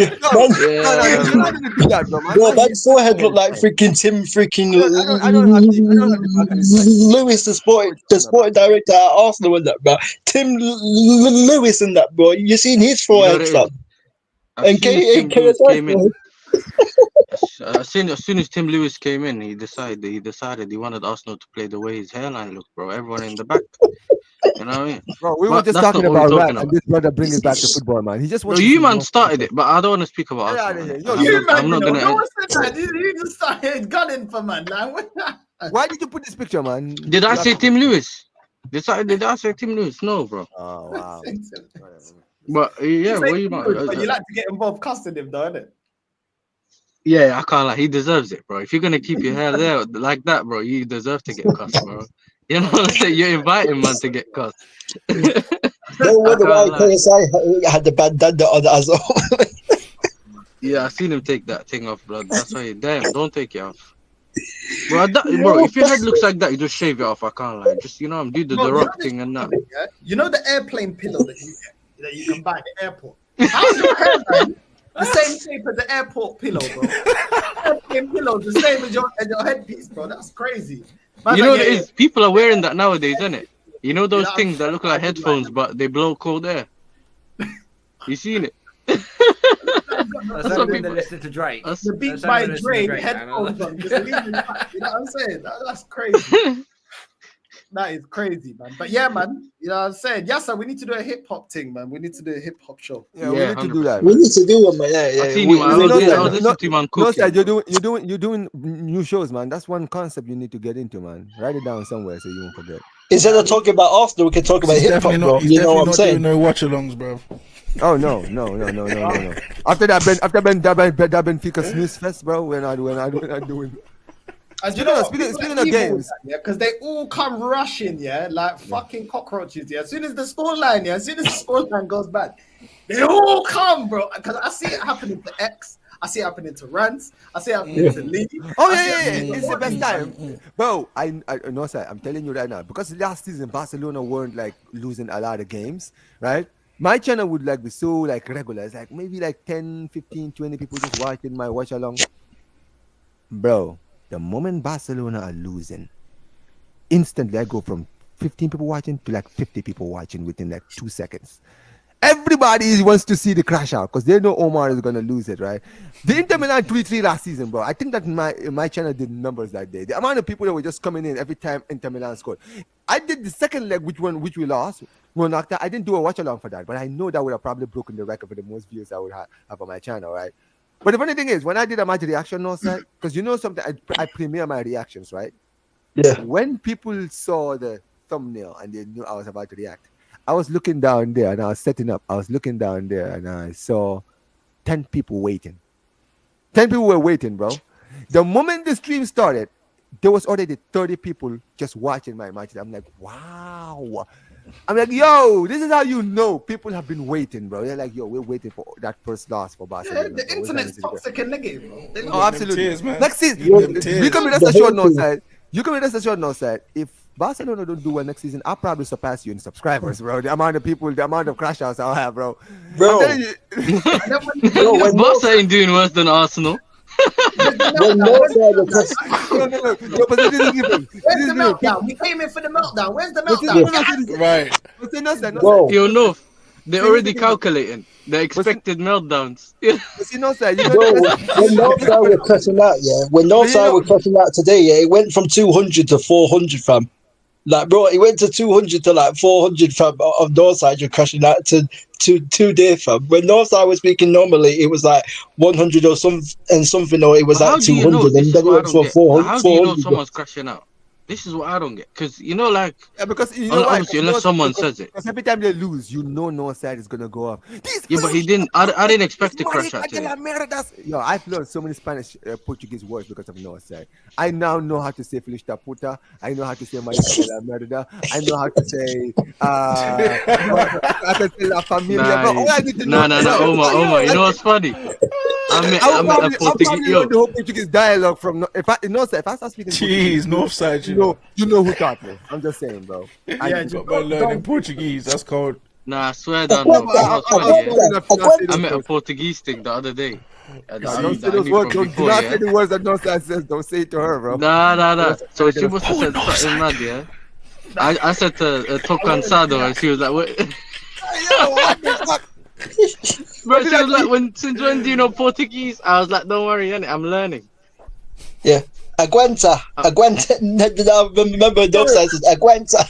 Bro, that forehead looked like freaking Tim freaking Lewis, the sporting director at Arsenal, and that, bro. Tim Lewis and that, bro. You seen his forehead stuff? And came in. As soon as Tim Lewis came in, he decided he wanted Arsenal to play the way his hairline looked, bro. Everyone in the back. You know what I mean? Bro, we were just talking about rap, and this brother bring it back to football, man. He just wants you man started it, but I don't want to speak about Arsenal. I'm not gonna. No one said that. You just started gunning for man. Why did you put this picture, man? Did I say Tim Lewis? Did I say Tim Lewis? No, bro. Oh wow. But yeah, what you but you like to get involved cussing him, though, innit? Yeah, I can't lie. He deserves it, bro. If you're gonna keep your hair there like that, bro, you deserve to get cussed, bro. You know what I'm saying? You're inviting man to get cussed. No wonder why KSI had the bandana on as well. Yeah, I seen him take that thing off, blood. That's why. Damn, don't take it off. Bro, if your head looks like that, you just shave it off. I can't lie. Just do the rock thing and that. Yeah? You know the airplane pillow that you can buy at the airport. How's your hair, man? The same shape as the airport pillow, bro. Airplane pillow, the same as your headpiece, bro. That's crazy. Man, you know what it is? People are wearing that nowadays, isn't it? You know those things that look like headphones, but they blow cold air. You seen it? That's what people listen to Drake. The Beats by Drake headphones on. Just leaving that. You know what I'm saying? That's crazy. That is crazy, man. But yeah, man. You know what I'm saying? Yeah, sir, we need to do a hip hop thing, man. We need to do a hip hop show. Yeah, we need to do that. We need to do one, man. Yeah. I seen you, man. I was listening to man cooking. You're doing new shows, man. That's one concept you need to get into, man. Write it down somewhere so you won't forget. Instead of talking about Arsenal, we can talk about hip hop, bro. You know what I'm saying? No watch-alongs, bro. Oh no. After that Benfica snooze fest, bro. We're not doing. And speaking of games, because they all come rushing, like fucking cockroaches, As soon as the scoreline goes bad, they all come, bro. Because I see it happening to X, I see it happening to Rance, I see it happening to Lee. Oh yeah, it's the best time, bro. I no, sir, I'm telling you right now, because last season Barcelona weren't like losing a lot of games, right? My channel would like be so like regular. It's like maybe like 10, 15, 20 people just watching my watch along, bro. The moment Barcelona are losing, instantly I go from 15 people watching to like 50 people watching within like 2 seconds. Everybody wants to see the crash out because they know Omar is going to lose it, right? The Inter Milan 3-3 last season, bro. I think that my channel did numbers that day. The amount of people that were just coming in every time Inter Milan scored. I did the second leg, which we lost. I didn't do a watch along for that, but I know that would have probably broken the record for the most views I would have on my channel, right? But the funny thing is, when I did a match reaction, because something, I premiere my reactions, right? Yeah. When people saw the thumbnail and they knew I was about to react, I was looking down there and I was setting up. I was looking down there and I saw 10 people waiting. 10 people were waiting, bro. The moment the stream started, there was already 30 people just watching my matches. I'm like, wow. I'm like, yo, this is how you know people have been waiting, bro. They're like, yo, we're waiting for that first loss for Barcelona. Yeah, the internet's toxic and negative, bro. They Oh, love absolutely. tears, man. Next season, Give them you can be tears. rest assured, no side. You can be rest assured, no side. If Barcelona don't do well next season, I'll probably surpass you in subscribers, bro. The amount of people, the amount of crash outs I'll have, bro. Bro. I'm telling you. Bro, when Barca ain't doing worse than Arsenal. Northside was No, but this is different. Where's the meltdown? We came in for the meltdown. Where's the meltdown? Right. Bro. Yo, North, they're already calculating the expected meltdowns. But you know, sir, you Bro, know, when Northside were crashing out, yeah. When Northside were crashing out today, yeah, it went from 200 to 400, fam. Like, bro, it went to 200 to like 400, fam. Of Northside, you're crashing out to 2 days, fam. When Northside was speaking normally, it was like 100 or something, or it was How like do you 200, know? and This is then it what I went don't for get. 400. How do you know 400. someone's crashing out? This is what I don't get. Because, you know, like, yeah, because you know obviously, why? unless someone says it. Because every time they lose, you know Northside is gonna go up. Yeah, but he didn't. I didn't expect to crash out today. Yo, I've learned so many Spanish Portuguese words because of Northside. I now know how to say Feliz da puta. I know how to say Marica de la Merda. I know how to say I can say La Familia. But all I need to know. No, Omar. You know what's funny? I'm a Portuguese. Yo, the whole Portuguese dialogue from if I start speaking Jeez, Northside, you know who taught me. I'm just saying, bro. Yeah, just learning Portuguese. That's called. Nah, I swear down. I met a Portuguese thing the other day. Don't say those words. Do not say the words that Northside says. Don't say it to her, bro. Nah. So she must have said something mad, yeah. I said to Tô cansado, and she was like, "What?" Yo, what the fuck? Bro, she was like, "Since when do you know Portuguese?" I was like, "Don't worry, innit? I'm learning." Yeah. Aguenta. Remember Northside says aguenta.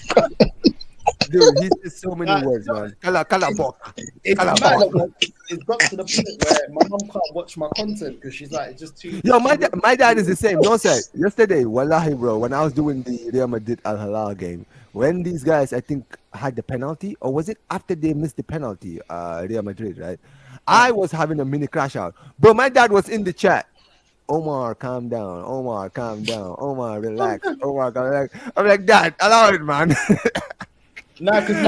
Dude, he says so many words, man. Cala boca. It's mad. It's got to the point where my mom can't watch my content because she's like, it's just too. Yo, my dad is the same. No, sir. Yesterday, wallahi, bro, when I was doing the Real Madrid Al Hilal game, when these guys, I think, had the penalty, or was it after they missed the penalty, Real Madrid, right? I was having a mini crash out. Bro, my dad was in the chat. Omar, calm down. Omar, calm down. Omar, relax. Omar, relax. I'm like, Dad, allow it, man. Nah, because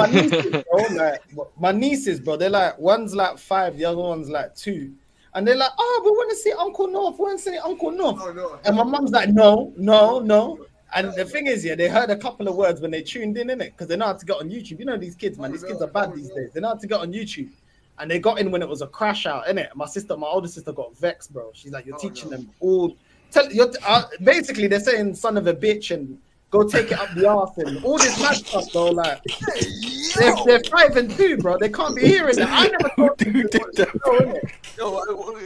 my nieces, bro, they're like, one's like 5, the other one's like 2. And they're like, oh, we want to see Uncle North. We want to see Uncle North. Oh, no. And my mom's like, no. And the thing is, yeah, they heard a couple of words when they tuned in, innit? Because they know how to get on YouTube. You know these kids, man. These kids are bad these days. They know how to get on YouTube. And they got in when it was a crash out, innit? My older sister got vexed, bro. She's like, you're teaching them all. Basically, they're saying son of a bitch and go take it up the arse and all this mad stuff, bro. Like, they're 5 and 2, bro. They can't be hearing that. I never thought they did that.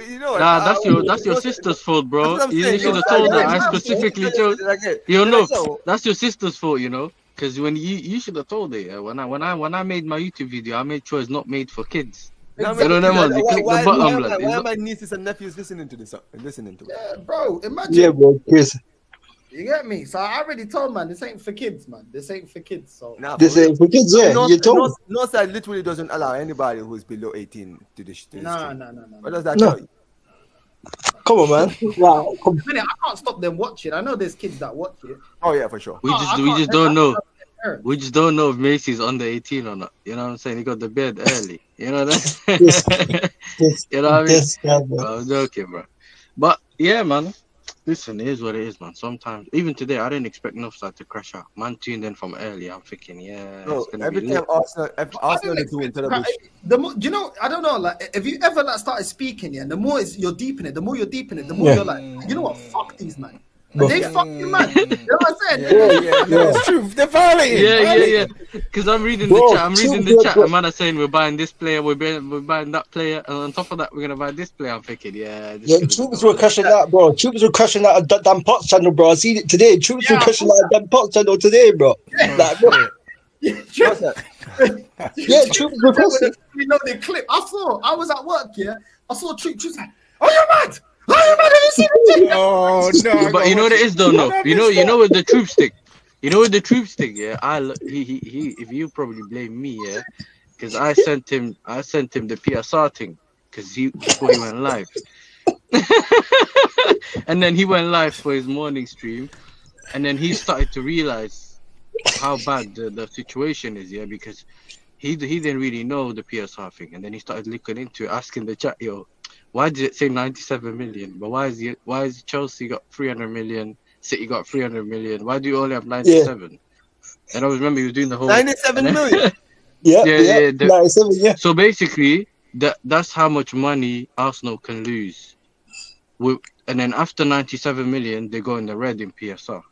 You know, nah, that's your sister's fault, bro. You should have told her. I specifically told. You know, that's your sister's fault, you know. Because when you should have told her. Yeah, when I made my YouTube video, I made sure it's not made for kids. Exactly. Why are my nieces and nephews listening to this? Listening to it? Yeah, bro. Imagine. Yeah, bro. Chris. You get me? So I already told, man, this ain't for kids, man. This ain't for kids. So this ain't for kids. Yeah, you told. Northside literally doesn't allow anybody who's below 18 to this. No. What does that tell you? Come on, man. Wow. I can't stop them watching. I know there's kids that watch it. Oh yeah, for sure. We just don't know. We just don't know if Macy's under 18 or not. You know what I'm saying? He got the bed early. You know that? You know what I mean? I'm joking, bro. But yeah, man. Listen, it is what it is, man. Sometimes, even today, I didn't expect Northside to crash out. Man tuned in from early. I'm thinking, it's gonna every be time lit. Arsenal is doing terrible. The more, you know, I don't know. Like, if you ever started speaking, the more you're deep in it. The more you're deep in it, the more you're like, you know what? Fuck these, man. They fucking man. You know what I'm saying? Yeah. It's true. They're violating. Yeah. Because I'm reading the chat. And man are saying we're buying this player, we're buying that player, and on top of that, we're gonna buy this player. I'm thinking, troops were crashing out, bro. Troops were crashing out a damn pot channel, bro. I seen it today. Troops were crashing out a damn pot channel today, bro. Like, bro. Troops were crashing. You know the clip. I was at work. Yeah, I saw Troops like, "Oh, you're mad! Oh, Oh no! But you know what it is though, no. You know with the troop stick. You know with the troop stick, yeah. He if you probably blame me, yeah, because I sent him the PSR thing because before he went live, and then he went live for his morning stream, and then he started to realize how bad the situation is, yeah, because he didn't really know the PSR thing, and then he started looking into it, asking the chat, yo, why did it say 97 million? But why is Chelsea got 300 million? City got 300 million. Why do you only have 97? Yeah. And I remember he was doing the whole 97 million. Yeah. 97, yeah. So basically, that's how much money Arsenal can lose. And then after 97 million, they go in the red in PSR.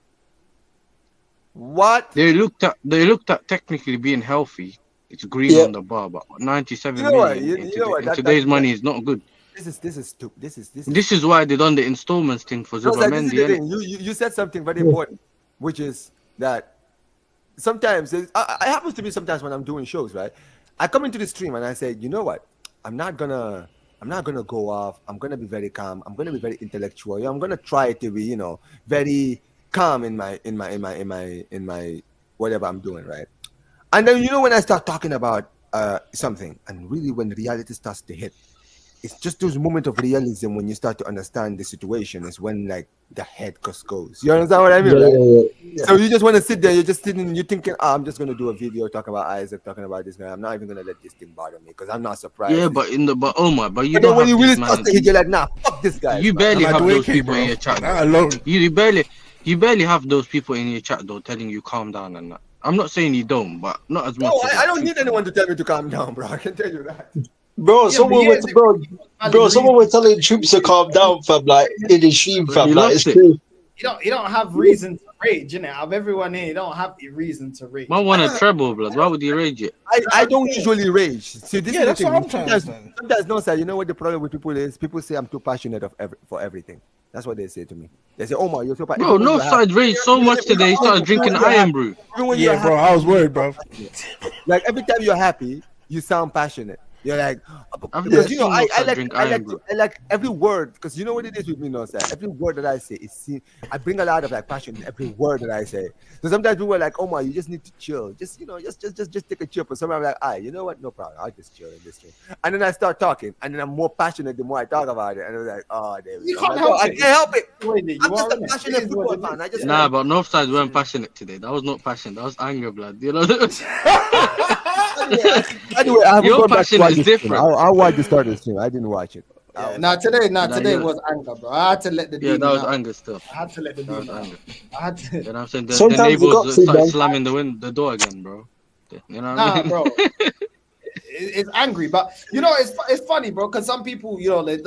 What? They looked at technically being healthy. It's green on the bar, but 97 million in today's money is not good. This is stupid. This is why they done the installments thing for Zubamendi. You said something very important, which is that sometimes it happens to me sometimes when I'm doing shows, right? I come into the stream and I say, you know what? I'm not gonna go off. I'm gonna be very calm. I'm gonna be very intellectual. I'm gonna try to be, very calm in my whatever I'm doing, right? And then when I start talking about something, and really when reality starts to hit, it's just those moments of realism when you start to understand the situation is when like the head just goes. You understand what I mean? Yeah. So you just want to sit there, you're just sitting, you're thinking, I'm just gonna do a video talking about Isaac, talking about this guy. I'm not even gonna let this thing bother me because I'm not surprised. Yeah, but you but don't when you really start to hit, you're like, nah, fuck this guy. You barely have those people in your chat. You barely have those people in your chat though telling you calm down and that. I'm not saying you don't, but not as much. No, I don't need anyone to tell me to calm down, bro. I can tell you that. Bro, someone was telling troops to calm down, fam, like in the stream, fam. Like it's true. You don't have reason to rage, innit? Of everyone here, you don't have the reason to rage. I want a treble, blood. Why would you rage it? I don't usually rage. See, this is that's the thing. what I'm trying to understand. Sometimes, no, sir. You know what the problem with people is? People say I'm too passionate for everything. That's what they say to me. They say, "Omar, you're so passionate." Bro, Northside raged so much today. He started drinking iron brew. Yeah, bro, I was worried, bro. Like every time you're happy, you sound passionate. You're like, because I like every word, because you know what it is with me, no, sir. Every word that I say I bring a lot of like passion in every word that I say. So sometimes people are like, "Oh my, you just need to chill. Just just take a chill." But sometimes I'm like, you know what? No problem. I'll just chill in this thing. And then I start talking, and then I'm more passionate the more I talk about it. And I'm like, oh, there we go. I can't help it. I'm just a passionate football fan. But Northside weren't passionate today. That was not passion. That was anger, blood. You know. Anyway, your passion is different. I watched the start of the stream. I didn't watch it. Today was anger, bro. I had to let the that was anger still. I had to let the demon out. I had to. You know what I'm saying? The neighbors started slamming the door again, bro. You know what I mean? Bro. It's angry, but it's funny, bro. Because some people, like,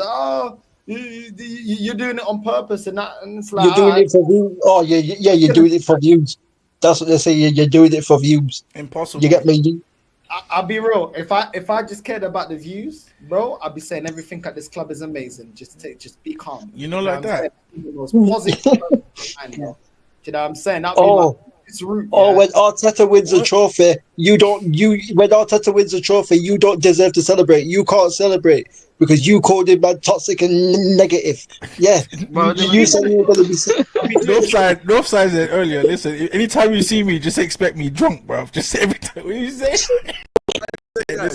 you're doing it on purpose and that, and it's like you're doing it for views. Oh yeah, you're doing it for views. That's what they say. You're doing it for views. Impossible. You get me? I'll be real. If I just cared about the views, bro, I'd be saying everything at this club is amazing. Just be calm. Like that. The most positive. You know what I'm saying? That'd be like this route. When Arteta wins a trophy, when Arteta wins a trophy, you don't deserve to celebrate. You can't celebrate because you called him man toxic and negative. Yeah, you said you were going to be. Northside said earlier. Listen, anytime you see me, just expect me drunk, bro. Just say every time. What do you say?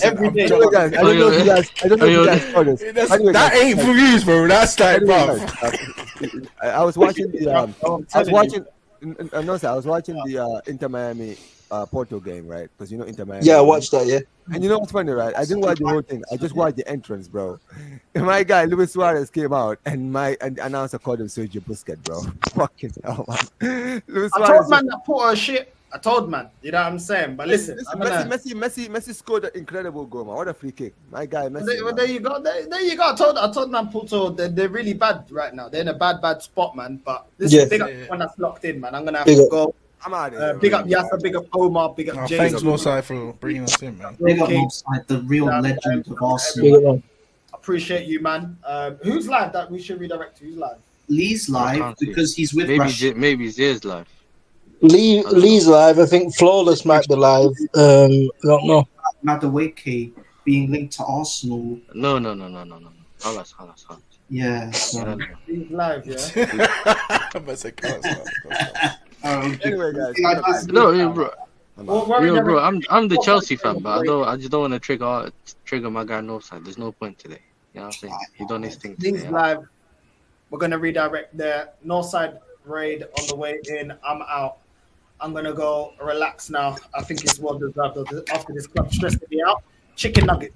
Every day. I don't know if you guys saw this. That ain't for views, bro. That's like, bro. I was watching the. I was watching the Inter Miami Porto game, right? Because Inter Miami. Yeah, I watched that. Yeah. And you know what's funny, right? I didn't watch the whole thing. I just watched the entrance, bro. And my guy Luis Suarez came out, and my announcer called him Sergio Busquets, bro. Fucking hell, man. Luis Suarez, I told man that Porto shit. I told man, you know what I'm saying? But listen, Messi scored an incredible goal, man. What a free kick. My guy, Messi. There you go. There you go. I told man Porto, they're really bad right now. They're in a bad spot, man. But this is big up one that's locked in, man. I'm gonna have to go. I'm out of here. Big up Yasser, big up Omar, big up James. Thanks, Northside, for bringing us in, man. Big up Northside, the real legend of Arsenal. Appreciate you, man. Who's live that we should redirect to? Who's live? Lee's live because he's with maybe Zier's live. Lee's live. I think Flawless might be live. I don't know. Madueke being linked to Arsenal. No. خلاص. Yeah. So. He's live, yeah. Anyway, guys. No, bro. Well, Rory Yo, never- bro, I'm the Chelsea fan, but I just don't want to trigger my guy Northside. There's no point today. You know what I'm saying? He done his thing He's today. live. We're gonna redirect there. Northside raid on the way in. I'm out. I'm gonna go relax now. I think it's well deserved after this club stressing me out. Chicken nugget.